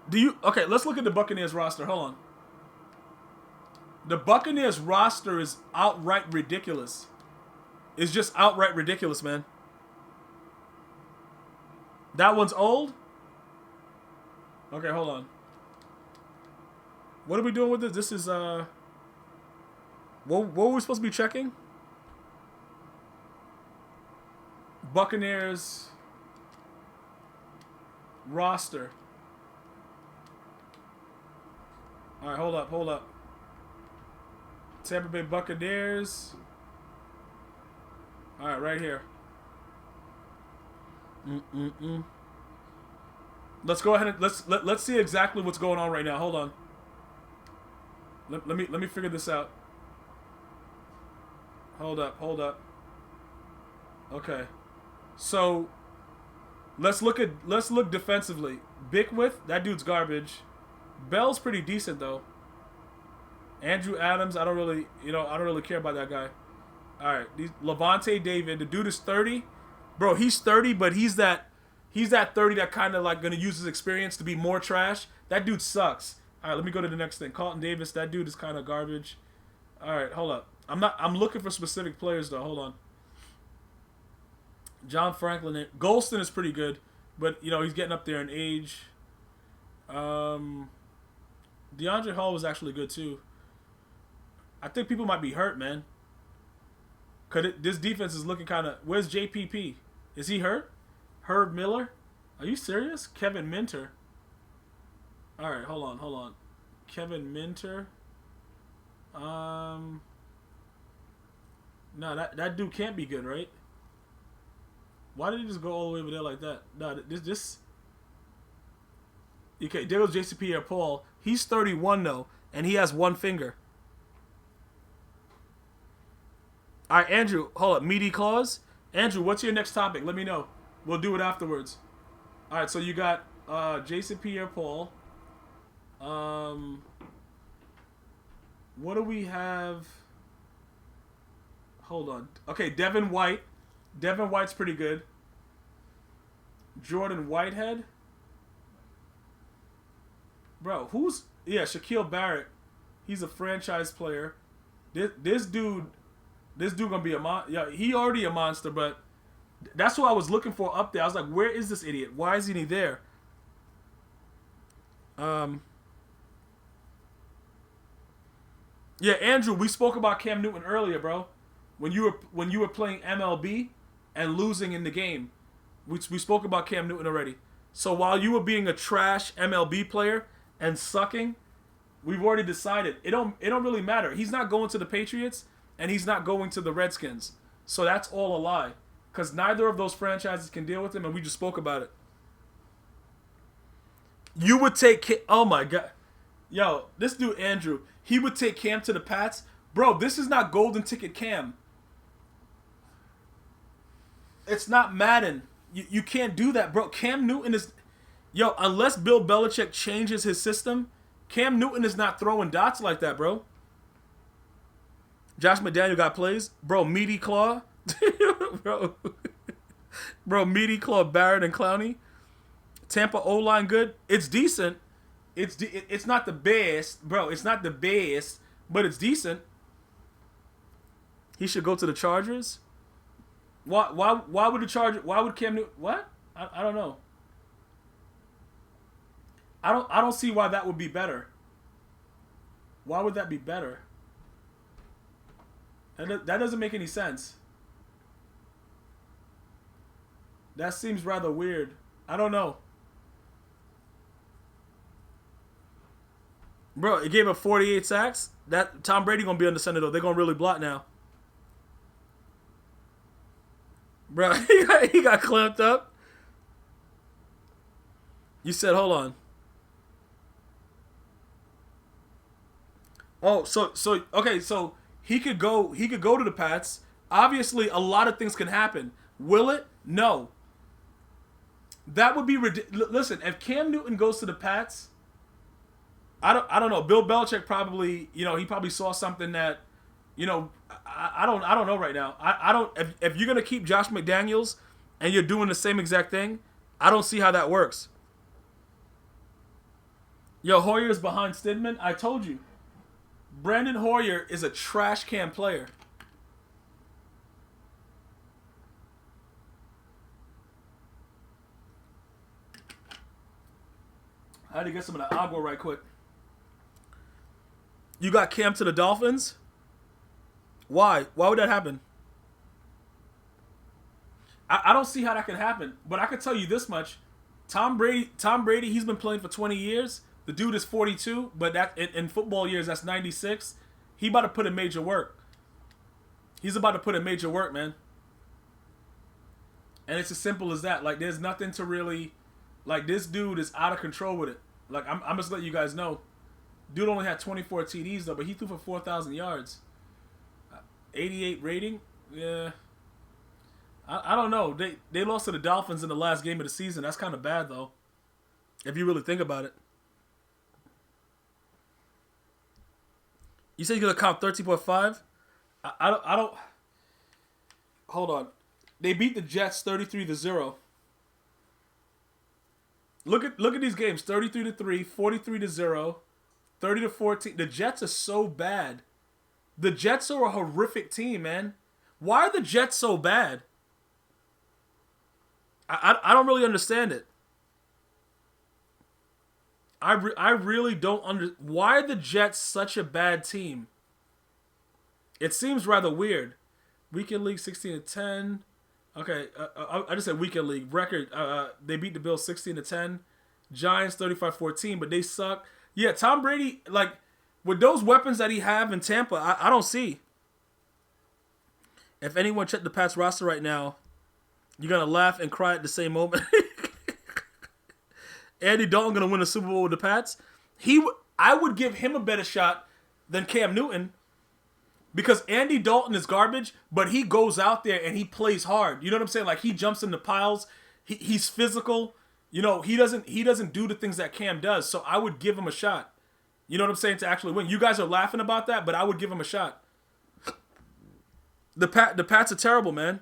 okay, let's look at the Buccaneers roster. Hold on. The Buccaneers roster is outright ridiculous. It's just outright ridiculous, man. That one's old? Okay, hold on. What are we doing with this? This is, what were we supposed to be checking? Buccaneers roster. All right, hold up. Tampa Bay Buccaneers. All right, right here. Let's go ahead and let's see exactly what's going on right now. Hold on. Let me figure this out. Hold up. Okay. So let's look defensively. Bickwith, that dude's garbage. Bell's pretty decent though. Andrew Adams, I don't really care about that guy. All right, Levante David, the dude is 30, bro. He's 30, but he's that 30 that kind of like gonna use his experience to be more trash. That dude sucks. All right, let me go to the next thing. Carlton Davis, that dude is kind of garbage. All right, hold up. I'm looking for specific players though. Hold on. John Franklin, Golston is pretty good, but he's getting up there in age. DeAndre Hall was actually good too. I think people might be hurt, man. This defense is looking kind of... Where's JPP? Is he hurt? Herb Miller? Are you serious? Kevin Minter. All right, hold on. Kevin Minter. No, that dude can't be good, right? Why did he just go all the way over there like that? No, this... Okay, there goes JC Pierre-Paul. He's 31, though, and he has one finger. All right, Andrew, hold up. Meaty Claws? Andrew, what's your next topic? Let me know. We'll do it afterwards. All right, so you got Jason Pierre-Paul. What do we have? Hold on. Okay, Devin White. Devin White's pretty good. Jordan Whitehead. Bro, Shaquille Barrett. He's a franchise player. This dude gonna be a monster. Yeah, he already a monster, but that's what I was looking for up there. I was like, where is this idiot? Why isn't he there? Yeah, Andrew, we spoke about Cam Newton earlier, bro. When you were playing MLB and losing in the game, we spoke about Cam Newton already. So while you were being a trash MLB player and sucking, we've already decided it don't really matter. He's not going to the Patriots and he's not going to the Redskins. So that's all a lie. Because neither of those franchises can deal with him, and we just spoke about it. You would take... Oh, my God. Yo, this dude, Andrew, he would take Cam to the Pats. Bro, this is not golden ticket Cam. It's not Madden. You can't do that, bro. Cam Newton is... Yo, unless Bill Belichick changes his system, Cam Newton is not throwing dots like that, bro. Josh McDaniel got plays. Bro, Meaty Claw. Bro, Meaty Claw, Barrett, and Clowney. Tampa O-line good. It's decent. It's not the best. Bro, it's not the best, but it's decent. He should go to the Chargers. Why would the Chargers... Why would Cam Newton... What? I don't know. I don't see why that would be better. Why would that be better? That doesn't make any sense. That seems rather weird. I don't know. Bro, it gave up 48 sacks. That Tom Brady gonna be on the center though. They're gonna really block now. Bro, he got clamped up. You said, hold on. Oh, so okay, so he could go to the Pats. Obviously, a lot of things can happen. Will it? No. That would be ridiculous. Listen, if Cam Newton goes to the Pats, I don't know. Bill Belichick probably, he probably saw something that, I don't know right now. I don't. If you're gonna keep Josh McDaniels and you're doing the same exact thing, I don't see how that works. Yo, Hoyer's behind Stidman. I told you. Brandon Hoyer is a trash can player. I had to get some of the agua right quick. You got Cam to the Dolphins? Why? Why would that happen? I don't see how that can happen. But I can tell you this much. Tom Brady, he's been playing for 20 years. The dude is 42, but that in football years, that's 96. He about to put in major work. He's about to put in major work, man. And it's as simple as that. Like, there's nothing to really... Like, this dude is out of control with it. Like, I'm just letting you guys know. Dude only had 24 TDs, though, but he threw for 4,000 yards. 88 rating? Yeah. I don't know. They lost to the Dolphins in the last game of the season. That's kind of bad, though, if you really think about it. You said you're going to count 13.5? I don't... Hold on. They beat the Jets 33-0. Look at these games. 33-3, 43-0, 30-14. The Jets are so bad. The Jets are a horrific team, man. Why are the Jets so bad? I don't really understand it. I really don't why are the Jets such a bad team? It seems rather weird. Weekend league 16-10. Okay, I just said weekend league record. They beat the Bills 16-10. Giants 35-14, but they suck. Yeah, Tom Brady, like with those weapons that he have in Tampa, I don't see. If anyone checked the Pats roster right now, you're gonna laugh and cry at the same moment. Andy Dalton gonna win a Super Bowl with the Pats. I would give him a better shot than Cam Newton because Andy Dalton is garbage, but he goes out there and he plays hard. You know what I'm saying? Like he jumps in the piles. He's physical. You know, he doesn't do the things that Cam does. So I would give him a shot. You know what I'm saying? To actually win. You guys are laughing about that, but I would give him a shot. The Pats are terrible, man.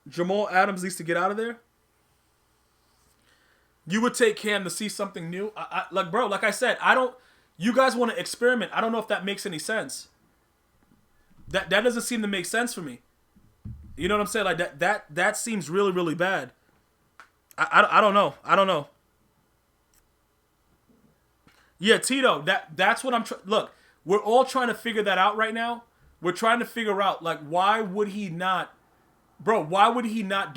Jamal Adams needs to get out of there. You would take Cam to see something new. Like I said, you guys want to experiment. I don't know if that makes any sense. That doesn't seem to make sense for me. You know what I'm saying? Like that seems really, really bad. I don't know. I don't know. Yeah, Tito, that's what I'm look, we're all trying to figure that out right now. We're trying to figure out, like, why would he not do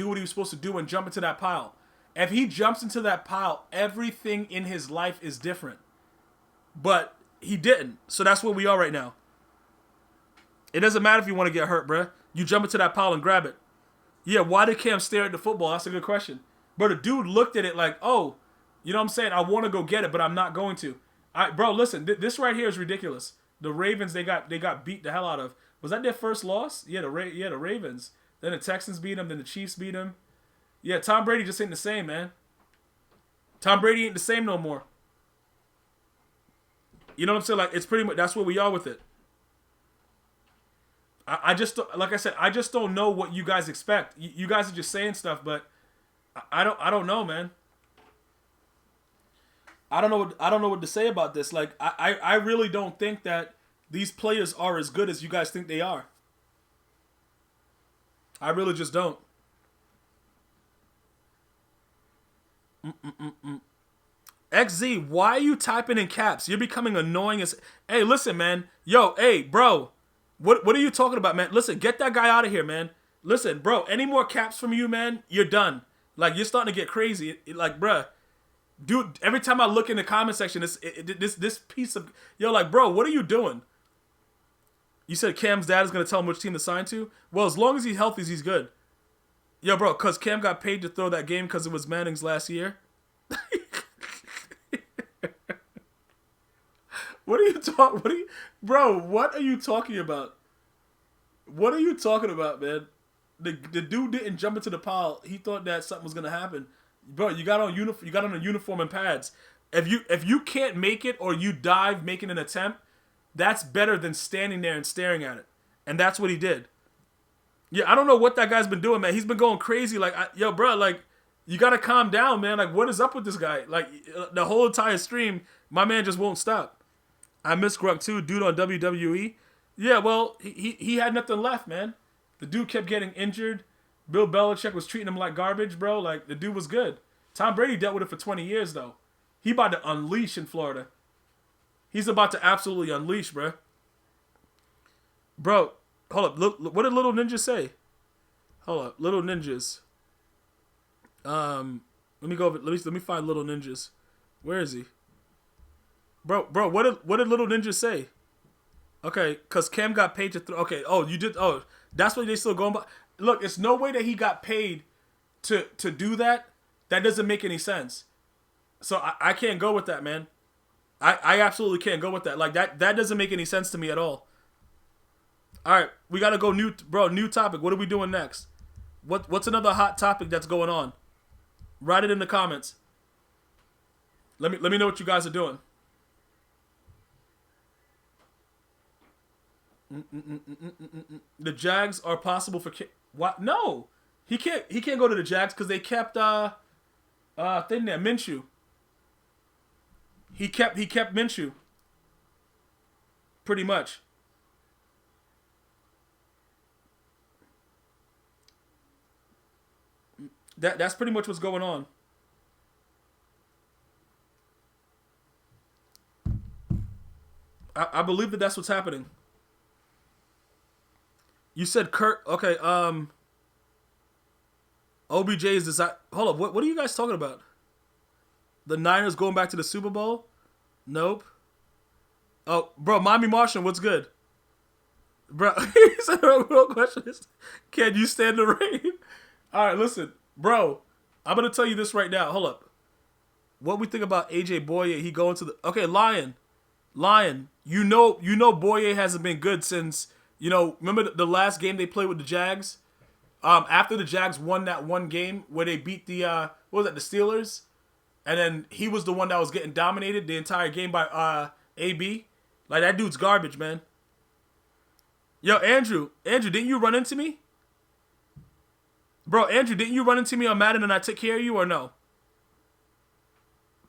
what he was supposed to do and jump into that pile? If he jumps into that pile, everything in his life is different. But he didn't. So that's where we are right now. It doesn't matter if you want to get hurt, bruh. You jump into that pile and grab it. Yeah, why did Cam stare at the football? That's a good question. But the dude looked at it like, oh, you know what I'm saying? I want to go get it, but I'm not going to. Bro, listen, this right here is ridiculous. The Ravens, they got beat the hell out of. Was that their first loss? Yeah, the Ravens. Then the Texans beat them. Then the Chiefs beat them. Yeah, Tom Brady just ain't the same, man. Tom Brady ain't the same no more. You know what I'm saying? Like, it's pretty much, that's where we are with it. I just, like I said, I just don't know what you guys expect. You guys are just saying stuff, but I don't know, man. I don't know what to say about this. Like, I really don't think that these players are as good as you guys think they are. I really just don't. XZ, why are you typing in caps? You're becoming annoying as... Hey, listen, man. Yo, hey, bro. What are you talking about, man? Listen, get that guy out of here, man. Listen, bro, any more caps from you, man, you're done. Like, you're starting to get crazy. Like, bruh. Dude, every time I look in the comment section, this piece of... Yo, like, bro, what are you doing? You said Cam's dad is going to tell him which team to sign to? Well, as long as he's healthy, he's good. Yo, bro, because Cam got paid to throw that game because it was Manning's last year. Bro, what are you talking about? What are you talking about, man? The dude didn't jump into the pile. He thought that something was gonna happen. Bro, you got on a uniform and pads. If you can't make it or you dive making an attempt, that's better than standing there and staring at it. And that's what he did. Yeah, I don't know what that guy's been doing, man. He's been going crazy. Like, yo, bro, like, you gotta calm down, man. Like, what is up with this guy? Like, the whole entire stream, my man just won't stop. I miss Grunk too, dude on WWE. Yeah, well, he had nothing left, man. The dude kept getting injured. Bill Belichick was treating him like garbage, bro. Like, the dude was good. Tom Brady dealt with it for 20 years, though. He about to unleash in Florida. He's about to absolutely unleash, bro. Bro, hold up. Look, what did Little Ninja say? Hold up, Little Ninjas. Let me go over. Let me find Little Ninjas. Where is he? Bro, what did Little Ninja say? Okay, because Cam got paid to throw. Okay, you did. Oh, that's what they still going by. Look, it's no way that he got paid to do that. That doesn't make any sense. So I can't go with that, man. I absolutely can't go with that. Like, that doesn't make any sense to me at all. All right, we gotta go new topic. What are we doing next? What's another hot topic that's going on? Write it in the comments. Let me know what you guys are doing. The Jags are possible for what? No, he can't go to the Jags because they kept thing there Minshew. He kept Minshew. Pretty much. That's pretty much what's going on. I believe that's what's happening. You said Kurt. Okay. OBJ is design. Hold up. What are you guys talking about? The Niners going back to the Super Bowl? Nope. Oh, bro, Miami Martian, what's good? Bro, he said the real question is, can you stand the rain? All right, listen, bro. I'm gonna tell you this right now. Hold up. What we think about AJ Boye? He going to the Lion. You know Boye hasn't been good since remember the last game they played with the Jags. After the Jags won that one game where they beat the the Steelers, and then he was the one that was getting dominated the entire game by AB. Like, that dude's garbage, man. Yo, Andrew, didn't you run into me? Bro, Andrew, didn't you run into me on Madden and I took care of you or no?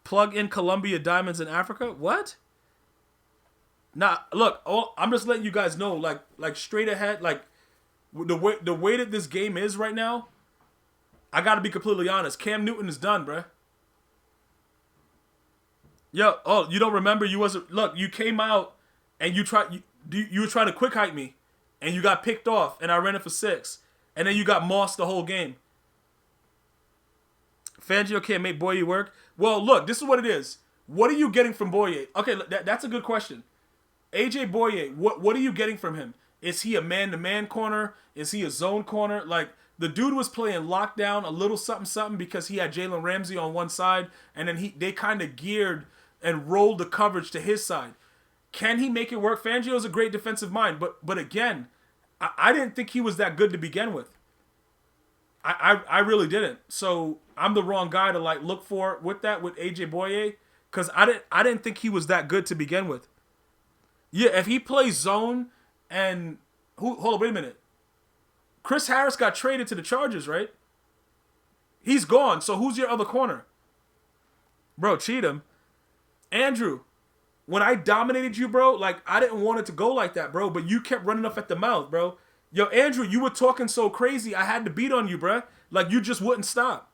Plug in Columbia Diamonds in Africa? What? Nah, look, I'm just letting you guys know, like straight ahead, like the way that this game is right now, I gotta be completely honest. Cam Newton is done, bruh. Yo, you don't remember? You came out and you were trying to quick hype me, and you got picked off, and I ran it for 6, and then you got mossed the whole game. Fangio can't make Boye work. Well, look, this is what it is. What are you getting from Boye? Okay, that's a good question. AJ Boye, what are you getting from him? Is he a man-to-man corner? Is he a zone corner? Like, the dude was playing lockdown, a little something because he had Jalen Ramsey on one side, and then they kind of geared and rolled the coverage to his side. Can he make it work? Fangio's a great defensive mind, but again, I didn't think he was that good to begin with. I really didn't. So I'm the wrong guy to look for with AJ Boye, because I didn't think he was that good to begin with. Yeah, if he plays zone and hold on, wait a minute. Chris Harris got traded to the Chargers, right? He's gone. So who's your other corner? Bro, Cheatham. Andrew, when I dominated you, bro, I didn't want it to go like that, bro, but you kept running off at the mouth, bro. Yo, Andrew, you were talking so crazy, I had to beat on you, bro. You just wouldn't stop.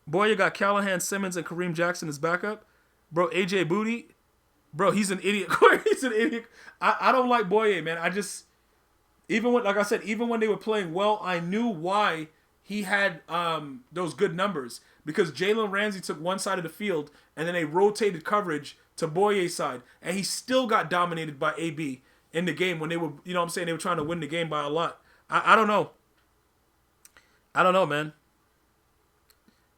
Boy, you got Callahan, Simmons, and Kareem Jackson as backup. Bro, AJ Booty. Bro, he's an idiot. He's an idiot. I don't like Boye, man. Even when they were playing well, I knew why he had those good numbers. Because Jalen Ramsey took one side of the field, and then they rotated coverage to Boye's side, and he still got dominated by AB in the game when they were, they were trying to win the game by a lot. I don't know. I don't know, man.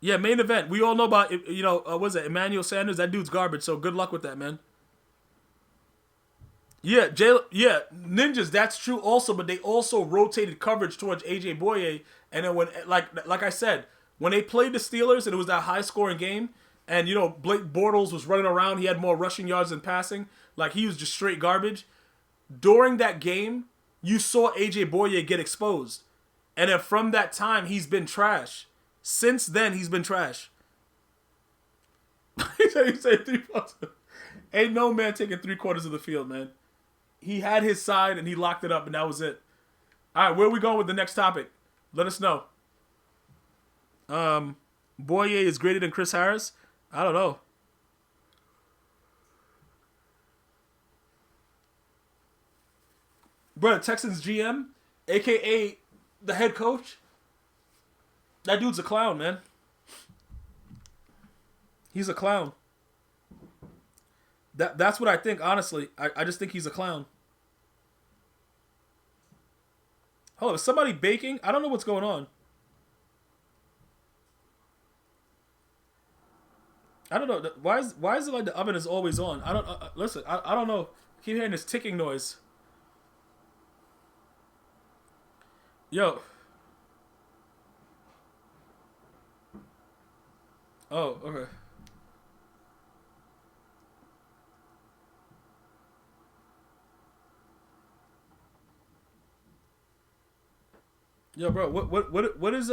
Yeah, main event. We all know about, what is it, Emmanuel Sanders? That dude's garbage, so good luck with that, man. Yeah, Ninjas, that's true also, but they also rotated coverage towards AJ Boye, and then when, like I said, when they played the Steelers and it was that high-scoring game, and, Blake Bortles was running around, he had more rushing yards than passing, he was just straight garbage. During that game, you saw AJ Boye get exposed. And then from that time, he's been trash. Since then, he's been trash. he said 3 quarters. Ain't no man taking 3/4 of the field, man. He had his side, and he locked it up, and that was it. All right, where are we going with the next topic? Let us know. Boye is greater than Chris Harris? I don't know. Bro, Texans GM, a.k.a. the head coach, that dude's a clown, man. He's a clown. That's what I think, honestly. I just think he's a clown. Hold on, is somebody baking? I don't know what's going on. I don't know. Why is it like the oven is always on? I don't listen. I don't know. I keep hearing this ticking noise. Yo. Oh, okay. Yo, bro, what is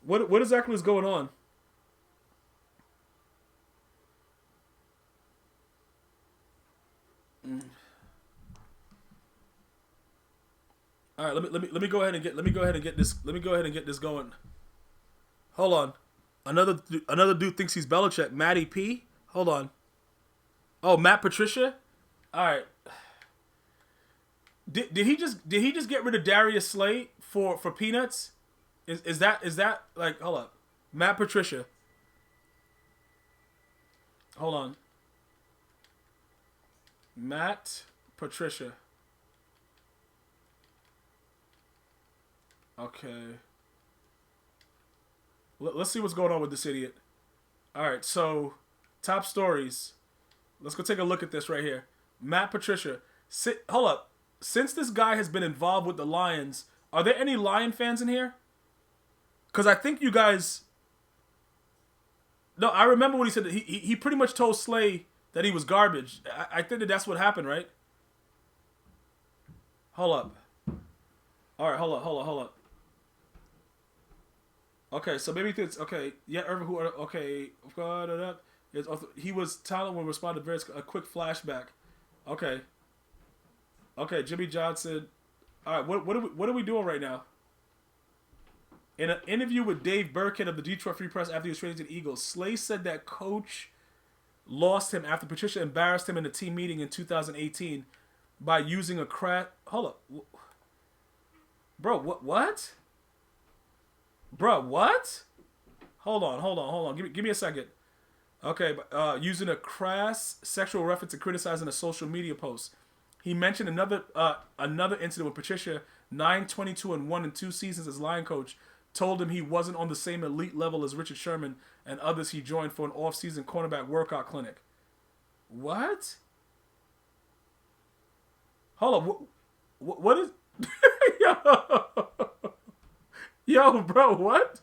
what exactly is going on? All right, let me go ahead and get this going. Hold on. Another dude thinks he's Belichick. Matty P. Hold on. Oh, Matt Patricia. All right. Did he just get rid of Darius Slay for peanuts? Is that like, hold up. Matt Patricia. Hold on. Matt Patricia. Okay. Let's see what's going on with this idiot. All right, so top stories. Let's go take a look at this right here. Matt Patricia. Hold up. Since this guy has been involved with the Lions, are there any Lion fans in here? Because I think you guys... No, I remember what he said. He pretty much told Slay that he was garbage. I think that's what happened, right? Hold up. All right, hold up. Okay, so maybe it's... Okay, yeah, Irvin, who... Okay, he was talented when responding to a quick flashback. Okay. Okay, Jimmy Johnson. All right, what are we doing right now? In an interview with Dave Burkhead of the Detroit Free Press after he was traded to the Eagles, Slay said that coach lost him after Patricia embarrassed him in a team meeting in 2018 by using a Hold up. Bro, what? Bro, what? Hold on. Give me a second. Okay, using a crass sexual reference and criticizing a social media post. He mentioned another incident with Patricia, 9-22-1 in 2 seasons as line coach, told him he wasn't on the same elite level as Richard Sherman and others he joined for an off-season cornerback workout clinic. What? Hold on. What is... Yo, bro, what?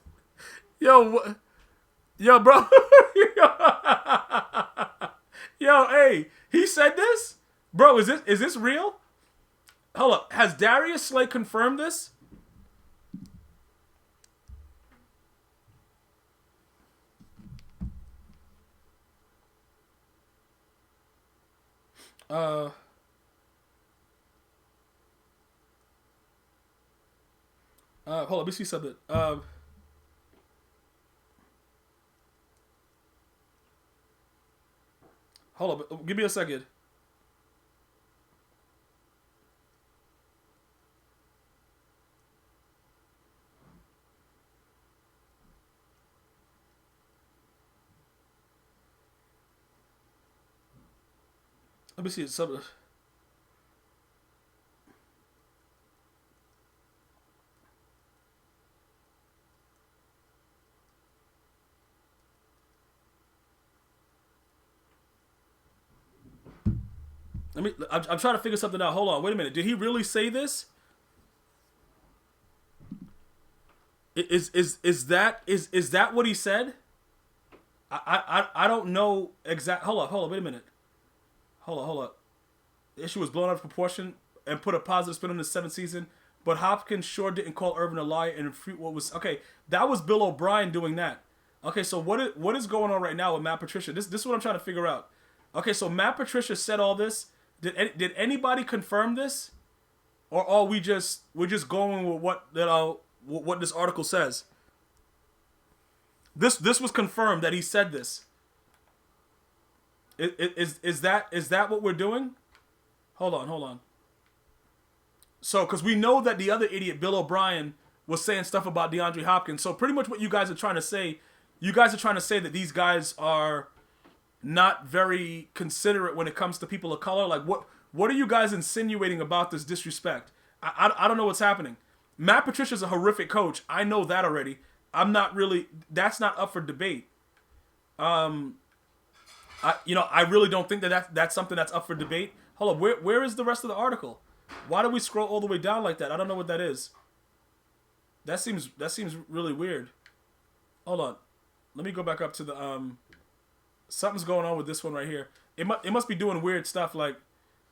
Yo, bro. Yo, hey, he said this? Bro, is this real? Hold up. Has Darius Slay confirmed this? Hold on, let me see something. Hold up, give me a second. Let me see something. I'm trying to figure something out. Hold on, wait a minute. Did he really say this? Is that what he said? I don't know exact. Hold up, wait a minute. Hold up. The issue was blown out of proportion and put a positive spin on the 7th season, but Hopkins sure didn't call Irvin a liar and refute what was... Okay, that was Bill O'Brien doing that. Okay, so what is going on right now with Matt Patricia? This is what I'm trying to figure out. Okay, so Matt Patricia said all this. Did anybody confirm this? Or are we're just going with what this article says? This was confirmed that he said this. Is that what we're doing? Hold on. So, because we know that the other idiot, Bill O'Brien, was saying stuff about DeAndre Hopkins. So pretty much what you guys are trying to say, that these guys are not very considerate when it comes to people of color. Like, what are you guys insinuating about this disrespect? I don't know what's happening. Matt Patricia's a horrific coach. I know that already. That's not up for debate. I really don't think that's something that's up for debate. Hold on, where is the rest of the article? Why do we scroll all the way down like that? I don't know what that is. That seems really weird. Hold on. Let me go back up to the something's going on with this one right here. It must be doing weird stuff like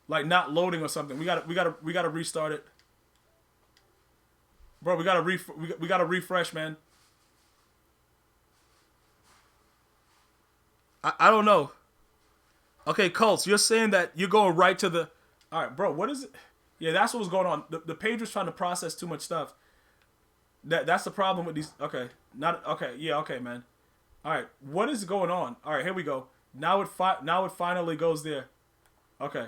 not loading or something. We gotta restart it. Bro, we gotta refresh, man. I don't know. Okay, Colts, you're saying that you're going right to the... All right, bro, what is it? Yeah, that's what was going on. The page was trying to process too much stuff. That's the problem with these... Okay, okay, man. All right, what is going on? All right, here we go. Now it finally goes there. Okay.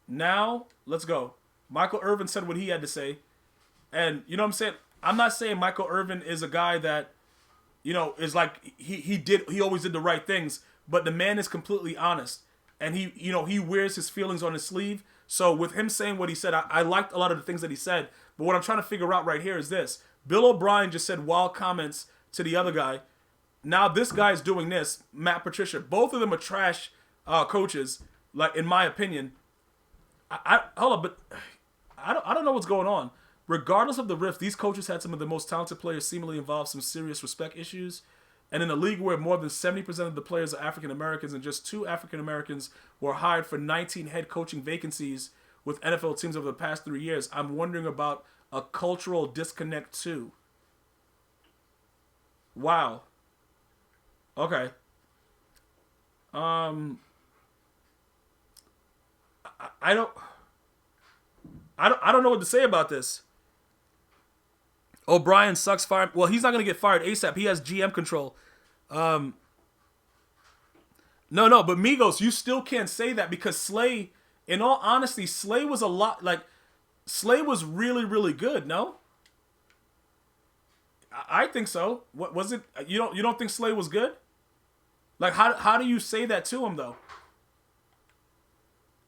Now, let's go. Michael Irvin said what he had to say. And, you know what I'm saying? I'm not saying Michael Irvin is a guy that, is like, he always did the right things. But the man is completely honest. And he wears his feelings on his sleeve. So with him saying what he said, I liked a lot of the things that he said. But what I'm trying to figure out right here is this. Bill O'Brien just said wild comments to the other guy. Now this guy's doing this. Matt Patricia. Both of them are trash coaches, like in my opinion. Hold up, but I don't know what's going on. Regardless of the rift, these coaches had some of the most talented players seemingly involve some serious respect issues. And in a league where more than 70% of the players are African Americans and just 2 African Americans were hired for 19 head coaching vacancies with NFL teams over the past 3 years, I'm wondering about a cultural disconnect too. Wow. Okay. I don't know what to say about this. O'Brien sucks. Fired. Well, he's not gonna get fired ASAP. He has GM control. No, but Migos, you still can't say that because Slay, in all honesty, Slay was Slay was really, really good. No, I think so. What was it? You don't think Slay was good? Like, how do you say that to him though?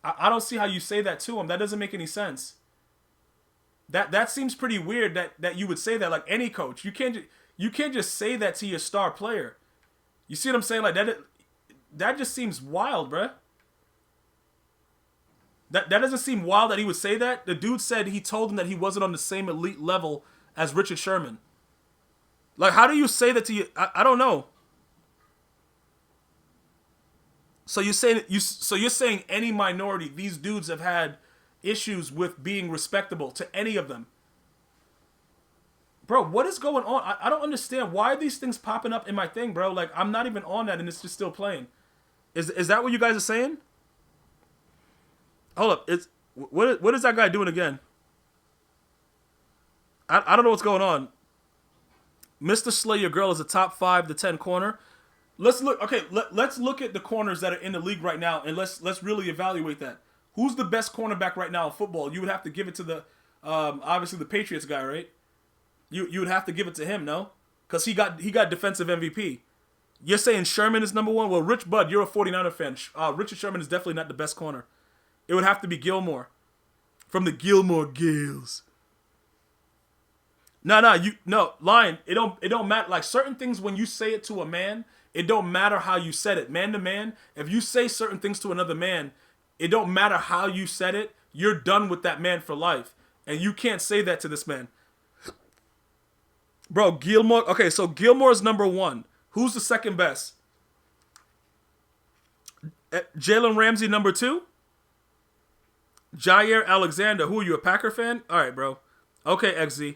I don't see how you say that to him. That doesn't make any sense. That seems pretty weird that you would say that, like any coach. You can't just say that to your star player. You see what I'm saying? Like that just seems wild, bruh. That doesn't seem wild that he would say that. The dude said he told him that he wasn't on the same elite level as Richard Sherman. Like, how do you say that to you? I don't know. So you're saying any minority, these dudes have had issues with being respectable to any of them. Bro, what is going on? I don't understand. Why are these things popping up in my thing, bro? Like, I'm not even on that and it's just still playing. Is that what you guys are saying? Hold up. What is that guy doing again? I don't know what's going on. Mr. Slay Your Girl is a top 5 to 10 corner. Let's look. Okay, let's look at the corners that are in the league right now, and let's really evaluate that. Who's the best cornerback right now in football? You would have to give it to the obviously the Patriots guy, right? You would have to give it to him, no? Because he got defensive MVP. You're saying Sherman is number 1? Well, Rich Bud, you're a 49er fan. Richard Sherman is definitely not the best corner. It would have to be Gilmore from the Gilmore Gales. No, Lion. It don't matter. Like certain things, when you say it to a man, it don't matter how you said it. Man to man, if you say certain things to another man, it don't matter how you said it. You're done with that man for life, and you can't say that to this man. Bro, Gilmore. Okay, so Gilmore's number 1. Who's the second best? Jalen Ramsey number 2. Jair Alexander. Who are you, a Packer fan? All right, bro. Okay, XZ.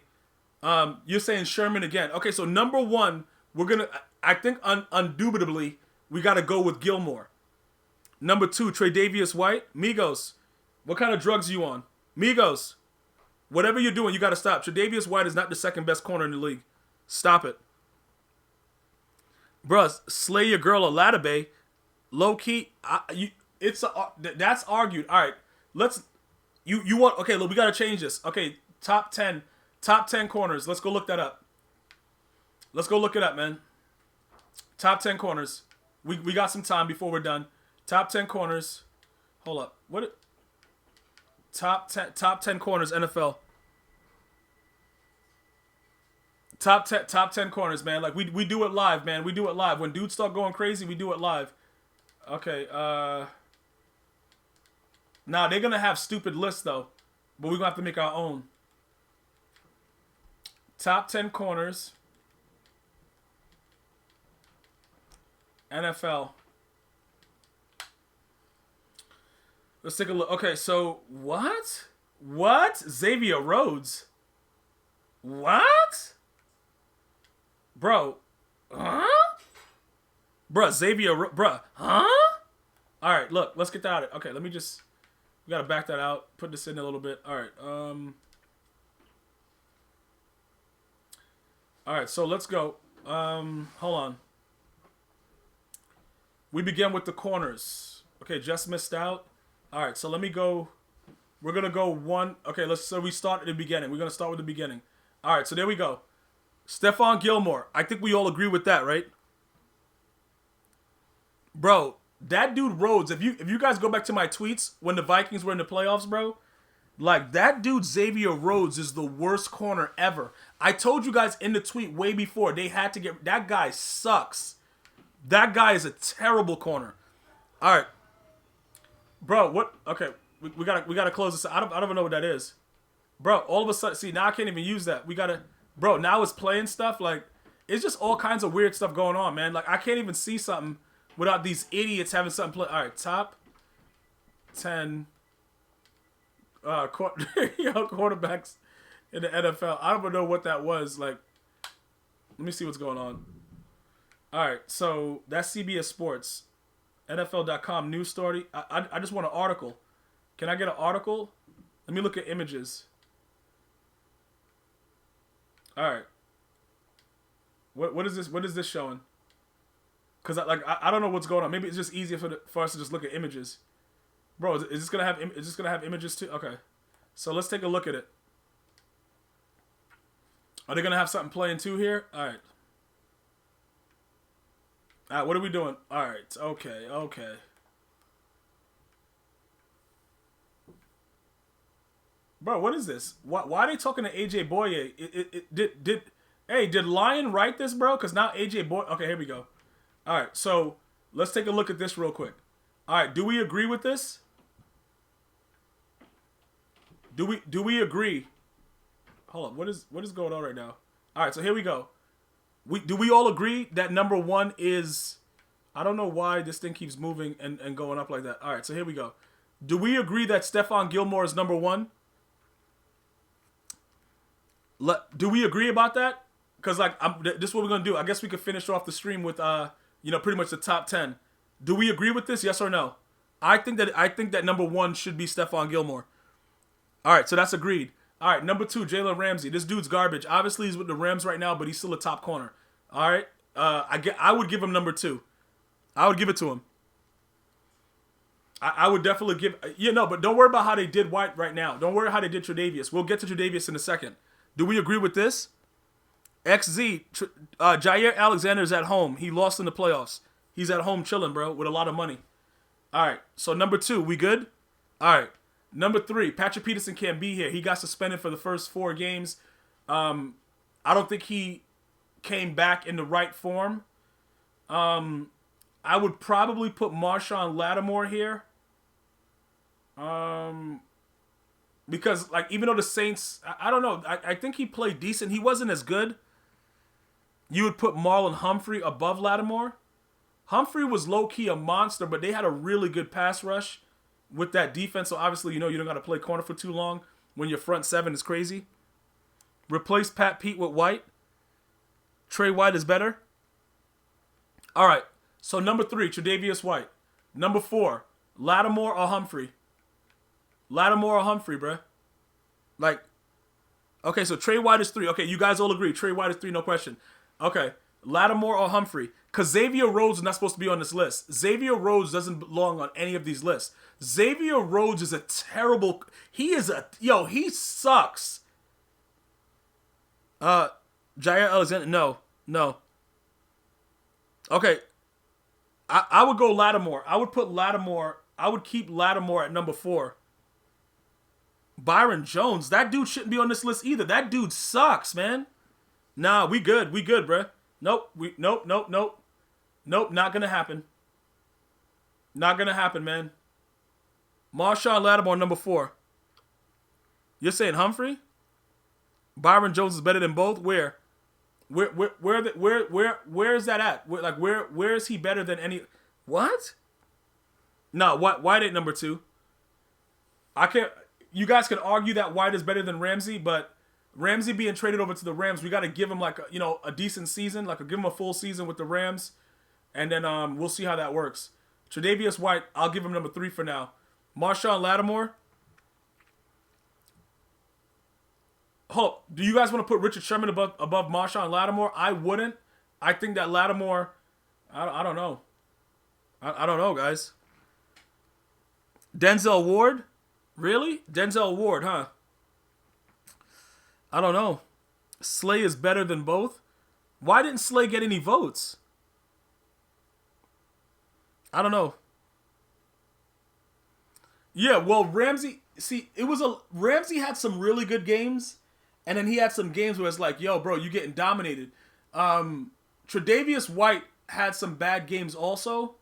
You're saying Sherman again. Okay, so number 1, we're gonna. I think undoubtedly we got to go with Gilmore. Number 2, Tre'Davious White. Migos, what kind of drugs are you on? Migos, whatever you're doing, you got to stop. Tre'Davious White is not the second best corner in the league. Stop it. Bruh, Slay Your Girl a Ladabay. Low key, that's argued. All right, let's. You want? Okay, look, we got to change this. Okay, top 10 corners. Let's go look that up. Let's go look it up, man. Top 10 corners. We got some time before we're done. Top 10 corners. Hold up. What? Top 10 corners NFL. Top 10 corners, man. Like we do it live, man. We do it live. When dudes start going crazy, we do it live. Okay. Now they're gonna have stupid lists though. but we're going to have to make our own. Top 10 corners. NFL. Let's take a look. Okay, so what? What? Xavier Rhodes? What? Bro. Huh? Bruh, bruh. Huh? Alright, look, let's get that out of it. Okay, let me just... We gotta back that out. Put this in a little bit. Alright, Alright, so let's go. Hold on. We begin with the corners. Okay, just missed out. Alright, so let me go... We're gonna go one... Okay, so we start at the beginning. We're gonna start with the beginning. Alright, so there we go. Stephon Gilmore. I think we all agree with that, right? Bro, that dude Rhodes, if you guys go back to my tweets when the Vikings were in the playoffs, bro, like that dude Xavier Rhodes is the worst corner ever. I told you guys in the tweet way before they had to get... That guy sucks. That guy is a terrible corner. All right. Bro, what? Okay, we gotta close this. I don't even know what that is. Bro, all of a sudden, see, now I can't even use that. We gotta... Bro, now it's playing stuff. Like, it's just all kinds of weird stuff going on, man. Like, I can't even see something without these idiots having something play. All right, top 10 quarterbacks in the NFL. I don't even know what that was. Like, let me see what's going on. All right, so that's CBS Sports. NFL.com news story. I just want an article. Can I get an article? Let me look at images. All right. What is this? What is this showing? Cause I don't know what's going on. Maybe it's just easier for us to just look at images. Bro, is this gonna have images too? Okay, so let's take a look at it. Are they gonna have something playing too here? All right. All right, what are we doing? All right, okay. Bro, what is this? Why are they talking to AJ Boye? Did Lion write this, bro? Because now AJ Boye... Okay, here we go. All right, so let's take a look at this real quick. All right, do we agree with this? Do we agree? Hold on, what is going on right now? All right, so here we go. Do we all agree that number one is... I don't know why this thing keeps moving and going up like that. All right, so here we go. Do we agree that Stephon Gilmore is number one? Do we agree about that? Because this is what we're gonna do. I guess we could finish off the stream with pretty much the top 10. Do we agree with this? Yes or no? I think that number one should be Stephon Gilmore. All right, so that's agreed. All right, number 2, Jalen Ramsey. This dude's garbage. Obviously, he's with the Rams right now, but he's still a top corner. All right, I would give him number 2. I would give it to him. I would definitely give... but don't worry about how they did White right now. Don't worry how they did Tre'Davious. We'll get to Tre'Davious in a second. Do we agree with this? XZ, Jair Alexander's at home. He lost in the playoffs. He's at home chilling, bro, with a lot of money. All right, so number 2, we good? All right, number 3, Patrick Peterson can't be here. He got suspended for the first 4 games. I don't think he came back in the right form. I would probably put Marshawn Lattimore here. Because, even though the Saints... I don't know. I think he played decent. He wasn't as good. You would put Marlon Humphrey above Lattimore. Humphrey was low-key a monster, but they had a really good pass rush with that defense. So, obviously, you don't got to play corner for too long when your front 7 is crazy. Replace Pat Pete with White. Trey White is better. All right. So, number 3, Tre'Davious White. Number 4, Lattimore or Humphrey? Lattimore or Humphrey, bruh? Okay, so Trey White is 3. Okay, you guys all agree. Trey White is 3, no question. Okay, Lattimore or Humphrey? Because Xavier Rhodes is not supposed to be on this list. Xavier Rhodes doesn't belong on any of these lists. Xavier Rhodes is a terrible... He sucks. Jair Alexander, no. Okay, I would go Lattimore. I would keep Lattimore at number 4. Byron Jones, that dude shouldn't be on this list either. That dude sucks, man. Nah, we good, bruh. Nope, not gonna happen. Not gonna happen, man. Marshawn Lattimore, number 4. You're saying Humphrey? Byron Jones is better than both? Where? Where is that at? Where is he better than any? What? No, White ain't number 2. I can't. You guys can argue that White is better than Ramsey, but Ramsey being traded over to the Rams, we got to give him like a decent season, give him a full season with the Rams, and then we'll see how that works. Tre'Davious White, I'll give him number 3 for now. Marshawn Lattimore. Hold up. Do you guys want to put Richard Sherman above Marshawn Lattimore? I wouldn't. I think that Lattimore. I don't know. I don't know, guys. Denzel Ward? Really? Denzel Ward, huh? I don't know. Slay is better than both? Why didn't Slay get any votes? I don't know. Yeah, well, Ramsey... See, Ramsey had some really good games, and then he had some games where it's like, yo, bro, you getting dominated. Tre'Davious White had some bad games also.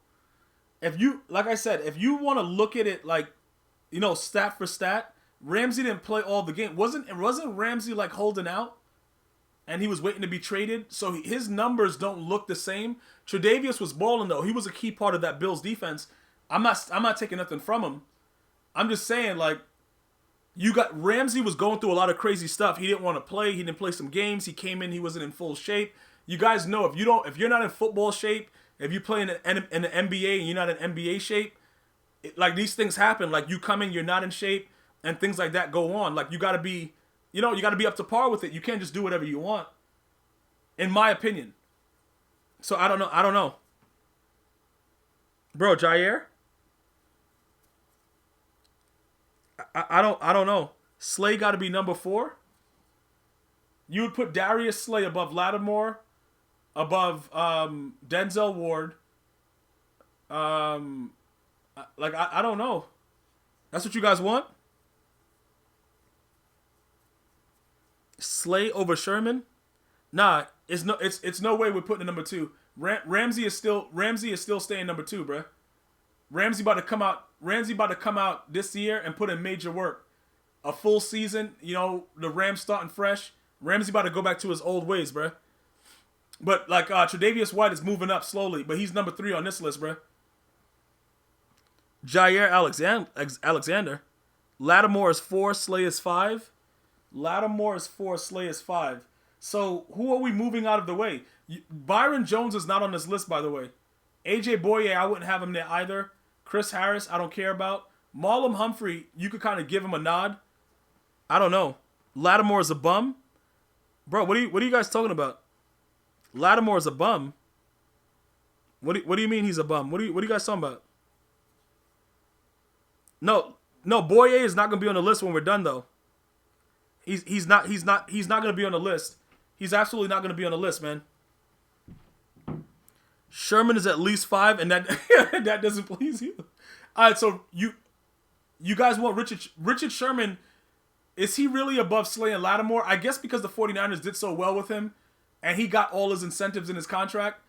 Like I said, if you want to look at it stat for stat, Ramsey didn't play all the game. Wasn't Ramsey holding out, and he was waiting to be traded? So his numbers don't look the same. Tre'Davious was balling though. He was a key part of that Bills defense. I'm not taking nothing from him. I'm just saying you got Ramsey was going through a lot of crazy stuff. He didn't want to play. He didn't play some games. He came in. He wasn't in full shape. You guys know if you're not in football shape, if you play in the NBA and you're not in NBA shape, these things happen. You come in, you're not in shape, and things like that go on. You got to be, you got to be up to par with it. You can't just do whatever you want, in my opinion. So I don't know. Bro, Jair? I don't know. Slay got to be number 4? You would put Darius Slay above Lattimore, above Denzel Ward. I don't know. That's what you guys want? Slay over Sherman? Nah, it's no way we're putting it number 2. Ramsey is still staying number 2, bruh. Ramsey about to come out this year and put in major work. A full season, the Rams starting fresh. Ramsey about to go back to his old ways, bruh. But Tre'Davious White is moving up slowly, but he's number 3 on this list, bruh. Jair Alexander. Lattimore is 4, Slay is 5. Lattimore is 4, Slay is 5. So who are we moving out of the way? Byron Jones is not on this list, by the way. AJ Boye, I wouldn't have him there either. Chris Harris, I don't care about. Marlon Humphrey, you could kind of give him a nod. I don't know. Lattimore is a bum? Bro, what are you guys talking about? Lattimore is a bum? What do you mean he's a bum? What are you guys talking about? No, Boye is not gonna be on the list when we're done though. He's not gonna be on the list. He's absolutely not gonna be on the list, man. Sherman is at least 5, and that that doesn't please you. All right, so you guys want Richard Sherman? Is he really above Slay and Lattimore? I guess because the 49ers did so well with him, and he got all his incentives in his contract,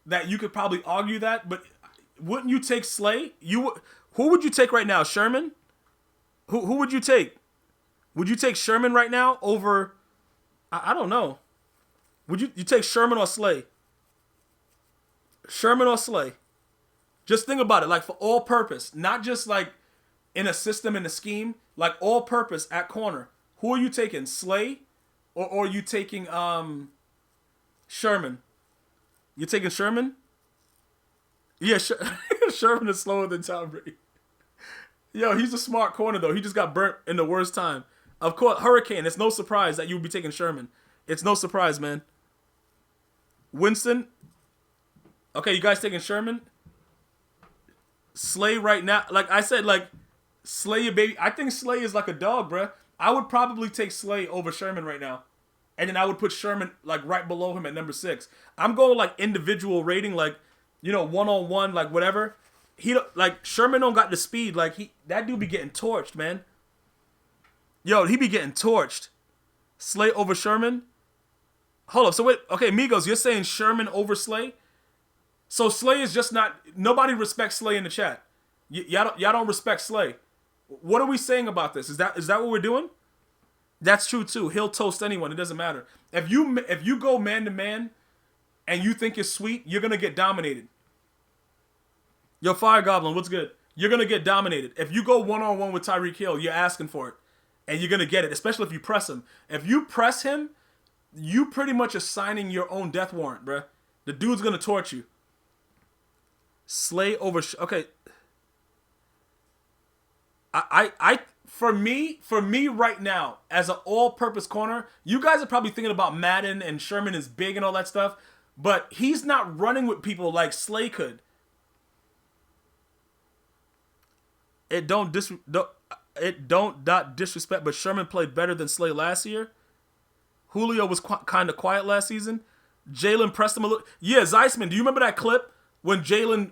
that you could probably argue that. But wouldn't you take Slay? Who would you take right now? Sherman? Who would you take? Would you take Sherman right now over? I don't know. Would you take Sherman or Slay? Sherman or Slay? Just think about it, for all purpose, not just in a system, in a scheme, all purpose at corner. Who are you taking, Slay, or are you taking Sherman? You taking Sherman? Yeah, Sherman is slower than Tom Brady. Yo, he's a smart corner though. He just got burnt in the worst time. Of course, Hurricane. It's no surprise that you would be taking Sherman. It's no surprise, man. Winston. Okay, you guys taking Sherman? Slay right now. Like I said, Slay your baby. I think Slay is like a dog, bruh. I would probably take Slay over Sherman right now. And then I would put Sherman right below him at number 6. I'm going individual rating, one-on-one, whatever. Sherman don't got the speed. That dude be getting torched, man. Yo, he be getting torched. Slay over Sherman? Hold up. So wait, okay, Migos, you're saying Sherman over Slay? So Slay is just not, nobody respects Slay in the chat. Y'all don't respect Slay. What are we saying about this? Is that what we're doing? That's true too. He'll toast anyone. It doesn't matter. If you go man to man and you think it's sweet, you're gonna get dominated. Yo, Fire Goblin, what's good? You're gonna get dominated. If you go 1-on-1 with Tyreek Hill, you're asking for it. And you're gonna get it, especially if you press him. If you press him, you pretty much are signing your own death warrant, bruh. The dude's gonna torch you. Slay over okay. For me right now, as an all-purpose corner, you guys are probably thinking about Madden and Sherman is big and all that stuff, but he's not running with people like Slay could. It don't disrespect, but Sherman played better than Slay last year. Julio was kind of quiet last season. Jalen pressed him a little. Yeah, Zeisman, do you remember that clip when Jalen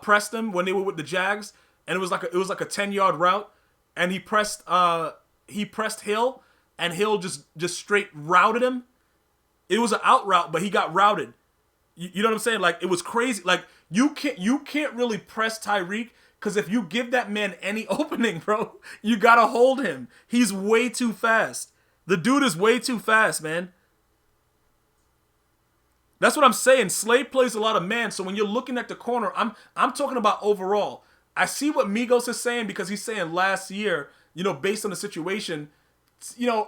pressed him when they were with the Jags, and it was like a 10-yard route, and he pressed Hill, and Hill just straight routed him. It was an out route, but he got routed. You know what I'm saying? Like, it was crazy. Like, you can't really press Tyreek. Because if you give that man any opening, bro, you got to hold him. He's way too fast. The dude is way too fast, man. That's what I'm saying. Slay plays a lot of man, so when you're looking at the corner, I'm talking about overall. I see what Migos is saying because he's saying last year, based on the situation,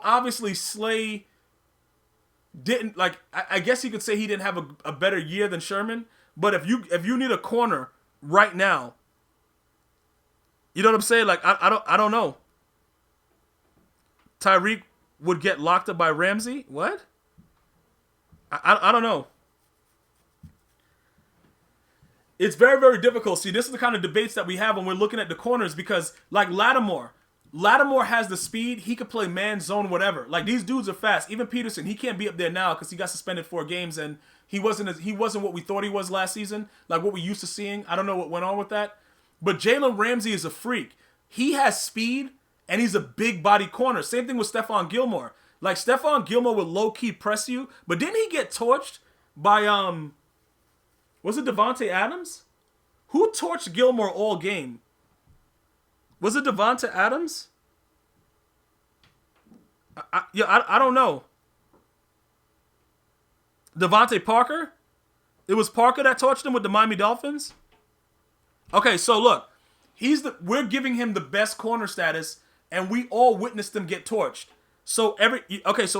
obviously Slay didn't, like, I guess you could say he didn't have a better year than Sherman, but if you need a corner right now, you know what I'm saying? Like, I don't know. Tyreek would get locked up by Ramsey? What? I don't know. It's very, very difficult. See, this is the kind of debates that we have when we're looking at the corners because, like, Lattimore has the speed. He could play man, zone, whatever. Like, these dudes are fast. Even Peterson, he can't be up there now because he got suspended 4 games and he wasn't what we thought he was last season, like what we used to seeing. I don't know what went on with that. But Jalen Ramsey is a freak. He has speed, and he's a big body corner. Same thing with Stephon Gilmore. Like, Stephon Gilmore would low-key press you, but didn't he get torched by, was it Devontae Adams? Who torched Gilmore all game? Was it Devontae Adams? I don't know. Devontae Parker? It was Parker that torched him with the Miami Dolphins? Okay, so look, we're giving him the best corner status, and we all witnessed him get torched. So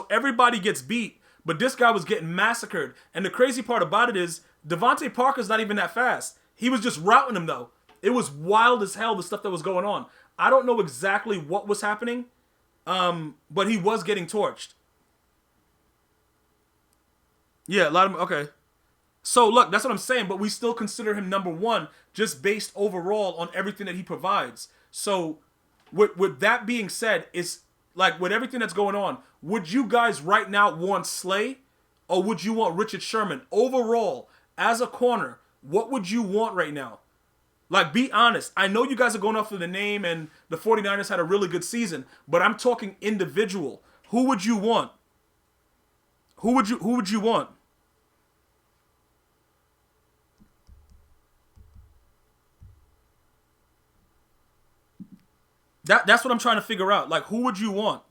everybody gets beat, but this guy was getting massacred. And the crazy part about it is Devontae Parker's not even that fast. He was just routing him though. It was wild as hell the stuff that was going on. I don't know exactly what was happening, but he was getting torched. Yeah, a lot of okay. So, look, that's what I'm saying, but we still consider him number 1 just based overall on everything that he provides. So, with that being said, it's like with everything that's going on, would you guys right now want Slay or would you want Richard Sherman? Overall, as a corner, what would you want right now? Like, be honest. I know you guys are going off of the name and the 49ers had a really good season, but I'm talking individual. Who would you want? Who would you want? That's what I'm trying to figure out. Like, who would you want?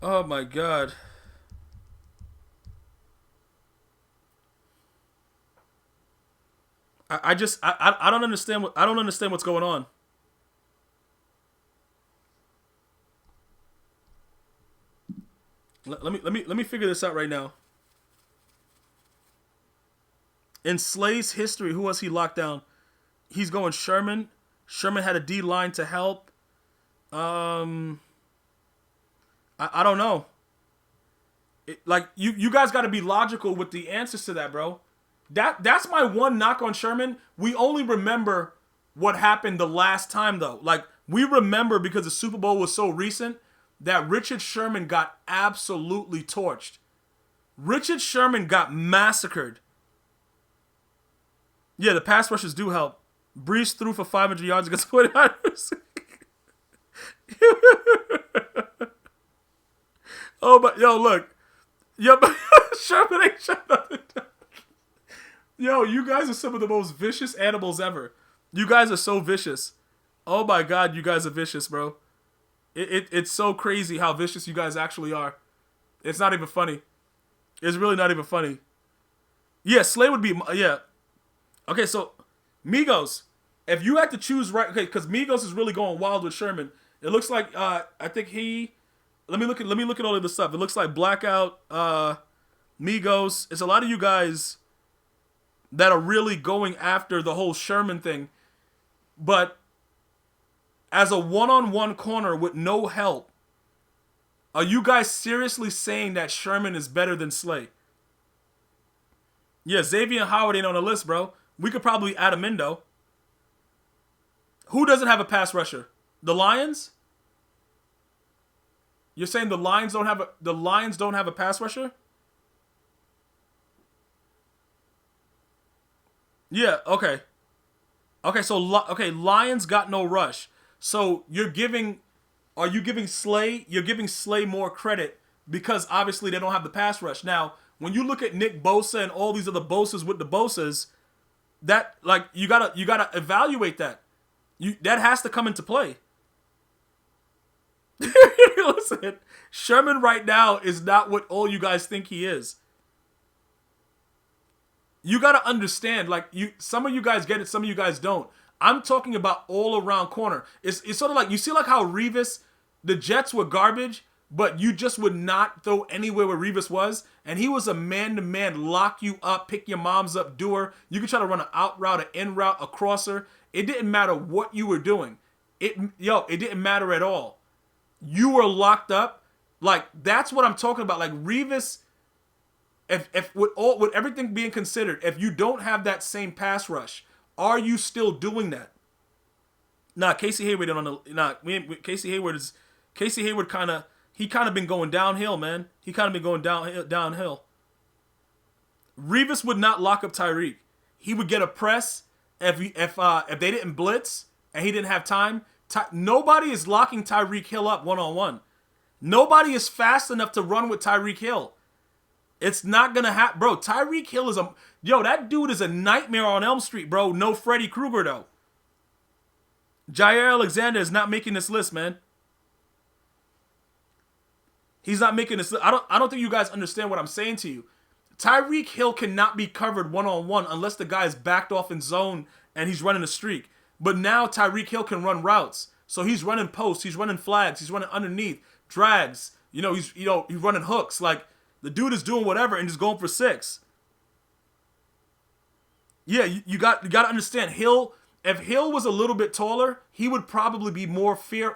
Oh my God. I don't understand what's going on. Let me figure this out right now. In Slay's history, who was he locked down? He's going Sherman. Sherman had a D line to help. I don't know. You guys got to be logical with the answers to that, bro. That's my one knock on Sherman. We only remember what happened the last time, though. Like, we remember because the Super Bowl was so recent that Richard Sherman got absolutely torched. Richard Sherman got massacred. Yeah, the pass rushes do help. Breeze threw for 500 yards against 49ers. Oh, but yo, look. Yo, Sherman ain't shut nothing down. Yo, you guys are some of the most vicious animals ever. You guys are so vicious. Oh my god, you guys are vicious, bro. It's so crazy how vicious you guys actually are. It's not even funny. It's really not even funny. Yeah, Slay would be, yeah. Okay, so, Migos, if you had to choose right, okay, because Migos is really going wild with Sherman. It looks like, I think let me look at all of this stuff. It looks like Blackout, Migos. It's a lot of you guys that are really going after the whole Sherman thing. But as a one-on-one corner with no help, are you guys seriously saying that Sherman is better than Slay? Yeah, Xavier Howard ain't on the list, bro. We could probably add him in, though. Who doesn't have a pass rusher? The Lions? You're saying the Lions don't have a pass rusher? Yeah, okay. Okay, so Lions got no rush. So are you giving Slay? You're giving Slay more credit because obviously they don't have the pass rush. Now, when you look at Nick Bosa and all these other Bosas with the Bosas, that like you gotta evaluate that. That has to come into play. Listen, Sherman right now is not what all you guys think he is. You gotta understand, like some of you guys get it, some of you guys don't. I'm talking about all around corner. It's sort of like, you see like how Revis, the Jets were garbage, but you just would not throw anywhere where Revis was, and he was a man-to-man, lock you up, pick your moms up, doer. You could try to run an out route, an in route, a crosser. It didn't matter what you were doing. It didn't matter at all. You were locked up. Like, that's what I'm talking about. Like Revis, if with everything being considered, if you don't have that same pass rush, are you still doing that? Nah, Casey Hayward Casey Hayward kind of been going downhill, man. He kind of been going downhill. Revis would not lock up Tyreek. He would get a press if they didn't blitz and he didn't have time. Nobody is locking Tyreek Hill up one-on-one. Nobody is fast enough to run with Tyreek Hill. It's not gonna happen, bro. Tyreek Hill that dude is a nightmare on Elm Street, bro. No Freddy Krueger though. Jair Alexander is not making this list, man. He's not making this list. I don't think you guys understand what I'm saying to you. Tyreek Hill cannot be covered one-on-one unless the guy is backed off in zone and he's running a streak. But now Tyreek Hill can run routes. So he's running posts, he's running flags, he's running underneath, drags. He's running hooks. Like, the dude is doing whatever and just going for 6. Yeah, you got to understand, Hill, if Hill was a little bit taller, he would probably be more feared.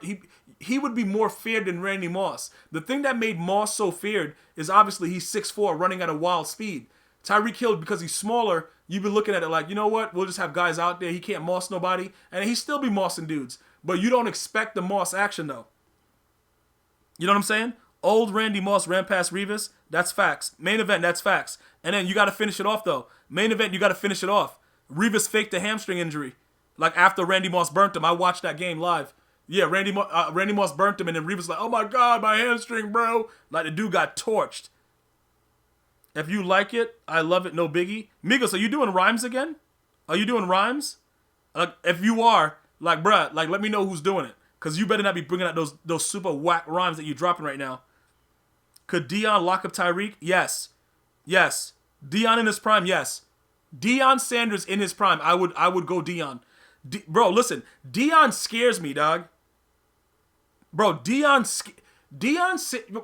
He would be more feared than Randy Moss. The thing that made Moss so feared is obviously he's 6'4", running at a wild speed. Tyreek Hill, because he's smaller, you've been looking at it like, you know what? We'll just have guys out there. He can't moss nobody. And he still be mossing dudes. But you don't expect the Moss action, though. You know what I'm saying? Old Randy Moss ran past Revis. That's facts. Main event, that's facts. And then you got to finish it off, though. Main event, you got to finish it off. Revis faked a hamstring injury. Like, after Randy Moss burnt him. I watched that game live. Yeah, Randy Moss burnt him, and then Revis like, oh my God, my hamstring, bro. Like, the dude got torched. If you like it, I love it, no biggie. Migos, are you doing rhymes again? Are you doing rhymes? If you are, like, bruh, like, let me know who's doing it. Because you better not be bringing out those super whack rhymes that you're dropping right now. Could Deion lock up Tyreek? Yes. Yes. Deion in his prime? Yes. Deion Sanders in his prime. I would go Deion. Bro, listen. Deion scares me, dog. Bro,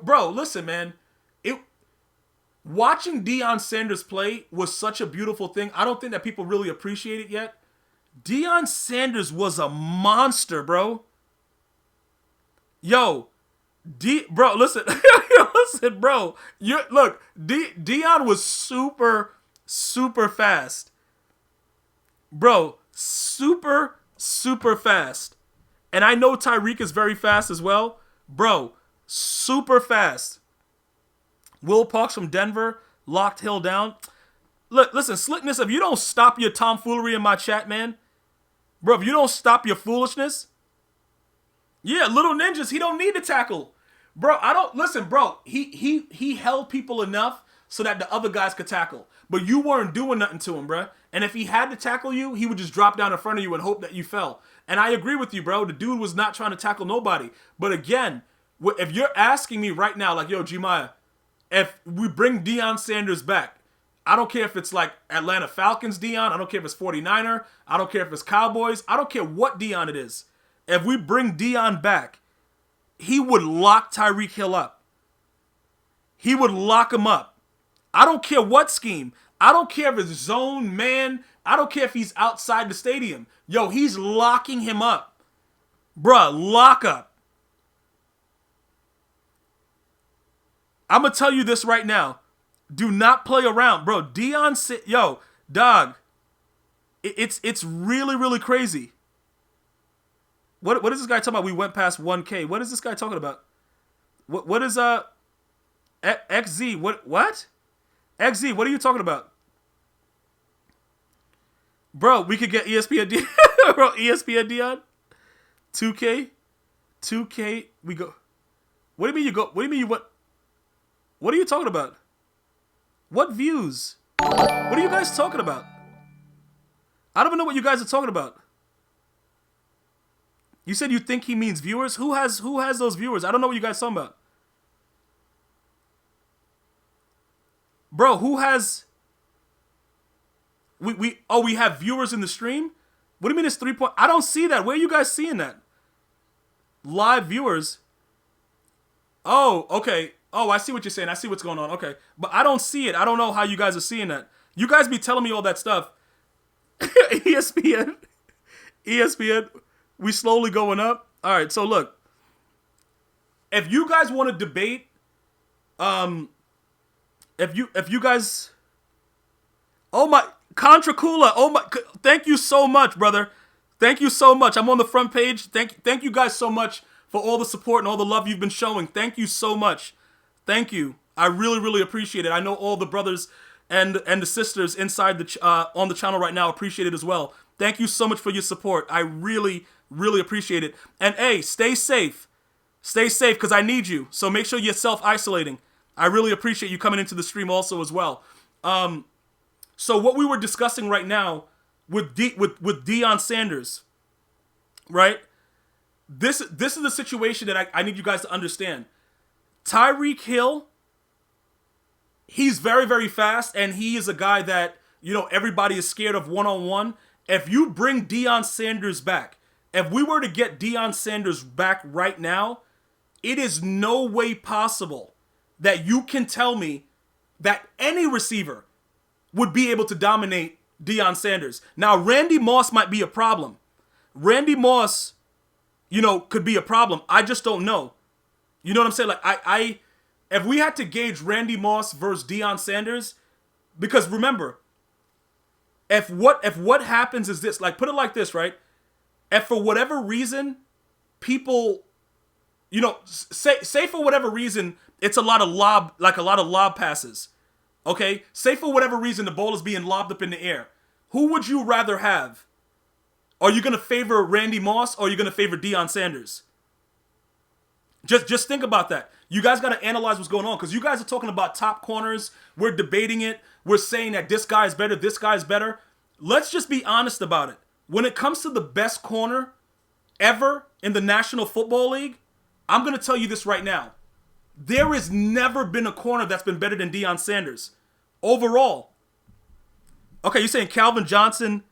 bro, listen, man. Watching Deion Sanders play was such a beautiful thing. I don't think that people really appreciate it yet. Deion Sanders was a monster, bro. Yo, bro, listen. Listen, bro. Look, Deion was super, super fast. Bro, super, super fast. And I know Tyreek is very fast as well. Bro, super fast. Will Parks from Denver locked Hill down. Look, listen, Slickness, if you don't stop your tomfoolery in my chat, man. Bro, if you don't stop your foolishness. Yeah, Little Ninjas, he don't need to tackle. Bro, listen, bro. He held people enough so that the other guys could tackle. But you weren't doing nothing to him, bruh. And if he had to tackle you, he would just drop down in front of you and hope that you fell. And I agree with you, bro. The dude was not trying to tackle nobody. But again, if you're asking me right now, like, yo, Gmia, if we bring Deion Sanders back, I don't care if it's like Atlanta Falcons Deion. I don't care if it's 49er. I don't care if it's Cowboys. I don't care what Deion it is. If we bring Deion back, he would lock Tyreek Hill up. He would lock him up. I don't care what scheme. I don't care if it's zone, man. I don't care if he's outside the stadium. Yo, he's locking him up. Bruh, lock up. I'm going to tell you this right now. Do not play around. Bro, yo, dog, it's really, really crazy. What is this guy talking about? We went past 1K. What is this guy talking about? What is XZ? What? XZ, what are you talking about? Bro, we could get ESPN Dion. Bro, ESPN Dion. 2K, we go. What do you mean you go? What do you mean you went? What are you talking about? What views? What are you guys talking about? I don't even know what you guys are talking about. You said you think he means viewers? Who has those viewers? I don't know what you guys are talking about. Bro, who has... We have viewers in the stream? What do you mean it's 3 point... I don't see that. Where are you guys seeing that? Live viewers? Oh, okay. Oh, I see what you're saying. I see what's going on. Okay. But I don't see it. I don't know how you guys are seeing that. You guys be telling me all that stuff. ESPN. We slowly going up. All right. So look, if you guys want to debate, if you guys, oh my, Contra Coola. Oh my, thank you so much, brother. Thank you so much. I'm on the front page. Thank you guys so much for all the support and all the love you've been showing. Thank you so much. Thank you. I really, really appreciate it. I know all the brothers and the sisters inside on the channel right now appreciate it as well. Thank you so much for your support. I really, really appreciate it. And hey, stay safe. Stay safe because I need you. So make sure you're self-isolating. I really appreciate you coming into the stream also as well. So what we were discussing right now with Deion Sanders, right? This is the situation that I need you guys to understand. Tyreek Hill, he's very, very fast, and he is a guy that, you know, everybody is scared of one-on-one. If you bring Deion Sanders back, if we were to get Deion Sanders back right now, it is no way possible that you can tell me that any receiver would be able to dominate Deion Sanders. Now, Randy Moss might be a problem. Randy Moss, you know, could be a problem. I just don't know. You know what I'm saying? Like, if we had to gauge Randy Moss versus Deion Sanders, because remember, if what happens is this, like, put it like this, right? If for whatever reason, people, you know, say for whatever reason, it's a lot of lob passes. Okay? Say for whatever reason, the ball is being lobbed up in the air. Who would you rather have? Are you going to favor Randy Moss or are you going to favor Deion Sanders? Just think about that. You guys got to analyze what's going on because you guys are talking about top corners. We're debating it. We're saying that this guy is better, this guy is better. Let's just be honest about it. When it comes to the best corner ever in the National Football League, I'm going to tell you this right now. There has never been a corner that's been better than Deion Sanders. Overall. Okay, you're saying Calvin Johnson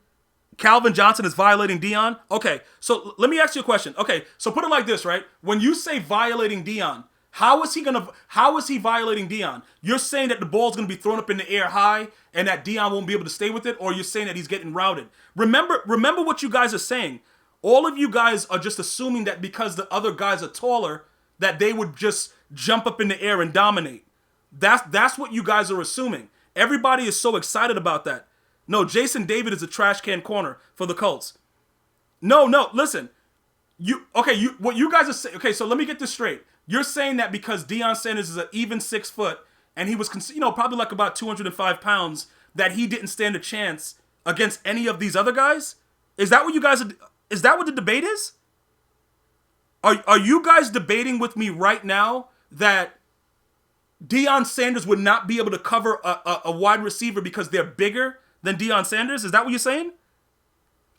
is violating Deion? Okay, so let me ask you a question. Okay, so put it like this, right? When you say violating Deion, how is he violating Deion? You're saying that the ball's going to be thrown up in the air high and that Deion won't be able to stay with it, or you're saying that he's getting routed? Remember what you guys are saying. All of you guys are just assuming that because the other guys are taller, that they would just jump up in the air and dominate. That's what you guys are assuming. Everybody is so excited about that. No, Jason David is a trash can corner for the Colts. No, listen. What you guys are saying, okay, so let me get this straight. You're saying that because Deion Sanders is an even 6 foot and he was, probably like about 205 pounds, that he didn't stand a chance against any of these other guys? Is that what you guys is that what the debate is? Are you guys debating with me right now that Deion Sanders would not be able to cover a wide receiver because they're bigger than Deion Sanders? Is that what you're saying?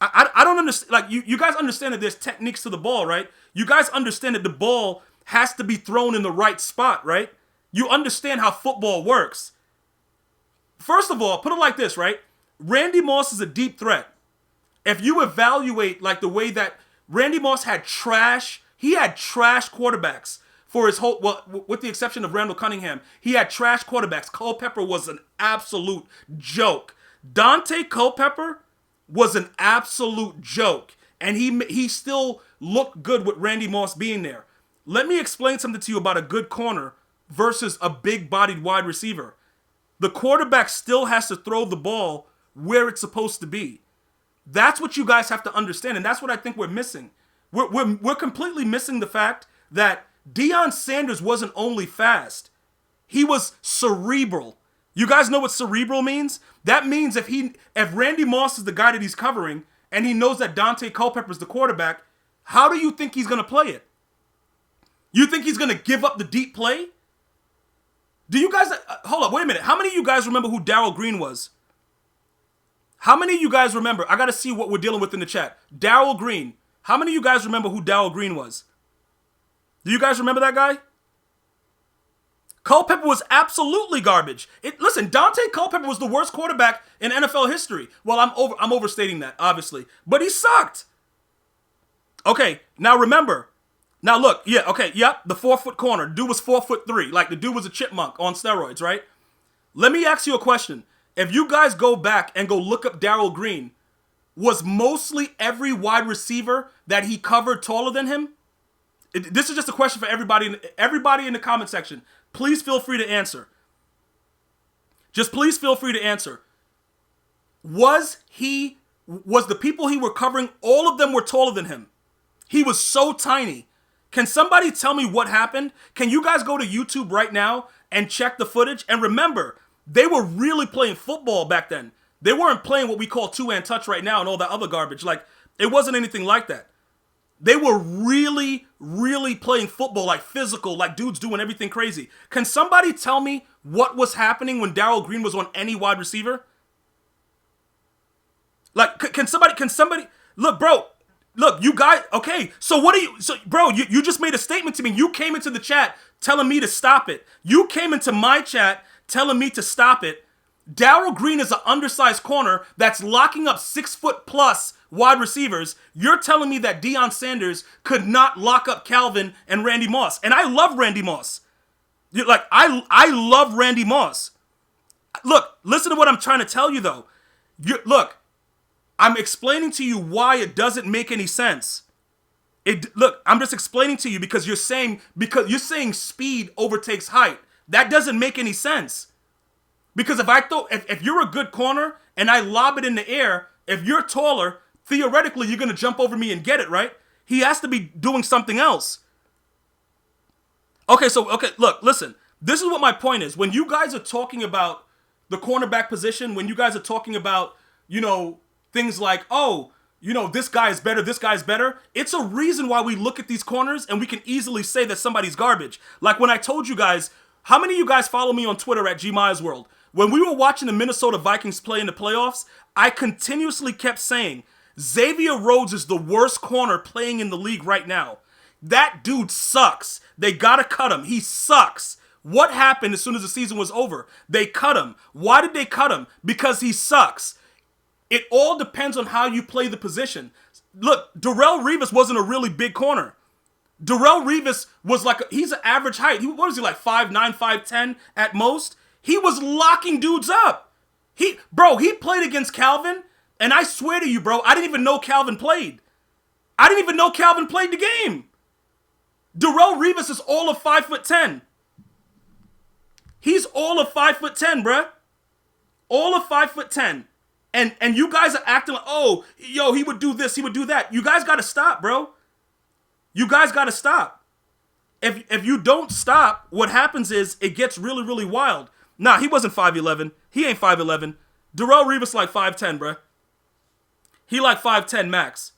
I don't understand. Like, you guys understand that there's techniques to the ball, right? You guys understand that the ball has to be thrown in the right spot, right? You understand how football works. First of all, put it like this, right? Randy Moss is a deep threat. If you evaluate like the way that Randy Moss had trash quarterbacks for his whole, well, with the exception of Randall Cunningham, he had trash quarterbacks. Culpepper was an absolute joke. Dante Culpepper was an absolute joke. And he still looked good with Randy Moss being there. Let me explain something to you about a good corner versus a big-bodied wide receiver. The quarterback still has to throw the ball where it's supposed to be. That's what you guys have to understand, and that's what I think we're missing. We're completely missing the fact that Deion Sanders wasn't only fast, he was cerebral. You guys know what cerebral means? That means if Randy Moss is the guy that he's covering, and he knows that Dante Culpepper is the quarterback, how do you think he's going to play it? You think he's going to give up the deep play? Do you guys... hold up, wait a minute. How many of you guys remember who Darrell Green was? How many of you guys remember? I got to see what we're dealing with in the chat. Darrell Green. How many of you guys remember who Darrell Green was? Do you guys remember that guy? Culpepper was absolutely garbage. Listen, Dante Culpepper was the worst quarterback in NFL history. Well, I'm overstating that, obviously. But he sucked. Okay, now remember. Now look, yeah, okay, yep, the 4-foot corner. Dude was 4'3". Like, the dude was a chipmunk on steroids, right? Let me ask you a question. If you guys go back and go look up Darrell Green, was mostly every wide receiver that he covered taller than him? This is just a question for everybody in the comment section. Please feel free to answer. Just please feel free to answer. Was the people he were covering, all of them were taller than him? He was so tiny. Can somebody tell me what happened? Can you guys go to YouTube right now and check the footage? And remember, they were really playing football back then. They weren't playing what we call two-hand touch right now and all that other garbage. Like, it wasn't anything like that. They were really, really playing football, like physical, like dudes doing everything crazy. Can somebody tell me what was happening when Darrell Green was on any wide receiver? Like, can somebody, look, bro, look, you guys, okay, so bro, you just made a statement to me. You came into the chat telling me to stop it. You came into my chat telling me to stop it. Darrell Green is an undersized corner that's locking up 6-foot+ wide receivers. You're telling me that Deion Sanders could not lock up Calvin and Randy Moss. And I love Randy Moss. I love Randy Moss. Look, listen to what I'm trying to tell you, though. Look, I'm explaining to you why it doesn't make any sense. Look, I'm just explaining to you because you're saying speed overtakes height. That doesn't make any sense. Because if you're a good corner and I lob it in the air, if you're taller, theoretically you're going to jump over me and get it, right? He has to be doing something else. Okay, look, listen. This is what my point is. When you guys are talking about the cornerback position, when you guys are talking about, things like, this guy is better, it's a reason why we look at these corners and we can easily say that somebody's garbage. Like when I told you guys, how many of you guys follow me on Twitter at GmiasWorld? When we were watching the Minnesota Vikings play in the playoffs, I continuously kept saying, Xavier Rhodes is the worst corner playing in the league right now. That dude sucks. They gotta cut him. He sucks. What happened as soon as the season was over? They cut him. Why did they cut him? Because he sucks. It all depends on how you play the position. Look, Darrelle Revis wasn't a really big corner. Darrelle Revis was he's an average height. What is he, like 5'9", 5'10" at most? He was locking dudes up. He played against Calvin, and I swear to you, bro, I didn't even know Calvin played. I didn't even know Calvin played the game. Darrelle Revis is all of 5'10". He's all of 5'10", bruh. All of 5'10". And you guys are acting like, he would do this, he would do that. You guys gotta stop, bro. You guys gotta stop. If you don't stop, what happens is it gets really, really wild. Nah, he wasn't 5'11". He ain't 5'11". Darrelle Revis like 5'10", bruh. He like 5'10" max.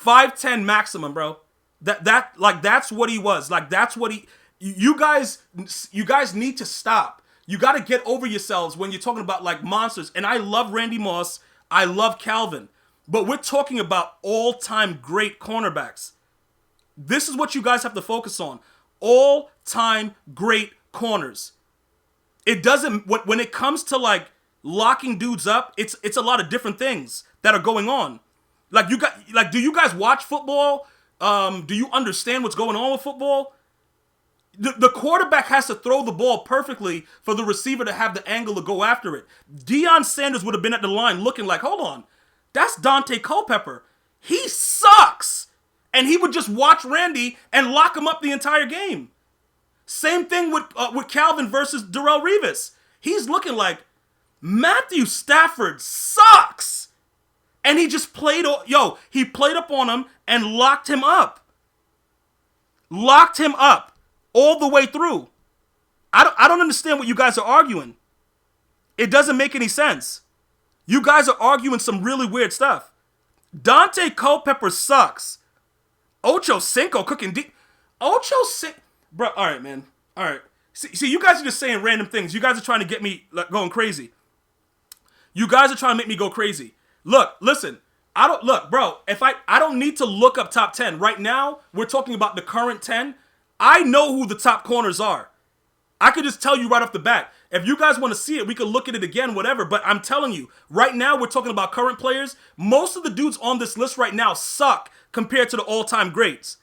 5'10" maximum, bro. That's what he was. Like, that's what he... You guys need to stop. You got to get over yourselves when you're talking about like monsters. And I love Randy Moss. I love Calvin. But we're talking about all-time great cornerbacks. This is what you guys have to focus on. All-time great corners. It doesn't, when it comes to like locking dudes up, it's a lot of different things that are going on. Like do you guys watch football? Do you understand what's going on with football? The quarterback has to throw the ball perfectly for the receiver to have the angle to go after it. Deion Sanders would have been at the line looking like, hold on, that's Dante Culpepper. He sucks. And he would just watch Randy and lock him up the entire game. Same thing with Calvin versus Darrelle Revis. He's looking like, Matthew Stafford sucks. And he just played up on him and locked him up. Locked him up. All the way through. I don't understand what you guys are arguing. It doesn't make any sense. You guys are arguing some really weird stuff. Dante Culpepper sucks. Ocho Cinco cooking deep. Bro, all right, man. All right. See, you guys are just saying random things. You guys are trying to get me going crazy. You guys are trying to make me go crazy. Look, listen. If I don't need to look up top 10. Right now, we're talking about the current 10. I know who the top corners are. I could just tell you right off the bat. If you guys want to see it, we could look at it again, whatever. But I'm telling you, right now we're talking about current players. Most of the dudes on this list right now suck compared to the all-time greats.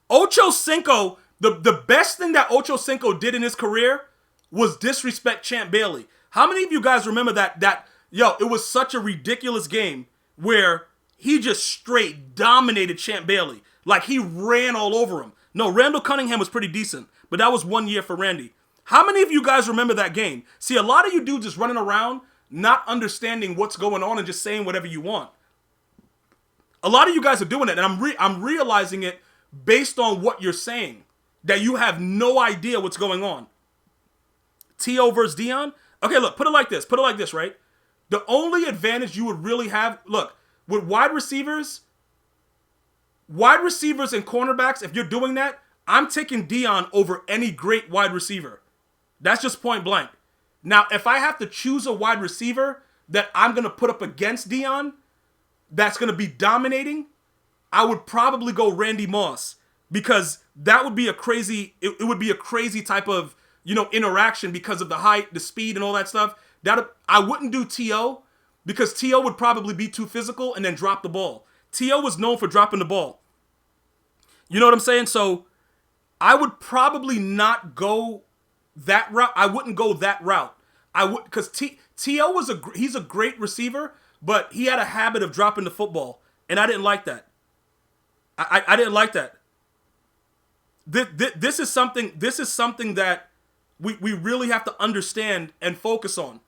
Ocho Cinco, the best thing that Ocho Cinco did in his career was disrespect Champ Bailey. How many of you guys remember that it was such a ridiculous game where he just straight dominated Champ Bailey. Like he ran all over him. No, Randall Cunningham was pretty decent, but that was 1 year for Randy. How many of you guys remember that game? See, a lot of you dudes just running around, not understanding what's going on and just saying whatever you want. A lot of you guys are doing it, and I'm realizing it based on what you're saying, that you have no idea what's going on. T.O. versus Deion? Okay, look, put it like this, right? The only advantage you would really have, look, with wide receivers and cornerbacks, if you're doing that, I'm taking Deion over any great wide receiver. That's just point blank. Now, if I have to choose a wide receiver that I'm going to put up against Deion, that's going to be dominating, I would probably go Randy Moss, because that would be it would be a crazy type of, interaction because of the height, the speed, and all that stuff. I wouldn't do T.O. because T.O. would probably be too physical and then drop the ball. T.O. was known for dropping the ball. You know what I'm saying? So I would probably not go that route. I wouldn't go that route. Because T.O. he's a great receiver, but he had a habit of dropping the football, and I didn't like that. I didn't like that. This is something that we really have to understand and focus on,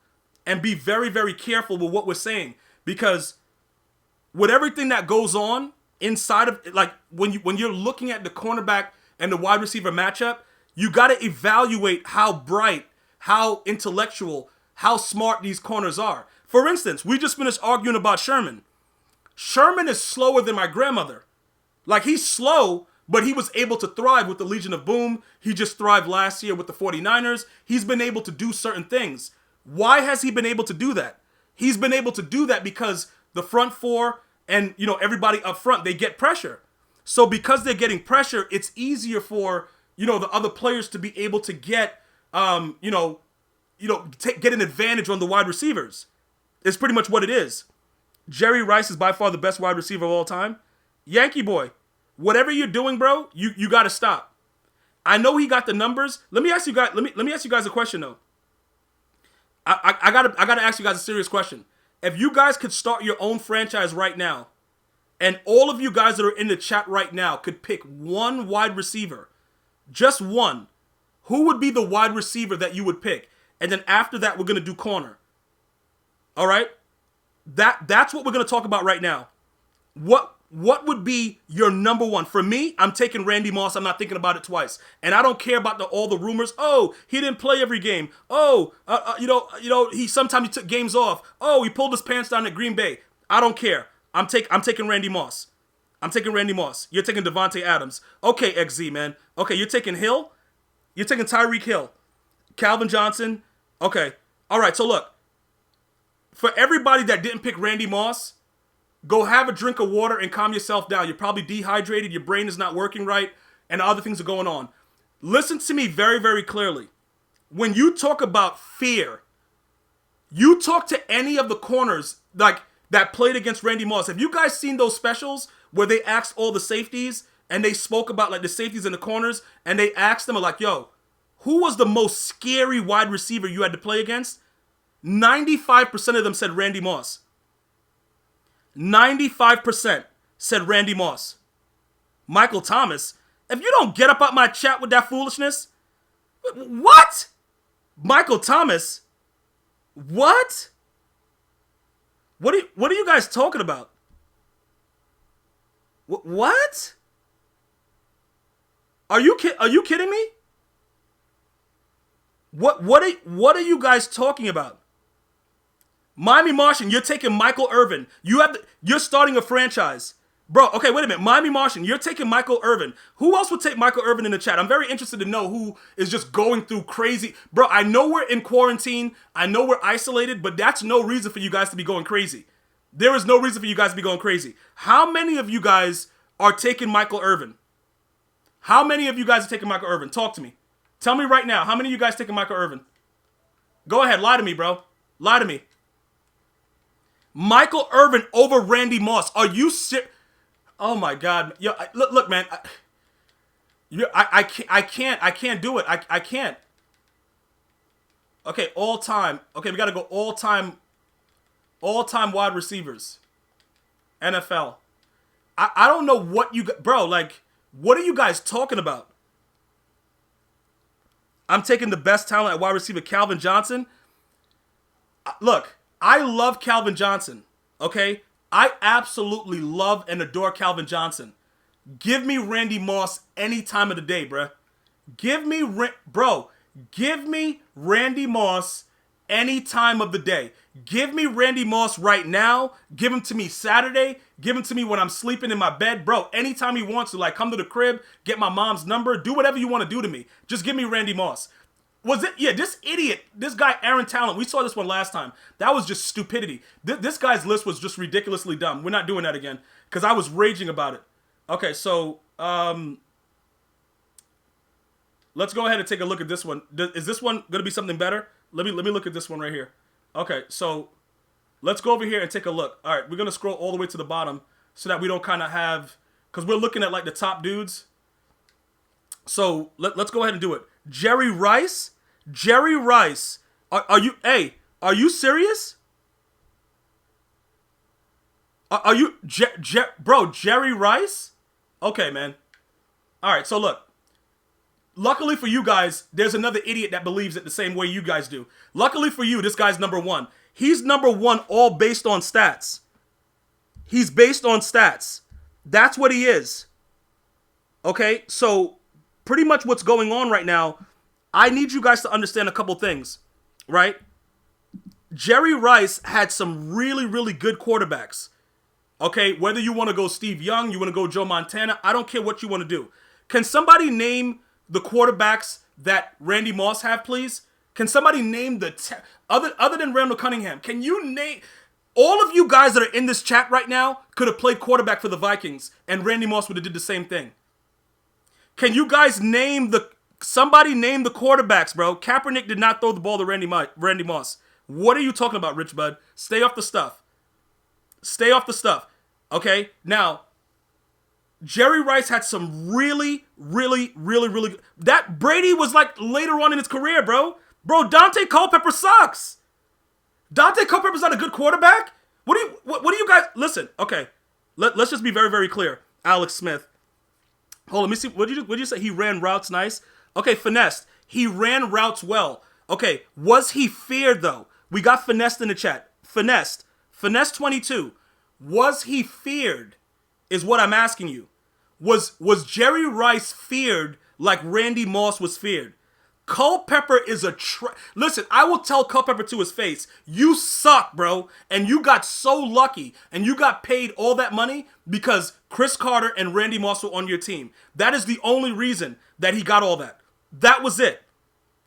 and be very, very careful with what we're saying, because with everything that goes on inside of, like, when you're looking at the cornerback and the wide receiver matchup, you got to evaluate how bright, how intellectual, how smart these corners are. For instance, we just finished arguing about Sherman. Sherman is slower than my grandmother. Like, he's slow, but he was able to thrive with the Legion of Boom. He just thrived last year with the 49ers. He's been able to do certain things. Why has he been able to do that? He's been able to do that because the front four and, everybody up front, they get pressure. So because they're getting pressure, it's easier for, the other players to be able to get, get an advantage on the wide receivers. It's pretty much what it is. Jerry Rice is by far the best wide receiver of all time. Yankee boy, whatever you're doing, bro, you got to stop. I know he got the numbers. Let me ask you guys. Let me ask you guys a question though. I gotta ask you guys a serious question. If you guys could start your own franchise right now, and all of you guys that are in the chat right now could pick one wide receiver, just one, who would be the wide receiver that you would pick? And then after that, we're gonna do corner. All right, that's what we're gonna talk about right now. What would be your number one? For me, I'm taking Randy Moss. I'm not thinking about it twice. And I don't care about all the rumors. Oh, he didn't play every game. Oh, he sometimes he took games off. Oh, he pulled his pants down at Green Bay. I don't care. I'm taking Randy Moss. I'm taking Randy Moss. You're taking Devontae Adams. Okay, XZ, man. Okay, you're taking Hill. You're taking Tyreek Hill. Calvin Johnson. Okay. All right, so look. For everybody that didn't pick Randy Moss, go have a drink of water and calm yourself down. You're probably dehydrated. Your brain is not working right. And other things are going on. Listen to me very, very clearly. When you talk about fear, you talk to any of the corners like that played against Randy Moss. Have you guys seen those specials where they asked all the safeties and they spoke about like the safeties in the corners and they asked them like, yo, who was the most scary wide receiver you had to play against? 95% of them said Randy Moss. 95% said Randy Moss. Michael Thomas, if you don't get up out my chat with that foolishness, what? Michael Thomas, what? What are you guys talking about? What? Are you kidding me? What are you guys talking about? Miami Martian, you're taking Michael Irvin. You're starting a franchise. Bro, okay, wait a minute. Miami Martian, you're taking Michael Irvin. Who else would take Michael Irvin in the chat? I'm very interested to know who is just going through crazy. Bro, I know we're in quarantine. I know we're isolated, but that's no reason for you guys to be going crazy. There is no reason for you guys to be going crazy. How many of you guys are taking Michael Irvin? How many of you guys are taking Michael Irvin? Talk to me. Tell me right now, how many of you guys taking Michael Irvin? Go ahead, lie to me, bro. Lie to me. Michael Irvin over Randy Moss. Are you serious? Oh my God. Yo, look, man. I can't do it. I can't. Okay, all time. Okay, we got to go all time wide receivers. NFL. I don't know what you... Bro, like, what are you guys talking about? I'm taking the best talent at wide receiver, Calvin Johnson. Look, I love Calvin Johnson, okay? I absolutely love and adore Calvin Johnson. Give me Randy Moss any time of the day, bruh. Give me Randy Moss any time of the day. Give me Randy Moss right now. Give him to me Saturday. Give him to me when I'm sleeping in my bed. Bro, anytime he wants to, like, come to the crib, get my mom's number, do whatever you want to do to me. Just give me Randy Moss. This idiot, this guy, Aaron Talent, we saw this one last time. That was just stupidity. This guy's list was just ridiculously dumb. We're not doing that again because I was raging about it. Okay, so let's go ahead and take a look at this one. Is this one going to be something better? Let me look at this one right here. Okay, so let's go over here and take a look. All right, we're going to scroll all the way to the bottom so that we don't kind of have, because we're looking at like the top dudes. So let's go ahead and do it. Jerry Rice, are you serious? Are you, bro, Jerry Rice? Okay, man. All right, so look. Luckily for you guys, there's another idiot that believes it the same way you guys do. Luckily for you, this guy's number one. He's number one all based on stats. He's based on stats. That's what he is. Okay, so pretty much what's going on right now, I need you guys to understand a couple things, right? Jerry Rice had some really, really good quarterbacks. Okay, whether you want to go Steve Young, you want to go Joe Montana, I don't care what you want to do. Can somebody name the quarterbacks that Randy Moss have, please? Can somebody name other than Randall Cunningham? Can you name... All of you guys that are in this chat right now could have played quarterback for the Vikings, and Randy Moss would have did the same thing. Can you guys somebody name the quarterbacks, bro? Kaepernick did not throw the ball to Randy Moss. What are you talking about, Rich Bud? Stay off the stuff. Stay off the stuff. Okay? Now, Jerry Rice had some really, really, really, really good... That Brady was like later on in his career, bro. Bro, Dante Culpepper sucks. Dante Culpepper's not a good quarterback? What do you guys... Listen, okay. Let's just be very, very clear. Alex Smith. Hold on, let me see. What did you say? He ran routes nice? Okay, finessed. He ran routes well. Okay, was he feared, though? We got finessed in the chat. Finessed. Finesse 22. Was he feared? Is what I'm asking you. Was Jerry Rice feared like Randy Moss was feared? Culpepper is listen, I will tell Culpepper to his face, you suck, bro. And you got so lucky and you got paid all that money because Chris Carter and Randy Moss were on your team. That is the only reason that he got all that. That was it.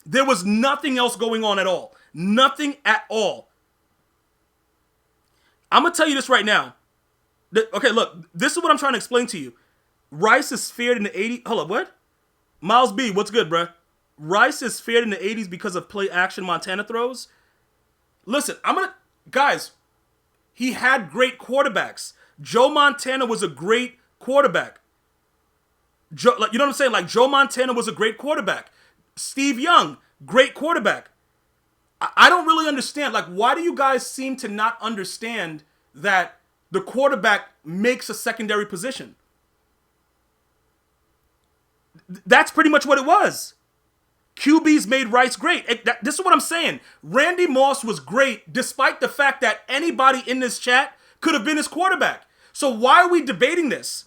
There was nothing else going on at all. Nothing at all. I'm going to tell you this right now. Okay, look, this is what I'm trying to explain to you. Rice is feared in the 80s. Hold up, what? Miles B, what's good, bruh? Rice is feared in the 80s because of play action Montana throws. Listen, guys, he had great quarterbacks. Joe Montana was a great quarterback. You know what I'm saying? Like, Joe Montana was a great quarterback. Steve Young, great quarterback. I don't really understand. Like, why do you guys seem to not understand that the quarterback makes a secondary position? That's pretty much what it was. QBs made Rice great. This is what I'm saying. Randy Moss was great despite the fact that anybody in this chat could have been his quarterback. So why are we debating this?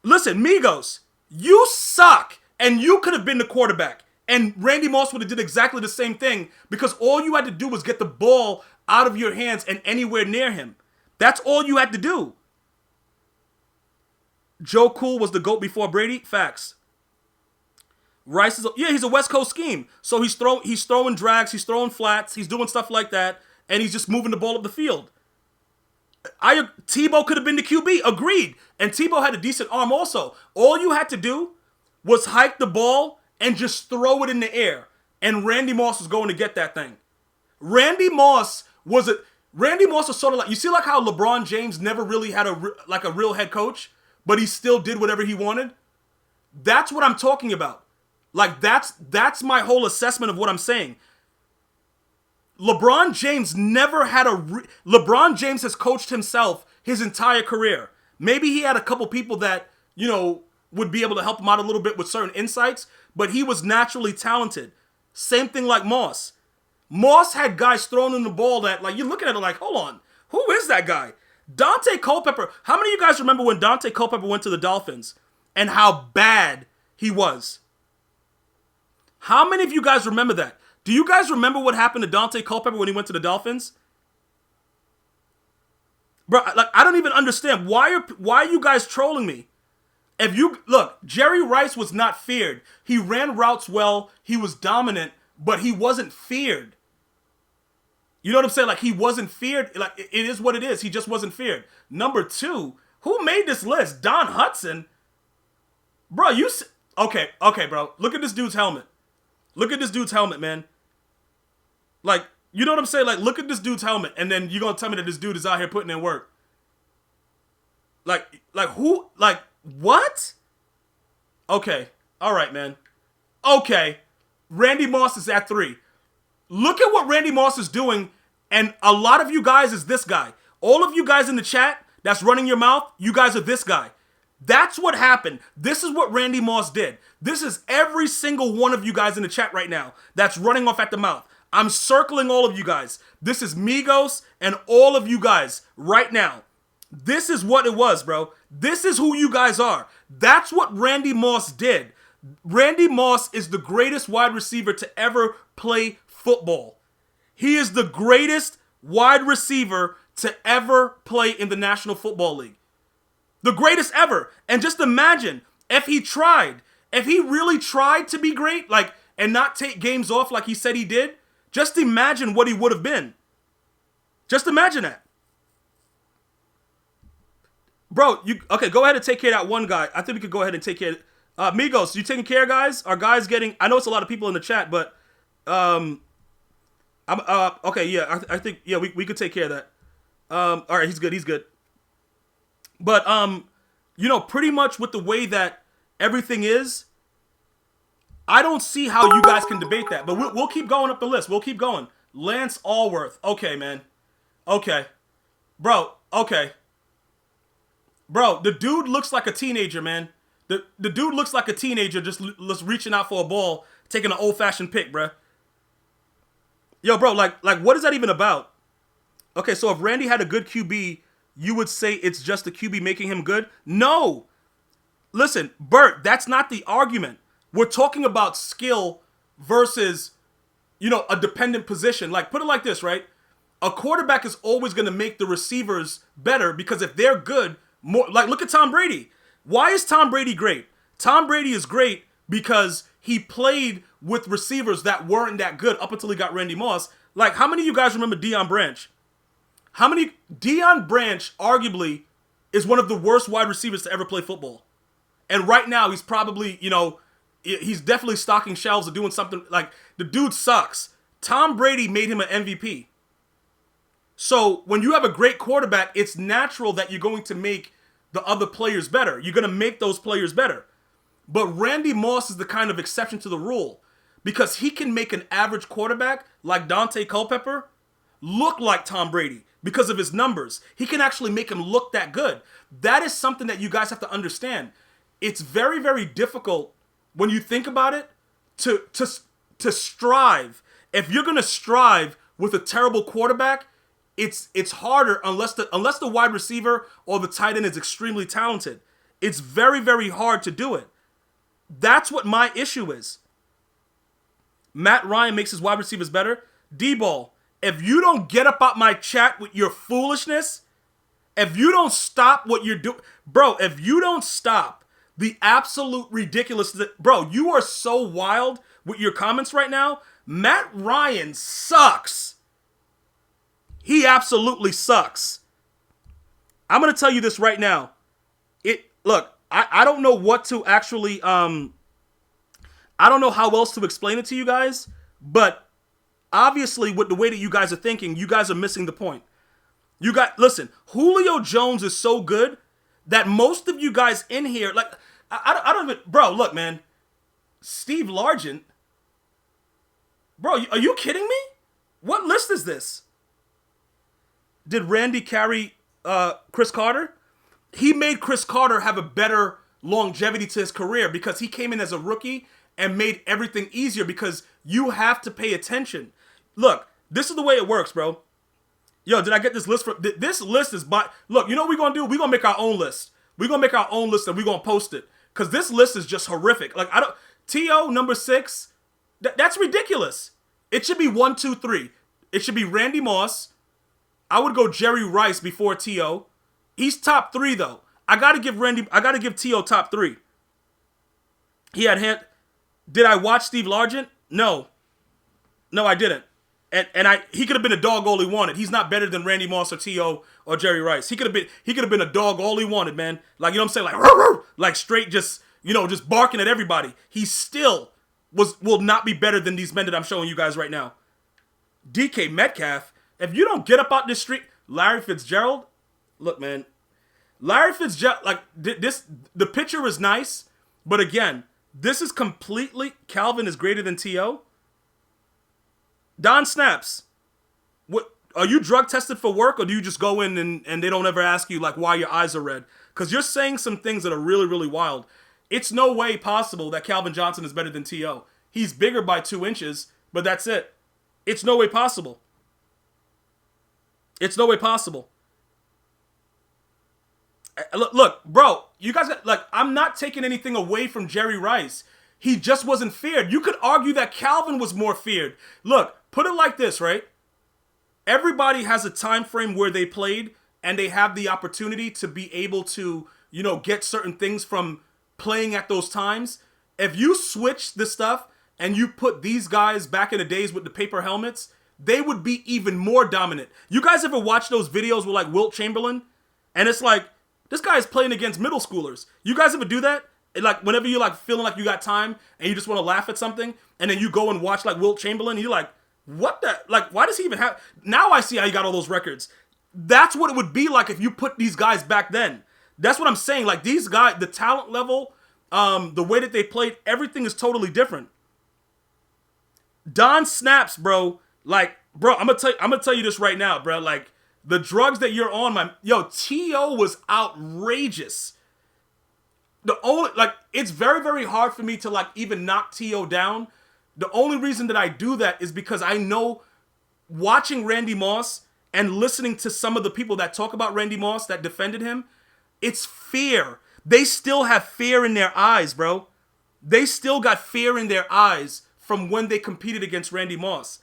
Listen, Migos, you suck and you could have been the quarterback. And Randy Moss would have did exactly the same thing because all you had to do was get the ball out of your hands and anywhere near him. That's all you had to do. Joe Cool was the GOAT before Brady? Facts. Rice is he's a West Coast scheme. So he's throwing drags, he's throwing flats, he's doing stuff like that, and he's just moving the ball up the field. Tebow could have been the QB, agreed. And Tebow had a decent arm also. All you had to do was hike the ball and just throw it in the air. And Randy Moss was going to get that thing. Randy Moss was sort of like, you see like how LeBron James never really had a real head coach, but he still did whatever he wanted? That's what I'm talking about. Like, that's my whole assessment of what I'm saying. LeBron James never had LeBron James has coached himself his entire career. Maybe he had a couple people that, would be able to help him out a little bit with certain insights, but he was naturally talented. Same thing like Moss. Moss had guys throwing him the ball that, like, you're looking at it like, hold on, who is that guy? Dante Culpepper. How many of you guys remember when Dante Culpepper went to the Dolphins and how bad he was? How many of you guys remember that? Do you guys remember what happened to Dante Culpepper when he went to the Dolphins? Bro, like, I don't even understand. Why are you guys trolling me? Look, Jerry Rice was not feared. He ran routes well. He was dominant, but he wasn't feared. You know what I'm saying? Like, he wasn't feared. Like, it is what it is. He just wasn't feared. Number 2, who made this list? Don Hudson? Bro, okay, bro. Look at this dude's helmet. Look at this dude's helmet, man. Like, you know what I'm saying? Like, look at this dude's helmet, and then you're going to tell me that this dude is out here putting in work. Like who? Like, what? Okay. All right, man. Okay. Randy Moss is at 3. Look at what Randy Moss is doing, and a lot of you guys is this guy. All of you guys in the chat that's running your mouth, you guys are this guy. That's what happened. This is what Randy Moss did. This is every single one of you guys in the chat right now that's running off at the mouth. I'm circling all of you guys. This is Migos and all of you guys right now. This is what it was, bro. This is who you guys are. That's what Randy Moss did. Randy Moss is the greatest wide receiver to ever play football. He is the greatest wide receiver to ever play in the National Football League. The greatest ever. And just imagine if he really tried to be great, like, and not take games off like he said he did, just imagine what he would have been. Just imagine that. Bro, okay, go ahead and take care of that one guy. I think we could go ahead and take care of Migos, you taking care, guys? Are guys getting, I know it's a lot of people in the chat, but okay, yeah, I think, yeah, we could take care of that. All right, he's good. But, pretty much with the way that everything is, I don't see how you guys can debate that. But we'll keep going up the list. We'll keep going. Lance Allworth. Okay, man. Okay. Bro, okay. Bro, the dude looks like a teenager, man. The dude looks like a teenager just reaching out for a ball, taking an old-fashioned pick, bro. Yo, bro, like what is that even about? Okay, so if Randy had a good QB, you would say it's just the QB making him good? No. Listen, Bert, that's not the argument. We're talking about skill versus, a dependent position. Like, put it like this, right? A quarterback is always going to make the receivers better because if they're good, more like look at Tom Brady. Why is Tom Brady great? Tom Brady is great because he played with receivers that weren't that good up until he got Randy Moss. Like, how many of you guys remember Deion Branch? Deion Branch arguably is one of the worst wide receivers to ever play football. And right now he's probably, he's definitely stocking shelves or doing something. Like, the dude sucks. Tom Brady made him an MVP. So when you have a great quarterback, it's natural that you're going to make the other players better. You're going to make those players better. But Randy Moss is the kind of exception to the rule because he can make an average quarterback like Dante Culpepper look like Tom Brady because of his numbers. He can actually make him look that good. That is something that you guys have to understand. It's very, very difficult when you think about it to strive. If you're going to strive with a terrible quarterback, it's harder unless the wide receiver or the tight end is extremely talented. It's very, very hard to do it. That's what my issue is. Matt Ryan makes his wide receivers better. D-Ball, if you don't get up out my chat with your foolishness, if you don't stop what you're doing, bro, if you don't stop the absolute ridiculousness, bro, you are so wild with your comments right now. Matt Ryan sucks. He absolutely sucks. I'm going to tell you this right now. Look, I don't know what to actually, I don't know how else to explain it to you guys, but obviously with the way that you guys are thinking, you guys are missing the point. Listen, Julio Jones is so good that most of you guys in here, like, I don't even, bro, look, man, Steve Largent, bro, are you kidding me? What list is this? Did Randy carry Chris Carter? He made Chris Carter have a better longevity to his career because he came in as a rookie and made everything easier because you have to pay attention. Look, this is the way it works, bro. Yo, did I get this list from... This list is by... Look, you know what we're going to do? We're going to make our own list. We're going to make our own list and we're going to post it. Because this list is just horrific. Like, T.O. number 6, that's ridiculous. It should be 1, 2, 3. It should be Randy Moss. I would go Jerry Rice before T.O. He's top 3, though. I got to give T.O. top 3. He had... Did I watch Steve Largent? No. No, I didn't. And he could have been a dog all he wanted. He's not better than Randy Moss or T.O. or Jerry Rice. He could have been a dog all he wanted, man. Like, you know what I'm saying? Like, rrr, rrr, like straight just barking at everybody. He still will not be better than these men that I'm showing you guys right now. DK Metcalf, if you don't get up out this street, Larry Fitzgerald, look, man. Larry Fitzgerald, like, the picture is nice, but again, this is completely, Calvin is greater than T.O. Don Snaps, what are you drug tested for work, or do you just go in and they don't ever ask you, like, why your eyes are red? Because you're saying some things that are really, really wild. It's no way possible that Calvin Johnson is better than T.O. He's bigger by 2 inches, but that's it. It's no way possible. It's no way possible. Look, bro, you guys, like, I'm not taking anything away from Jerry Rice. He just wasn't feared. You could argue that Calvin was more feared. Look, put it like this, right? Everybody has a time frame where they played and they have the opportunity to be able to, get certain things from playing at those times. If you switch the stuff and you put these guys back in the days with the paper helmets, they would be even more dominant. You guys ever watch those videos with, like, Wilt Chamberlain? And it's like, this guy is playing against middle schoolers. You guys ever do that? Like, whenever you're, like, feeling like you got time and you just want to laugh at something, and then you go and watch, like, Wilt Chamberlain, and you're like, what the? Like, why does he even have... Now I see how he got all those records. That's what it would be like if you put these guys back then. That's what I'm saying. Like, these guys, the talent level, the way that they played, everything is totally different. Don Snaps, bro. Like, bro, I'm gonna tell you this right now, bro. Like, the drugs that you're on, T.O. was outrageous. It's very, very hard for me to, like, even knock T.O. down. The only reason that I do that is because I know, watching Randy Moss and listening to some of the people that talk about Randy Moss that defended him, it's fear. They still have fear in their eyes, bro. they still got fear in their eyes from when they competed against Randy Moss.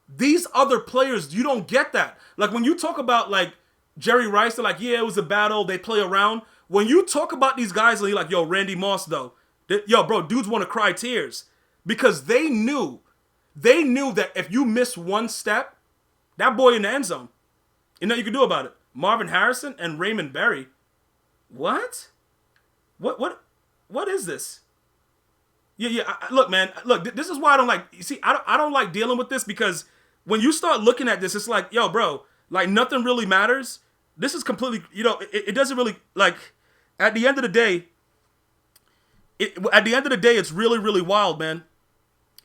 These other players, you don't get that. Like when you talk about like Jerry Rice, they're like, yeah, it was a battle, they play around. When you talk about these guys, you're like, yo, Randy Moss though, yo, bro, dudes want to cry tears because they knew that if you miss one step, that boy in the end zone, you know what you can do about it. Marvin Harrison and Raymond Berry. What? What is this? Yeah. Look, man. Look, this is why I don't like. You see, I don't like dealing with this because when you start looking at this, it's like, yo, bro, like nothing really matters. This is completely, it doesn't really like. At the end of the day, it's really, really wild, man.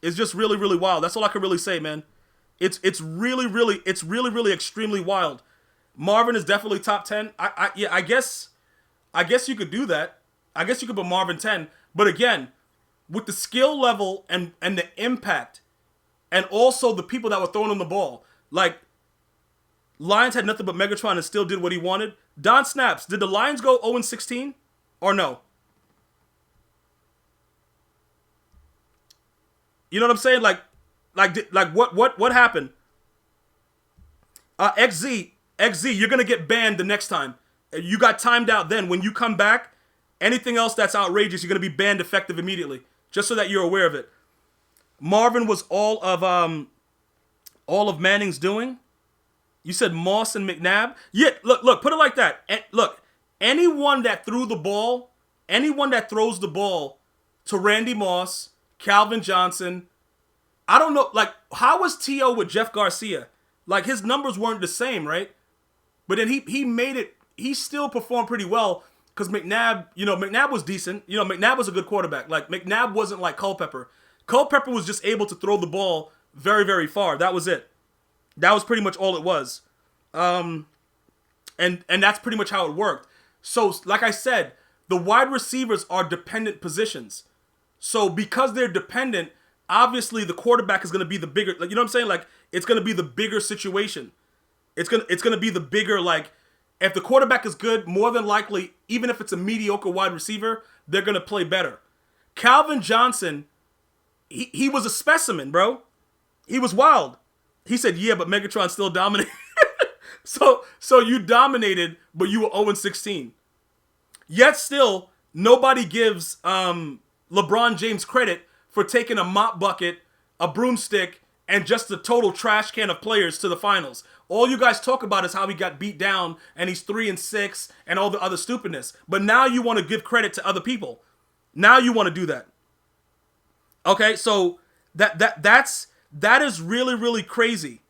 It's just really, really wild. That's all I can really say, man. It's really, really extremely wild. Marvin is definitely top 10. I guess you could do that. I guess you could put Marvin 10. But again, with the skill level and the impact, and also the people that were throwing him the ball, like Lions had nothing but Megatron and still did what he wanted. Don Snaps, did the Lions go 0-16 or no? You know what I'm saying? Like what happened? XZ, you're gonna get banned the next time. You got timed out then. When you come back, anything else that's outrageous, you're gonna be banned effective immediately. Just so that you're aware of it. Marvin was all of Manning's doing. You said Moss and McNabb. Yeah, look, put it like that. Look, anyone that throws the ball to Randy Moss, Calvin Johnson, I don't know, like, how was T.O. with Jeff Garcia? Like, his numbers weren't the same, right? But then he made it, he still performed pretty well because McNabb was decent. McNabb was a good quarterback. Like, McNabb wasn't like Culpepper. Culpepper was just able to throw the ball very, very far. That was it. That was pretty much all it was. And that's pretty much how it worked. So, like I said, the wide receivers are dependent positions. So, because they're dependent, obviously the quarterback is going to be the bigger, like, you know what I'm saying? Like, it's going to be the bigger situation. It's going to be the bigger, like, if the quarterback is good, more than likely, even if it's a mediocre wide receiver, they're going to play better. Calvin Johnson, he was a specimen, bro. He was wild. He said, yeah, but Megatron still dominated. So you dominated, but you were 0-16. Yet still, nobody gives LeBron James credit for taking a mop bucket, a broomstick, and just a total trash can of players to the finals. All you guys talk about is how he got beat down and he's 3-6 and all the other stupidness. But now you want to give credit to other people. Now you want to do that. Okay, so that is really, really crazy.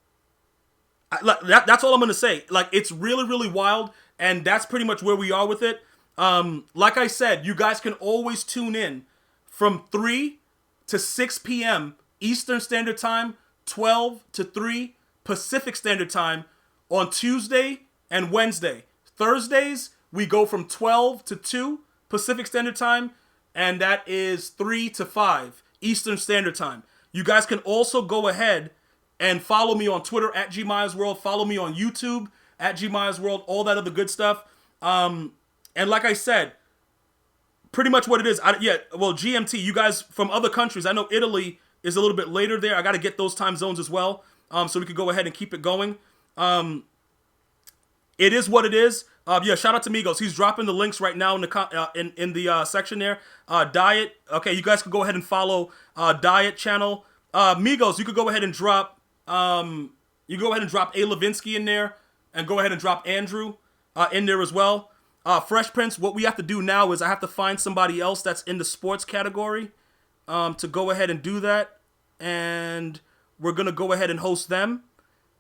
That's all I'm going to say. Like, it's really, really wild, and that's pretty much where we are with it. Like I said, you guys can always tune in from 3 to 6 p.m. Eastern Standard Time, 12 to 3 Pacific Standard Time on Tuesday and Wednesday. Thursdays, we go from 12 to 2 Pacific Standard Time, and that is 3 to 5 Eastern Standard Time. You guys can also go ahead and follow me on Twitter at GmiasWorld. Follow me on YouTube at GmiasWorld. All that other good stuff. And like I said, pretty much what it is. GMT. You guys from other countries. I know Italy is a little bit later there. I got to get those time zones as well, so we could go ahead and keep it going. It is what it is. Shout out to Migos. He's dropping the links right now in the section there. Diet. Okay, you guys can go ahead and follow Diet channel. Migos, you could go ahead and drop. A Levinsky in there, and go ahead and drop Andrew in there as well. Fresh Prince. What we have to do now is I have to find somebody else that's in the sports category to go ahead and do that, and we're gonna go ahead and host them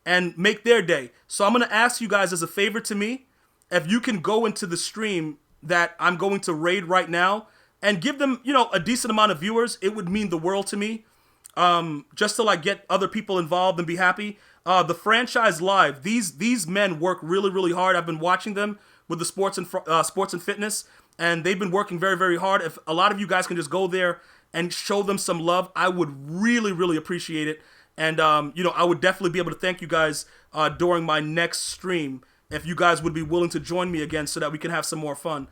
and make their day. So I'm gonna ask you guys as a favor to me, if you can go into the stream that I'm going to raid right now and give them, a decent amount of viewers, it would mean the world to me. Just to like get other people involved and be happy. The franchise live, these men work really, really hard. I've been watching them with the sports and fitness, and they've been working very, very hard. If a lot of you guys can just go there and show them some love, I would really, really appreciate it. And I would definitely be able to thank you guys during my next stream if you guys would be willing to join me again so that we can have some more fun.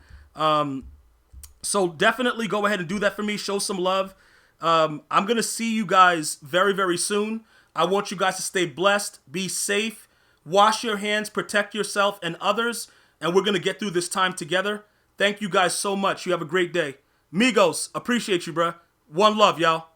So definitely go ahead and do that for me. Show some love. I'm going to see you guys very, very soon. I want you guys to stay blessed, be safe, wash your hands, protect yourself and others, and we're going to get through this time together. Thank you guys so much. You have a great day. Migos, appreciate you, bruh. One love, y'all.